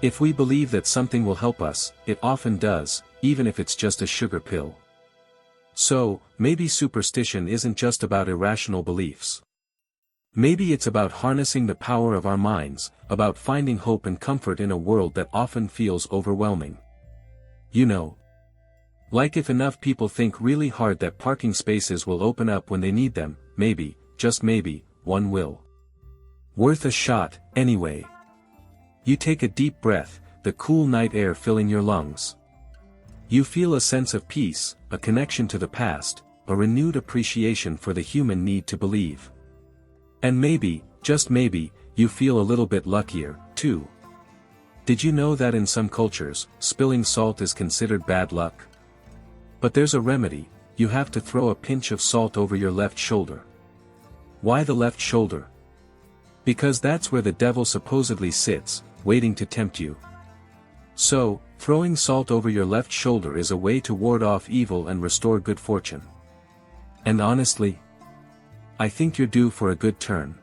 If we believe that something will help us, it often does, even if it's just a sugar pill. So, maybe superstition isn't just about irrational beliefs. Maybe it's about harnessing the power of our minds, about finding hope and comfort in a world that often feels overwhelming. You know. Like if enough people think really hard that parking spaces will open up when they need them, maybe, just maybe, one will. Worth a shot, anyway. You take a deep breath, the cool night air filling your lungs. You feel a sense of peace, a connection to the past, a renewed appreciation for the human need to believe. And maybe, just maybe, you feel a little bit luckier, too. Did you know that in some cultures, spilling salt is considered bad luck? But there's a remedy: you have to throw a pinch of salt over your left shoulder. Why the left shoulder? Because that's where the devil supposedly sits, waiting to tempt you. So, throwing salt over your left shoulder is a way to ward off evil and restore good fortune. And honestly, I think you're due for a good turn.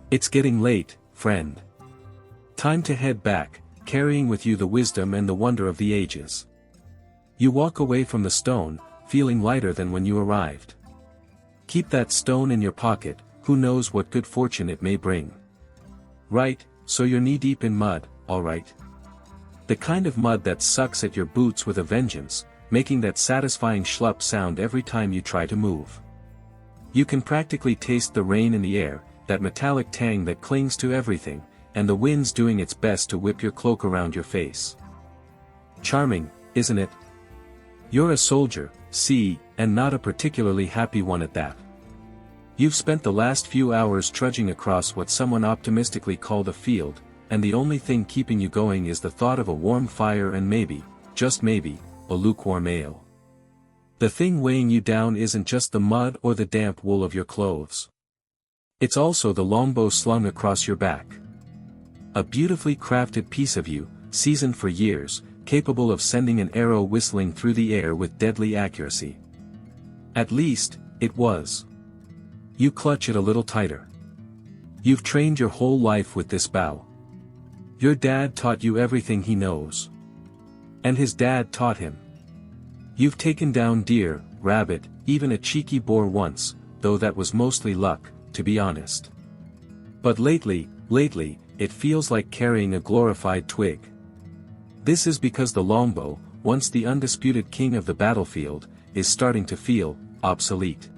It's getting late, friend. Time to head back, carrying with you the wisdom and the wonder of the ages. You walk away from the stone, feeling lighter than when you arrived. Keep that stone in your pocket, who knows what good fortune it may bring. Right, so you're knee-deep in mud, alright? The kind of mud that sucks at your boots with a vengeance, making that satisfying schlup sound every time you try to move. You can practically taste the rain in the air, that metallic tang that clings to everything, and the wind's doing its best to whip your cloak around your face. Charming, isn't it? You're a soldier, see, and not a particularly happy one at that. You've spent the last few hours trudging across what someone optimistically called a field, and the only thing keeping you going is the thought of a warm fire and maybe, just maybe, a lukewarm ale. The thing weighing you down isn't just the mud or the damp wool of your clothes. It's also the longbow slung across your back. A beautifully crafted piece of you, seasoned for years, capable of sending an arrow whistling through the air with deadly accuracy. At least, it was. You clutch it a little tighter. You've trained your whole life with this bow. Your dad taught you everything he knows. And his dad taught him. You've taken down deer, rabbit, even a cheeky boar once, though that was mostly luck, to be honest. But lately, it feels like carrying a glorified twig. This is because the longbow, once the undisputed king of the battlefield, is starting to feel obsolete.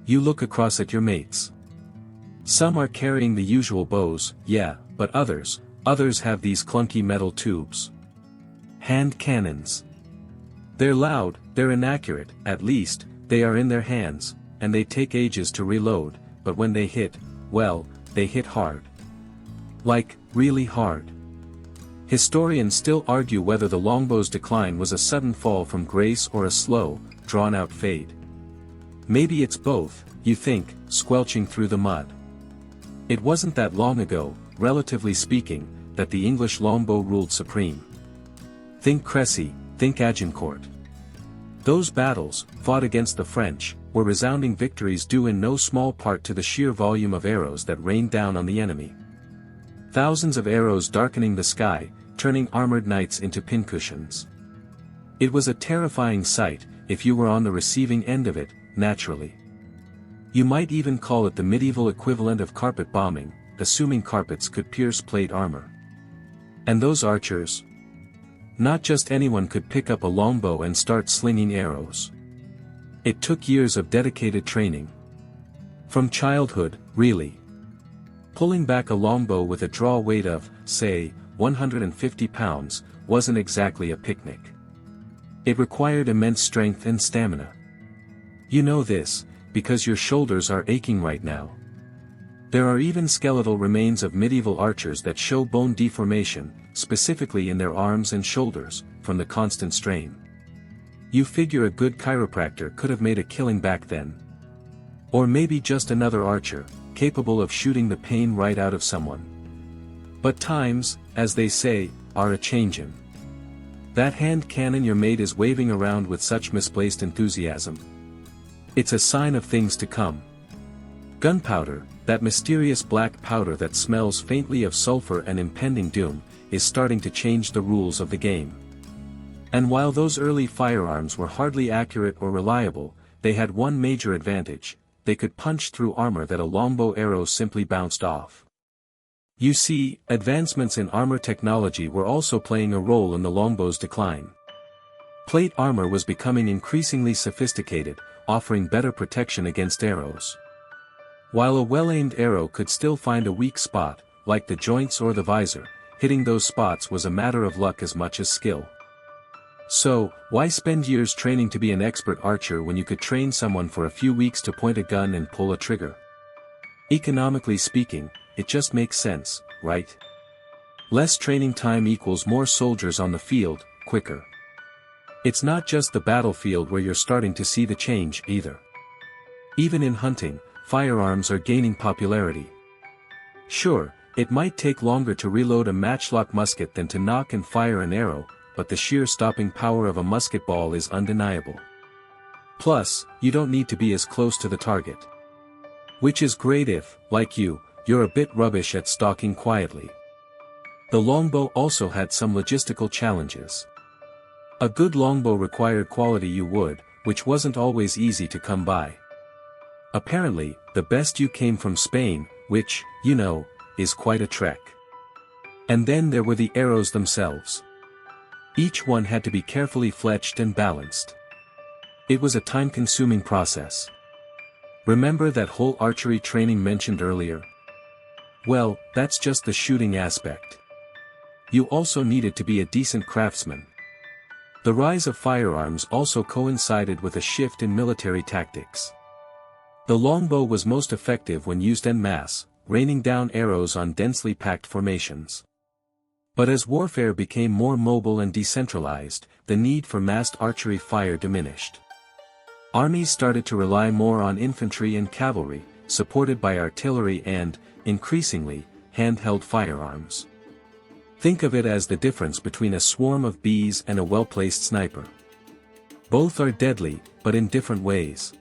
You look across at your mates. Some are carrying the usual bows, yeah, but others have these clunky metal tubes. Hand cannons. They're loud, they're inaccurate, at least, they are in their hands, and they take ages to reload, but when they hit, well, they hit hard. Like, really hard. Historians still argue whether the longbow's decline was a sudden fall from grace or a slow, drawn-out fade. Maybe it's both, you think, squelching through the mud. It wasn't that long ago, relatively speaking, that the English longbow ruled supreme. Think Crécy, think Agincourt. Those battles, fought against the French, were resounding victories due in no small part to the sheer volume of arrows that rained down on the enemy. Thousands of arrows darkening the sky, turning armored knights into pincushions. It was a terrifying sight, if you were on the receiving end of it, naturally. You might even call it the medieval equivalent of carpet bombing, assuming carpets could pierce plate armor. And those archers? Not just anyone could pick up a longbow and start slinging arrows. It took years of dedicated training. From childhood, really. Pulling back a longbow with a draw weight of, say, 150 pounds, wasn't exactly a picnic. It required immense strength and stamina. You know this, because your shoulders are aching right now. There are even skeletal remains of medieval archers that show bone deformation, specifically in their arms and shoulders, from the constant strain. You figure a good chiropractor could have made a killing back then. Or maybe just another archer, capable of shooting the pain right out of someone. But times, as they say, are a-changin'. That hand cannon your mate is waving around with such misplaced enthusiasm. It's a sign of things to come. Gunpowder, that mysterious black powder that smells faintly of sulfur and impending doom, is starting to change the rules of the game. And while those early firearms were hardly accurate or reliable, they had one major advantage: they could punch through armor that a longbow arrow simply bounced off. You see, advancements in armor technology were also playing a role in the longbow's decline. Plate armor was becoming increasingly sophisticated, offering better protection against arrows. While a well-aimed arrow could still find a weak spot, like the joints or the visor, hitting those spots was a matter of luck as much as skill. So, why spend years training to be an expert archer when you could train someone for a few weeks to point a gun and pull a trigger? Economically speaking, it just makes sense, right? Less training time equals more soldiers on the field, quicker. It's not just the battlefield where you're starting to see the change, either. Even in hunting, firearms are gaining popularity. Sure, it might take longer to reload a matchlock musket than to nock and fire an arrow, but the sheer stopping power of a musket ball is undeniable. Plus, you don't need to be as close to the target. Which is great if, like you're a bit rubbish at stalking quietly. The longbow also had some logistical challenges. A good longbow required quality wood, which wasn't always easy to come by. Apparently, the best came from Spain, which, is quite a trek. And then there were the arrows themselves. Each one had to be carefully fletched and balanced. It was a time-consuming process. Remember that whole archery training mentioned earlier? Well, that's just the shooting aspect. You also needed to be a decent craftsman. The rise of firearms also coincided with a shift in military tactics. The longbow was most effective when used en masse, raining down arrows on densely packed formations. But as warfare became more mobile and decentralized, the need for massed archery fire diminished. Armies started to rely more on infantry and cavalry, supported by artillery and, increasingly, handheld firearms. Think of it as the difference between a swarm of bees and a well-placed sniper. Both are deadly, but in different ways.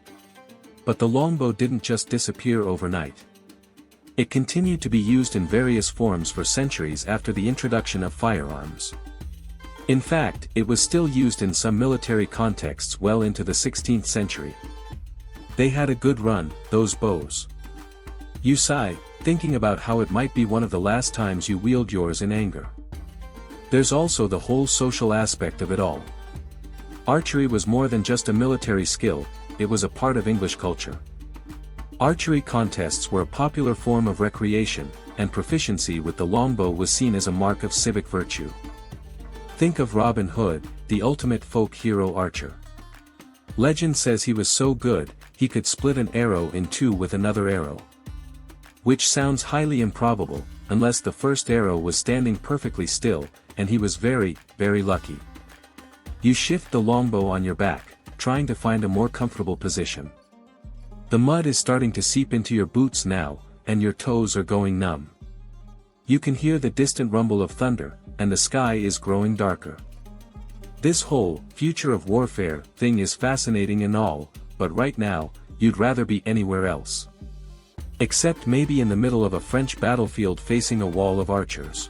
But the longbow didn't just disappear overnight. It continued to be used in various forms for centuries after the introduction of firearms. In fact, it was still used in some military contexts well into the 16th century. They had a good run, those bows. You sigh, thinking about how it might be one of the last times you wield yours in anger. There's also the whole social aspect of it all. Archery was more than just a military skill, it was a part of English culture. Archery contests were a popular form of recreation, and proficiency with the longbow was seen as a mark of civic virtue. Think of Robin Hood, the ultimate folk hero archer. Legend says he was so good, he could split an arrow in two with another arrow. Which sounds highly improbable, unless the first arrow was standing perfectly still, and he was very, very lucky. You shift the longbow on your back, trying to find a more comfortable position. The mud is starting to seep into your boots now, and your toes are going numb. You can hear the distant rumble of thunder, and the sky is growing darker. This whole future of warfare thing is fascinating and all, but right now, you'd rather be anywhere else. Except maybe in the middle of a French battlefield facing a wall of archers.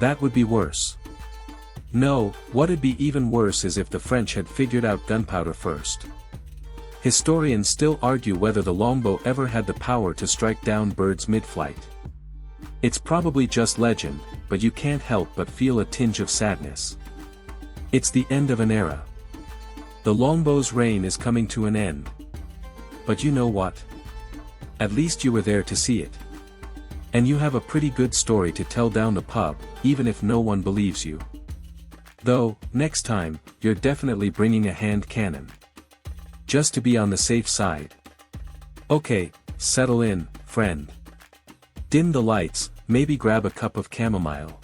That would be worse. No, what'd be even worse is if the French had figured out gunpowder first. Historians still argue whether the longbow ever had the power to strike down birds mid-flight. It's probably just legend, but you can't help but feel a tinge of sadness. It's the end of an era. The longbow's reign is coming to an end. But you know what? At least you were there to see it. And you have a pretty good story to tell down the pub, even if no one believes you. Though, next time, you're definitely bringing a hand cannon. Just to be on the safe side. Okay, settle in, friend. Dim the lights, maybe grab a cup of chamomile.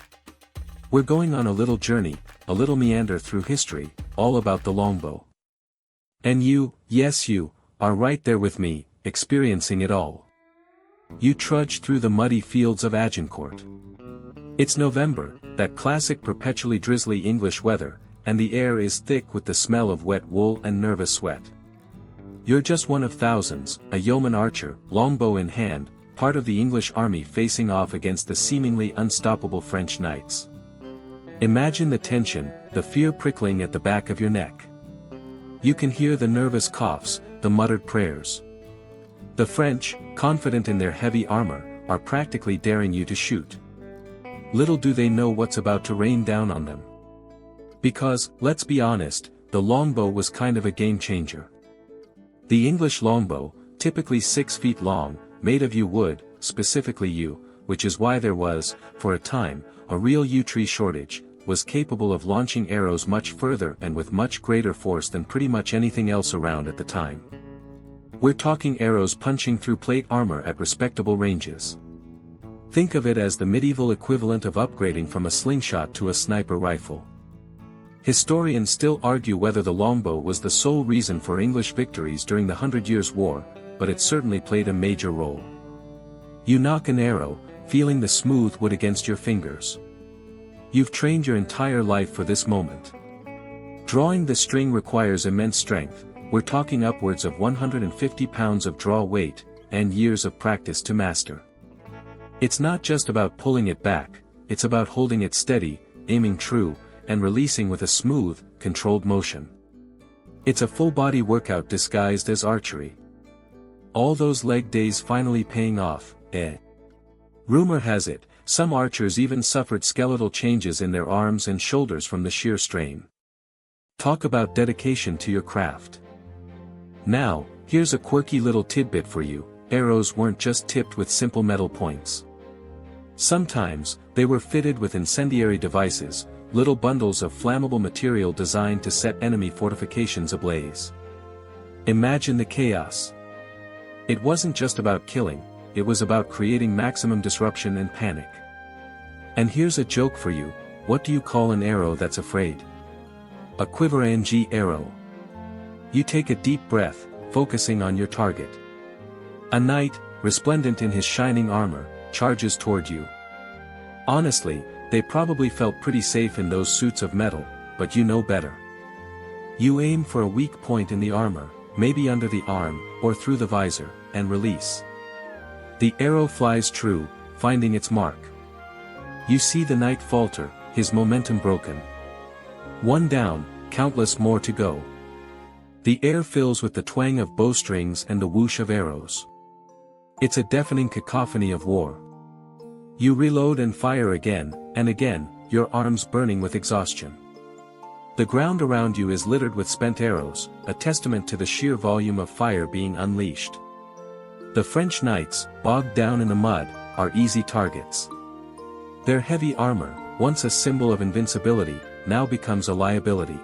We're going on a little journey, a little meander through history, all about the longbow. And you, yes you, are right there with me, experiencing it all. You trudge through the muddy fields of Agincourt. It's November, that classic perpetually drizzly English weather, and the air is thick with the smell of wet wool and nervous sweat. You're just one of thousands, a yeoman archer, longbow in hand, part of the English army facing off against the seemingly unstoppable French knights. Imagine the tension, the fear prickling at the back of your neck. You can hear the nervous coughs, the muttered prayers. The French, confident in their heavy armor, are practically daring you to shoot. Little do they know what's about to rain down on them. Because, let's be honest, the longbow was kind of a game changer. The English longbow, typically 6 feet long, made of yew wood, specifically yew, which is why there was, for a time, a real yew tree shortage, was capable of launching arrows much further and with much greater force than pretty much anything else around at the time. We're talking arrows punching through plate armor at respectable ranges. Think of it as the medieval equivalent of upgrading from a slingshot to a sniper rifle. Historians still argue whether the longbow was the sole reason for English victories during the 100 Years' War, but it certainly played a major role. You knock an arrow, feeling the smooth wood against your fingers. You've trained your entire life for this moment. Drawing the string requires immense strength. We're talking upwards of 150 pounds of draw weight, and years of practice to master. It's not just about pulling it back, it's about holding it steady, aiming true, and releasing with a smooth, controlled motion. It's a full-body workout disguised as archery. All those leg days finally paying off, eh? Rumor has it, some archers even suffered skeletal changes in their arms and shoulders from the sheer strain. Talk about dedication to your craft. Now, here's a quirky little tidbit for you: arrows weren't just tipped with simple metal points. Sometimes, they were fitted with incendiary devices, little bundles of flammable material designed to set enemy fortifications ablaze. Imagine the chaos. It wasn't just about killing, it was about creating maximum disruption and panic. And here's a joke for you: what do you call an arrow that's afraid? A quiver-ng arrow. You take a deep breath, focusing on your target. A knight, resplendent in his shining armor, charges toward you. Honestly, they probably felt pretty safe in those suits of metal, but you know better. You aim for a weak point in the armor, maybe under the arm, or through the visor, and release. The arrow flies true, finding its mark. You see the knight falter, his momentum broken. One down, countless more to go. The air fills with the twang of bowstrings and the whoosh of arrows. It's a deafening cacophony of war. You reload and fire again, and again, your arms burning with exhaustion. The ground around you is littered with spent arrows, a testament to the sheer volume of fire being unleashed. The French knights, bogged down in the mud, are easy targets. Their heavy armor, once a symbol of invincibility, now becomes a liability.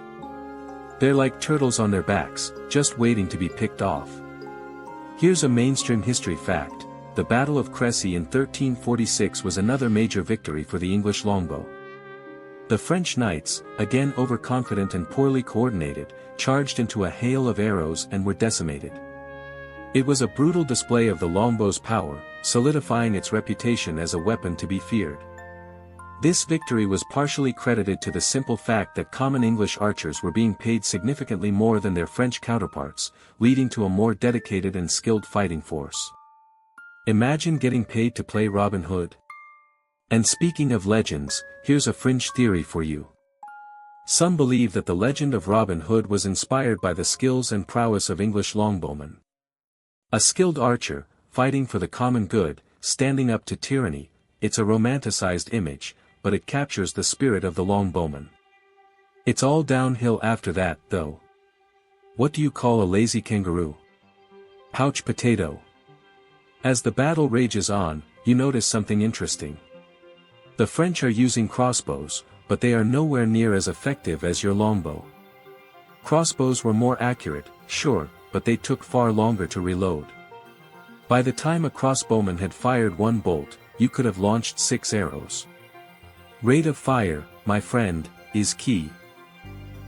They're like turtles on their backs, just waiting to be picked off. Here's a mainstream history fact: the Battle of Crécy in 1346 was another major victory for the English longbow. The French knights, again overconfident and poorly coordinated, charged into a hail of arrows and were decimated. It was a brutal display of the longbow's power, solidifying its reputation as a weapon to be feared. This victory was partially credited to the simple fact that common English archers were being paid significantly more than their French counterparts, leading to a more dedicated and skilled fighting force. Imagine getting paid to play Robin Hood. And speaking of legends, here's a fringe theory for you. Some believe that the legend of Robin Hood was inspired by the skills and prowess of English longbowmen. A skilled archer, fighting for the common good, standing up to tyranny. It's a romanticized image, but it captures the spirit of the longbowman. It's all downhill after that, though. What do you call a lazy kangaroo? Pouch potato. As the battle rages on, you notice something interesting. The French are using crossbows, but they are nowhere near as effective as your longbow. Crossbows were more accurate, sure, but they took far longer to reload. By the time a crossbowman had fired one bolt, you could have launched 6 arrows. Rate of fire, my friend, is key.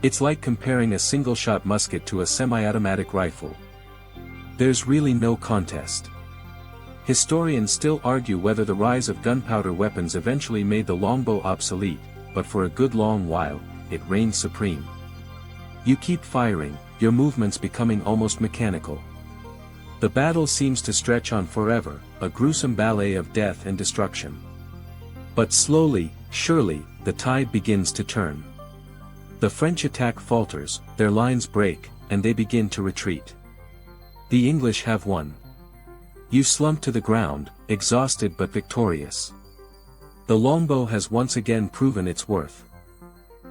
It's like comparing a single-shot musket to a semi-automatic rifle. There's really no contest. Historians still argue whether the rise of gunpowder weapons eventually made the longbow obsolete, but for a good long while, it reigned supreme. You keep firing, your movements becoming almost mechanical. The battle seems to stretch on forever, a gruesome ballet of death and destruction. But slowly, surely, the tide begins to turn. The French attack falters, their lines break, and they begin to retreat. The English have won. You slump to the ground, exhausted but victorious. The longbow has once again proven its worth.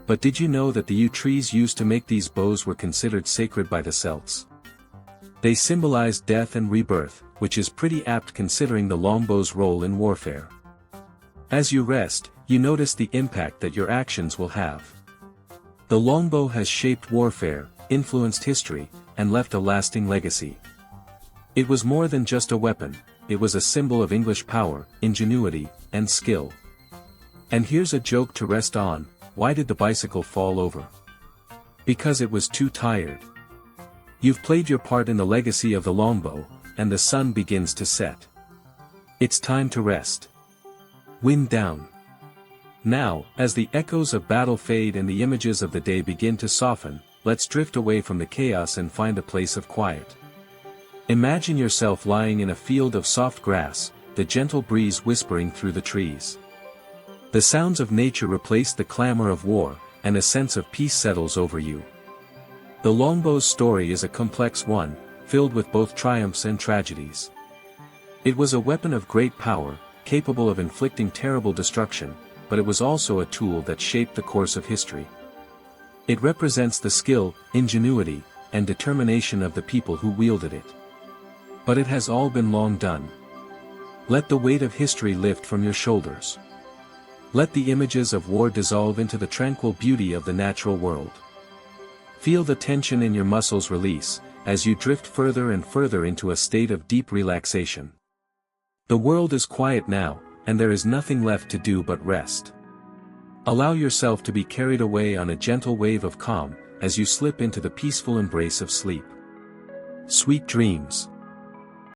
But did you know that the yew trees used to make these bows were considered sacred by the Celts? They symbolized death and rebirth, which is pretty apt considering the longbow's role in warfare. As you rest, you notice the impact that your actions will have. The longbow has shaped warfare, influenced history, and left a lasting legacy. It was more than just a weapon, it was a symbol of English power, ingenuity, and skill. And here's a joke to rest on: why did the bicycle fall over? Because it was too tired. You've played your part in the legacy of the longbow, and the sun begins to set. It's time to rest. Wind down. Now, as the echoes of battle fade and the images of the day begin to soften, let's drift away from the chaos and find a place of quiet. Imagine yourself lying in a field of soft grass, the gentle breeze whispering through the trees. The sounds of nature replace the clamor of war, and a sense of peace settles over you. The longbow's story is a complex one, filled with both triumphs and tragedies. It was a weapon of great power, capable of inflicting terrible destruction, but it was also a tool that shaped the course of history. It represents the skill, ingenuity, and determination of the people who wielded it. But it has all been long done. Let the weight of history lift from your shoulders. Let the images of war dissolve into the tranquil beauty of the natural world. Feel the tension in your muscles release, as you drift further and further into a state of deep relaxation. The world is quiet now, and there is nothing left to do but rest. Allow yourself to be carried away on a gentle wave of calm, as you slip into the peaceful embrace of sleep. Sweet dreams.